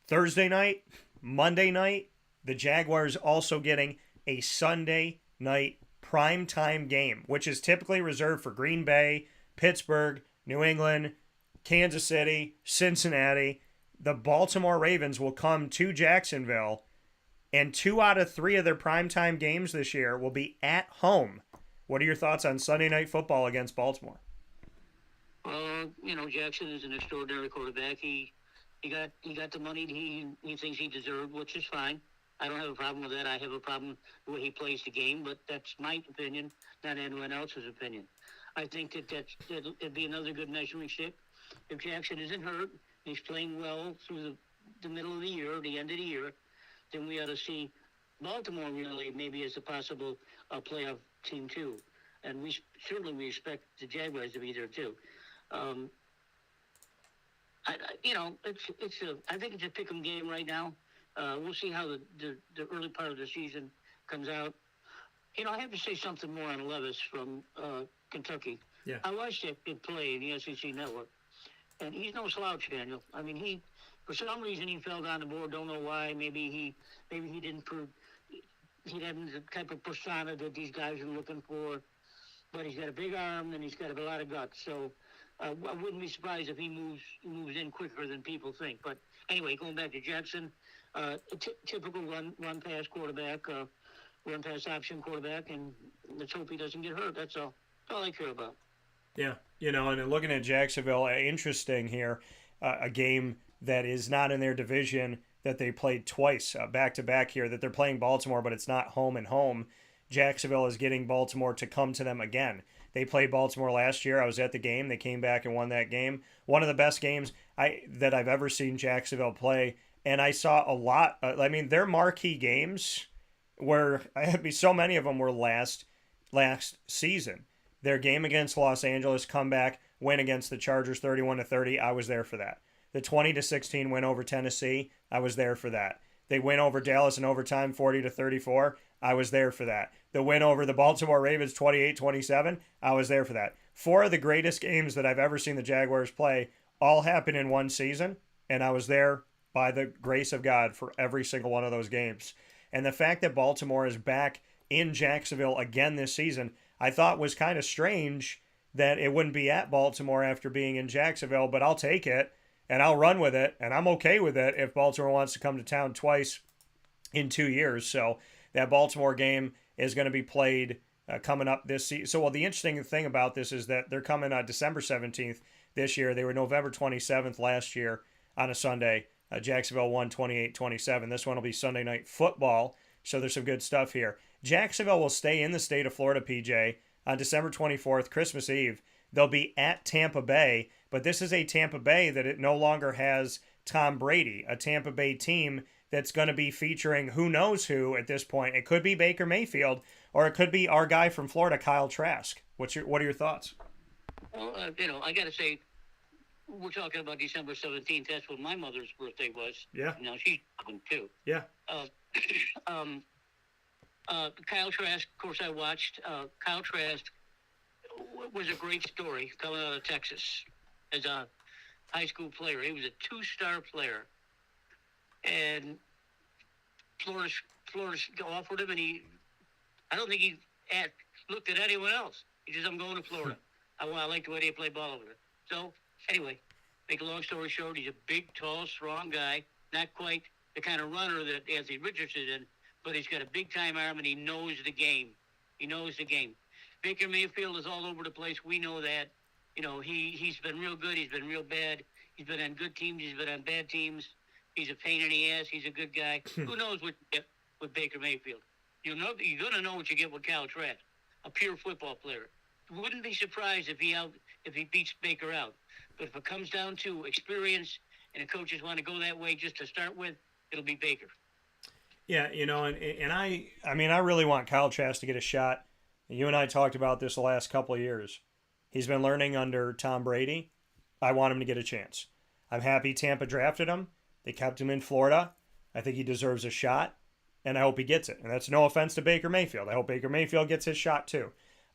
A: Thursday night, Monday night, the Jaguars also getting a Sunday night primetime game, which is typically reserved for Green Bay, Pittsburgh, New England, Kansas City, Cincinnati. The Baltimore Ravens will come to Jacksonville, and 2 out of 3 of their primetime games this year will be at home. What are your thoughts on Sunday Night Football against Baltimore?
G: Jackson is an extraordinary quarterback. He got the money he thinks he deserved, which is fine. I don't have a problem with that. I have a problem with the way he plays the game, but that's my opinion, not anyone else's opinion. I think that'd be another good measuring stick. If Jackson isn't hurt, he's playing well through the middle of the year, the end of the year, then we ought to see Baltimore really maybe as a possible playoff team too. And we expect the Jaguars to be there too. I think it's a pick'em game right now. We'll see how the early part of the season comes out. I have to say something more on Levis from Kentucky.
A: Yeah.
G: I watched it play in the SEC network, and he's no slouch, Daniel. I mean, he for some reason he fell down the board. Don't know why. Maybe he didn't prove he hadn't the type of persona that these guys are looking for. But he's got a big arm and he's got a lot of guts. So I wouldn't be surprised if he moves in quicker than people think. But anyway, going back to Jackson, typical run pass quarterback, run pass option quarterback, and let's hope he doesn't get hurt. That's all I care about.
A: Yeah, and looking at Jacksonville, interesting here, a game that is not in their division that they played twice back to back here. That they're playing Baltimore, but it's not home and home. Jacksonville is getting Baltimore to come to them again. They played Baltimore last year. I was at the game. They came back and won that game. One of the best games that I've ever seen Jacksonville play. And I saw a lot. Their marquee games were, so many of them were last season. Their game against Los Angeles, comeback win against the Chargers 31-30. I was there for that. The 20-16 win over Tennessee. I was there for that. They win over Dallas in overtime 40-34. I was there for that. The win over the Baltimore Ravens 28-27, I was there for that. 4 of the greatest games that I've ever seen the Jaguars play all happened in one season, and I was there by the grace of God for every single one of those games. And the fact that Baltimore is back in Jacksonville again this season, I thought was kind of strange that it wouldn't be at Baltimore after being in Jacksonville, but I'll take it, and I'll run with it, and I'm okay with it if Baltimore wants to come to town twice in 2 years. So that Baltimore game is going to be played coming up this season. So, the interesting thing about this is that they're coming on December 17th this year. They were November 27th last year on a Sunday. Jacksonville won 28-27. This one will be Sunday Night Football, so there's some good stuff here. Jacksonville will stay in the state of Florida, PJ, on December 24th, Christmas Eve. They'll be at Tampa Bay, but this is a Tampa Bay that it no longer has Tom Brady, a Tampa Bay team that's going to be featuring who knows who at this point. It could be Baker Mayfield, or it could be our guy from Florida, Kyle Trask. What are your thoughts?
G: Well, I got to say, we're talking about December 17th. That's when my mother's birthday was.
A: Yeah.
G: She's too.
A: Yeah.
G: Kyle Trask, of course, I watched. Kyle Trask was a great story coming out of Texas as a high school player. He was a 2-star player. And Florida offered him, and I don't think he looked at anyone else. He says, I'm going to Florida. I like the way they play ball over there. So, anyway, make a long story short, he's a big, tall, strong guy, not quite the kind of runner that Anthony Richardson is, but he's got a big-time arm, and he knows the game. Baker Mayfield is all over the place. We know that. He's been real good. He's been real bad. He's been on good teams. He's been on bad teams. He's a pain in the ass. He's a good guy. Who knows what you get with Baker Mayfield? You're going to know what you get with Kyle Trask, a pure football player. Wouldn't be surprised if he beats Baker out. But if it comes down to experience and the coaches want to go that way just to start with, it'll be Baker.
A: Yeah, and I really want Kyle Trask to get a shot. You and I talked about this the last couple of years. He's been learning under Tom Brady. I want him to get a chance. I'm happy Tampa drafted him. They kept him in Florida. I think he deserves a shot, and I hope he gets it. And that's no offense to Baker Mayfield. I hope Baker Mayfield gets his shot too.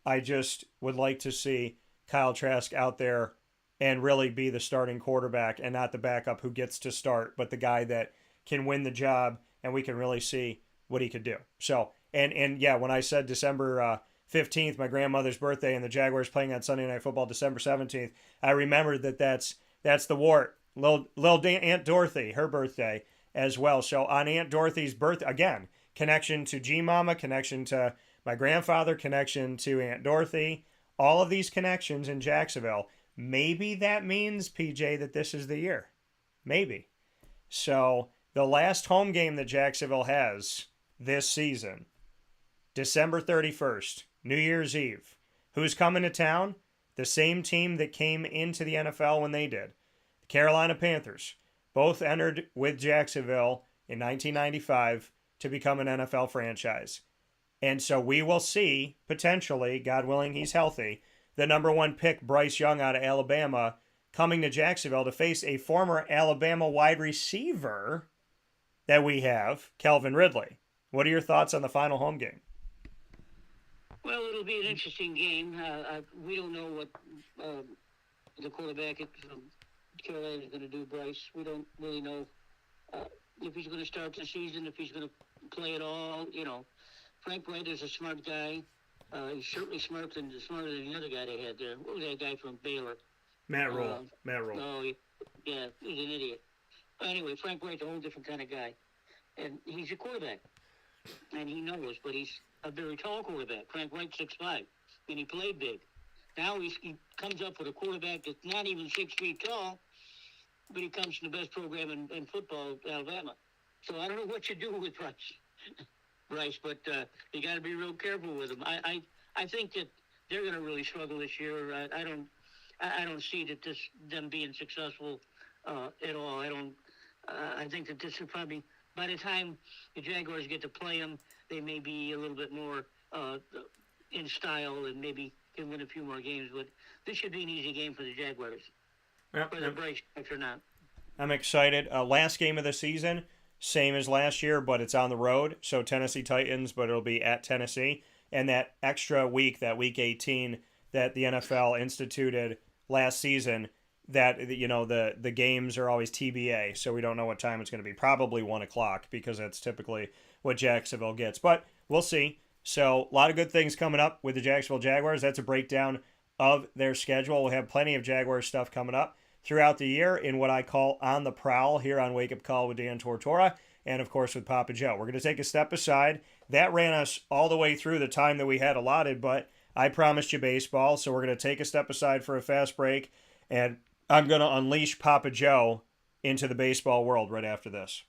A: I just would like to see Kyle Trask out there and really be the starting quarterback and not the backup who gets to start, but the guy that can win the job, and we can really see what he could do. So, and yeah, when I said December 15th, my grandmother's birthday, and the Jaguars playing on Sunday Night Football December 17th, I remembered that's the Wart. Little Aunt Dorothy, her birthday as well. So on Aunt Dorothy's birthday, again, connection to G-Mama, connection to my grandfather, connection to Aunt Dorothy, all of these connections in Jacksonville. Maybe that means, PJ, that this is the year. Maybe. So the last home game that Jacksonville has this season, December 31st, New Year's Eve. Who's coming to town? The same team that came into the NFL when they did. The Carolina Panthers. Both entered with Jacksonville in 1995 to become an NFL franchise. And so we will see, potentially, God willing he's healthy, the number 1 pick, Bryce Young out of Alabama, coming to Jacksonville to face a former Alabama wide receiver that we have, Calvin Ridley. What are your thoughts on the final home game?
G: Well, it'll be an interesting game. We don't know what the quarterback from Carolina is going to do, Bryce. We don't really know if he's going to start the season, if he's going to play at all. Frank Wright is a smart guy. He's certainly smarter than the other guy they had there. What was that guy from Baylor?
A: Matt Rule.
G: Oh, yeah, he's an idiot. But anyway, Frank Wright's a whole different kind of guy. And he's a quarterback. And he knows, but he's a very tall quarterback. Frank Wright's 6'5", and he played big. Now he comes up with a quarterback that's not even 6 feet tall, but he comes from the best program in football, Alabama. So I don't know what you do with Bryce, but you got to be real careful with him. I think that they're going to really struggle this year. I don't see that them being successful at all. I think that this is probably, by the time the Jaguars get to play them, they may be a little bit more in style and maybe can win a few more games. But this should be an easy game for the Jaguars. Whether Bryce or not.
A: I'm excited. Last game of the season, same as last year, but it's on the road. So Tennessee Titans, but it'll be at Tennessee. And that extra week, that week 18 that the NFL instituted last season, that the games are always TBA, so we don't know what time it's going to be. Probably 1 o'clock because that's typically what Jacksonville gets. But we'll see. So a lot of good things coming up with the Jacksonville Jaguars. That's a breakdown of their schedule. We'll have plenty of Jaguars stuff coming up throughout the year in what I call On the Prowl here on Wake Up Call with Dan Tortora and, of course, with Papa Joe. We're going to take a step aside. That ran us all the way through the time that we had allotted, but I promised you baseball, so we're going to take a step aside for a fast break, and I'm going to unleash Papa Joe into the baseball world right after this.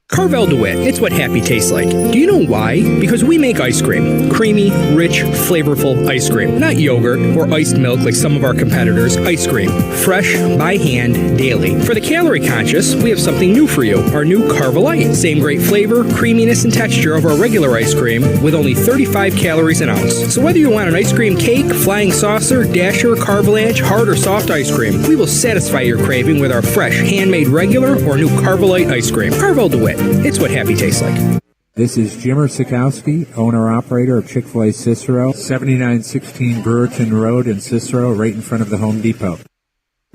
H: Carvel DeWitt, it's what happy tastes like. Do you know why? Because we make ice cream. Creamy, rich, flavorful ice cream. Not yogurt or iced milk like some of our competitors. Ice cream. Fresh, by hand, daily. For the calorie conscious, we have something new for you. Our new Carvelite. Same great flavor, creaminess, and texture of our regular ice cream with only 35 calories an ounce. So whether you want an ice cream cake, flying saucer, dasher, carvalanche, hard or soft ice cream, we will satisfy your craving with our fresh, handmade regular or new Carvelite ice cream. Carvel DeWitt. It's what happy tastes like.
I: This is Jimmer Sikowski, owner-operator of Chick-fil-A Cicero, 7916 Brewerton Road in Cicero, right in front of the Home Depot.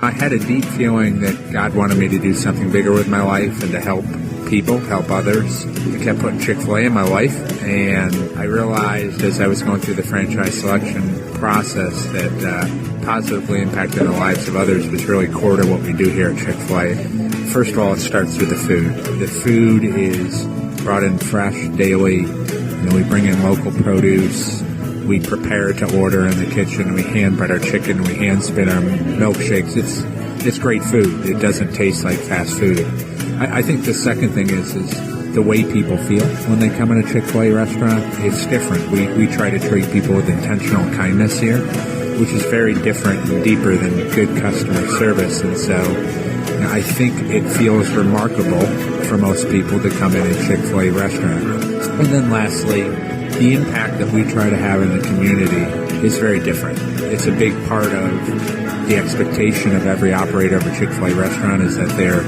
I: I had a deep feeling that God wanted me to do something bigger with my life and to help people, help others. I kept putting Chick-fil-A in my life, and I realized as I was going through the franchise selection process that positively impacting the lives of others was really core to what we do here at Chick-fil-A. First of all, it starts with the food. The food is brought in fresh daily. We bring in local produce. We prepare to order in the kitchen. We hand bread our chicken. We hand spin our milkshakes. It's great food. It doesn't taste like fast food. I think the second thing is the way people feel when they come in a Chick-fil-A restaurant. It's different. We try to treat people with intentional kindness here, which is very different and deeper than good customer service. And so I think it feels remarkable for most people to come in a Chick-fil-A restaurant. And then lastly, the impact that we try to have in the community is very different. It's a big part of the expectation of every operator of a Chick-fil-A restaurant is that they're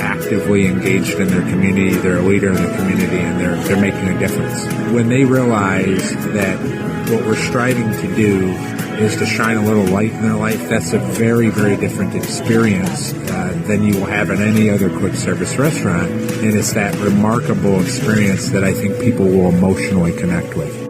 I: actively engaged in their community, they're a leader in the community, and they're making a difference. When they realize that what we're striving to do is to shine a little light in their life, that's a very, very different experience than you will have in any other quick service restaurant. And it's that remarkable experience that I think people will emotionally connect with.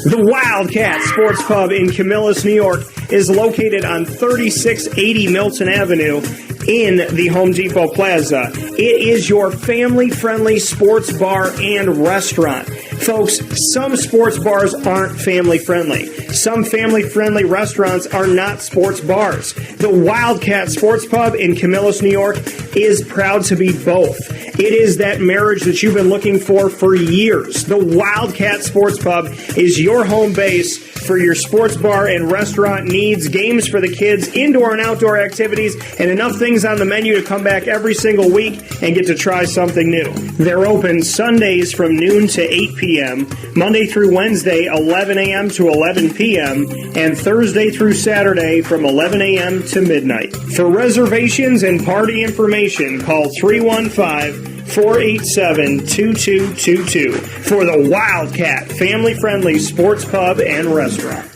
A: The Wildcat Sports Pub in Camillus, New York is located on 3680 Milton Avenue in the Home Depot Plaza. It is your family-friendly sports bar and restaurant. Folks, some sports bars aren't family-friendly. Some family-friendly restaurants are not sports bars. The Wildcat Sports Pub in Camillus, New York is proud to be both. It is that marriage that you've been looking for years. The Wildcat Sports Pub is your home base for your sports bar and restaurant needs, games for the kids, indoor and outdoor activities, and enough things on the menu to come back every single week and get to try something new. They're open Sundays from noon to 8 p.m., Monday through Wednesday, 11 a.m. to 11 p.m., and Thursday through Saturday from 11 a.m. to midnight. For reservations and party information, call 315 487-2222 for the Wildcat family-friendly sports pub and restaurant.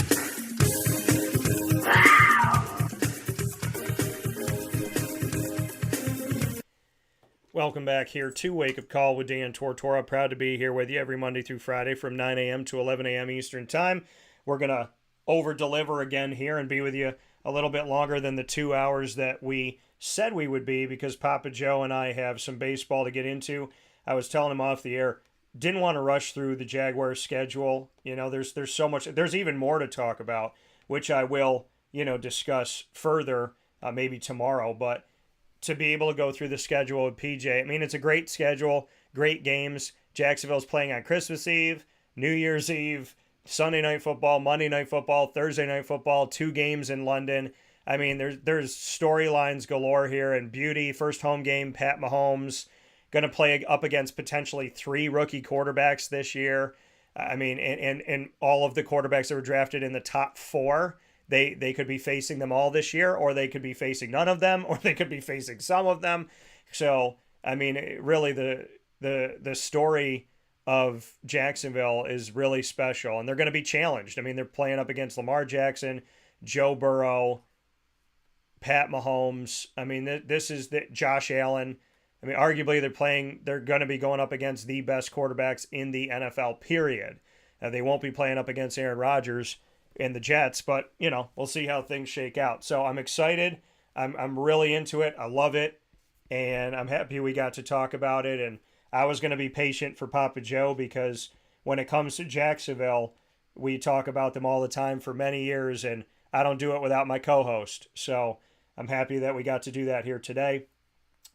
A: Welcome back here to Wake Up Call with Dan Tortora. Proud to be here with you every Monday through Friday from 9 a.m. to 11 a.m. Eastern Time. We're going to over-deliver again here and be with you a little bit longer than the 2 hours that we said we would be because Papa Joe and I have some baseball to get into. I was telling him off the air, didn't want to rush through the Jaguars schedule. You know, there's so much. There's even more to talk about, which I will, discuss further maybe tomorrow. But to be able to go through the schedule with PJ, I mean, it's a great schedule, great games. Jacksonville's playing on Christmas Eve, New Year's Eve, Sunday Night Football, Monday Night Football, Thursday Night Football, 2 games in London. I mean, there's storylines galore here and beauty. First home game, Pat Mahomes, going to play up against potentially 3 rookie quarterbacks this year. I mean, and all of the quarterbacks that were drafted in the top 4, they could be facing them all this year, or they could be facing none of them, or they could be facing some of them. So, I mean, really the story of Jacksonville is really special, and they're going to be challenged. I mean, they're playing up against Lamar Jackson, Joe Burrow, Pat Mahomes. I mean, this is Josh Allen. I mean, arguably they're going to be going up against the best quarterbacks in the NFL, period. They won't be playing up against Aaron Rodgers and the Jets, but, we'll see how things shake out. So I'm excited. I'm really into it. I love it, and I'm happy we got to talk about it. And I was going to be patient for Papa Joe because when it comes to Jacksonville, we talk about them all the time for many years, and I don't do it without my co-host. So I'm happy that we got to do that here today.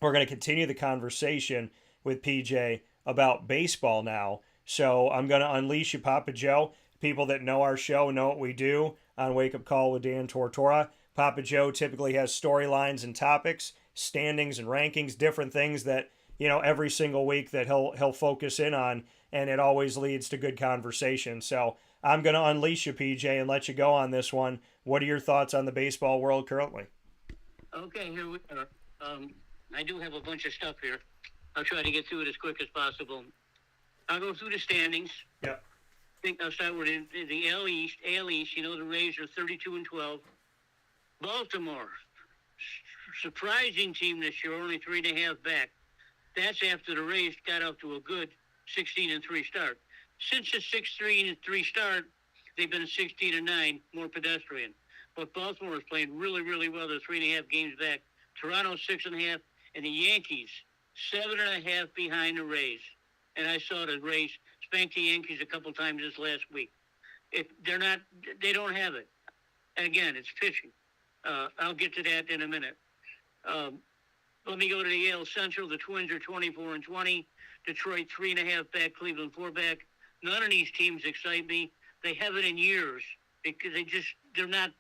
A: We're going to continue the conversation with PJ about baseball now. So I'm going to unleash you, Papa Joe. People that know our show know what we do on Wake Up Call with Dan Tortora. Papa Joe typically has storylines and topics, standings and rankings, different things that, every single week that he'll focus in on, and it always leads to good conversation. So I'm going to unleash you, PJ, and let you go on this one. What are your thoughts on the baseball world currently?
G: Okay, here we are. I do have a bunch of stuff here. I'll try to get through it as quick as possible. I'll go through the standings.
A: Yeah.
G: I think I'll start with the AL East. The Rays are 32-12. Baltimore, surprising team this year, only 3.5 back. That's after the Rays got off to a good 16-3 start. Since the 6-3-3 start, they've been 16-9, more pedestrian. But Baltimore is playing really, really well. They're 3.5 games back. Toronto 6.5, and the Yankees 7.5 behind the Rays. And I saw the Rays spank the Yankees a couple times this last week. They don't have it. Again, it's pitching. I'll get to that in a minute. Let me go to the AL Central. The Twins are 24-20. Detroit 3.5 back. Cleveland 4 back. None of these teams excite me. They haven't in years because they're not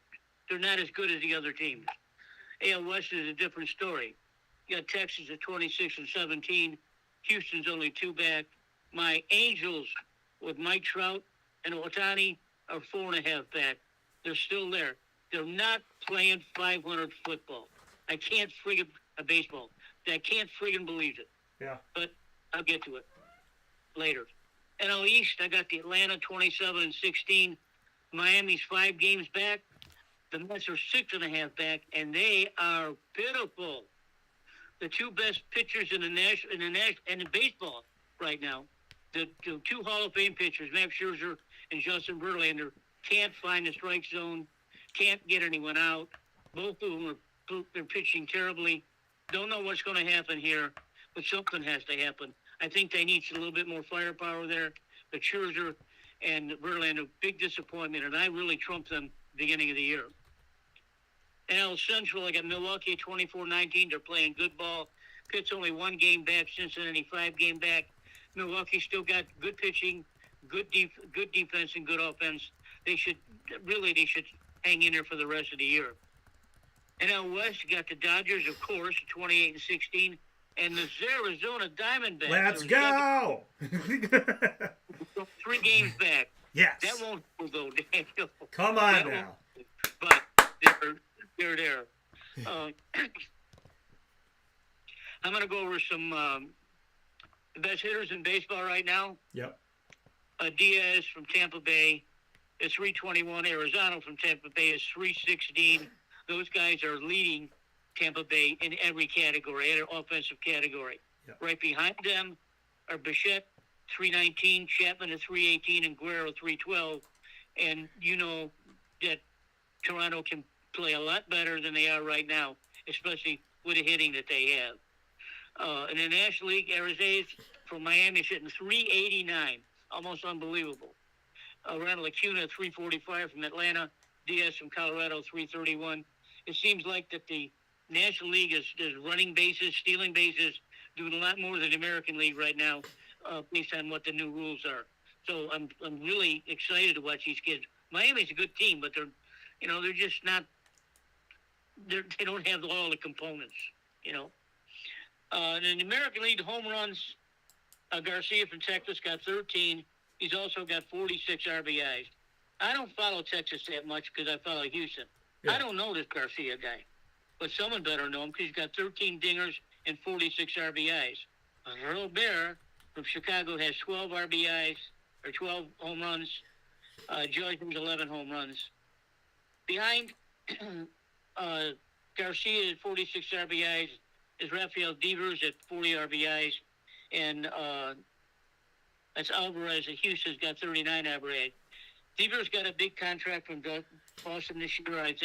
G: as good as the other teams. AL West is a different story. You got Texas at 26-17. Houston's only 2 back. My Angels with Mike Trout and Ohtani are 4.5 back. They're still there. They're not playing 500 football. I can't friggin' baseball. I can't friggin' believe it.
A: Yeah.
G: But I'll get to it later. NL East, I got the Atlanta 27-16. Miami's 5 games back. The Mets are 6.5 back, and they are pitiful. The 2 best pitchers in baseball right now, the 2 Hall of Fame pitchers, Max Scherzer and Justin Verlander, can't find the strike zone, can't get anyone out. Both of them are pitching terribly. Don't know what's going to happen here, but something has to happen. I think they need a little bit more firepower there. But Scherzer and Verlander, big disappointment, and I really trumped them beginning of the year. NL Central, I got Milwaukee at 24-19. They're playing good ball. Pitt's only 1 game back. Cincinnati 5 game back. Milwaukee still got good pitching, good defense, and good offense. They should hang in there for the rest of the year. NL West, you got the Dodgers, of course, 28-16, and the Arizona Diamondbacks.
A: Let's go!
G: 3 games back.
A: Yes.
G: That won't go, Daniel.
A: Come on now.
G: But they're there. I'm going to go over some the best hitters in baseball right now.
A: Yep.
G: Diaz from Tampa Bay is 321. Arizona from Tampa Bay is 316. Those guys are leading Tampa Bay in every category, every offensive category.
A: Yep.
G: Right behind them are Bichette, 319, Chapman at 318, and Guerrero 312. And you know that Toronto can play a lot better than they are right now, especially with the hitting that they have. In the National League, Arizona from Miami is hitting 389, almost unbelievable. Ronald Acuna 345 from Atlanta, Diaz from Colorado 331. It seems like that the National League is running bases, stealing bases, doing a lot more than the American League right now, based on what the new rules are. So I'm really excited to watch these kids. Miami's a good team, but they're just not. They don't have all the components, you know. In the American League, home runs, Garcia from Texas got 13. He's also got 46 RBIs. I don't follow Texas that much because I follow Houston.
A: Yeah.
G: I don't know this Garcia guy, but someone better know him because he's got 13 dingers and 46 RBIs. Earl Bear from Chicago has 12 RBIs or 12 home runs. Jordan's 11 home runs. Behind Garcia at 46 RBIs is Rafael Devers at 40 RBIs, and that's Alvarez at Houston's got 39 RBIs. Devers got a big contract from Boston this year, I think.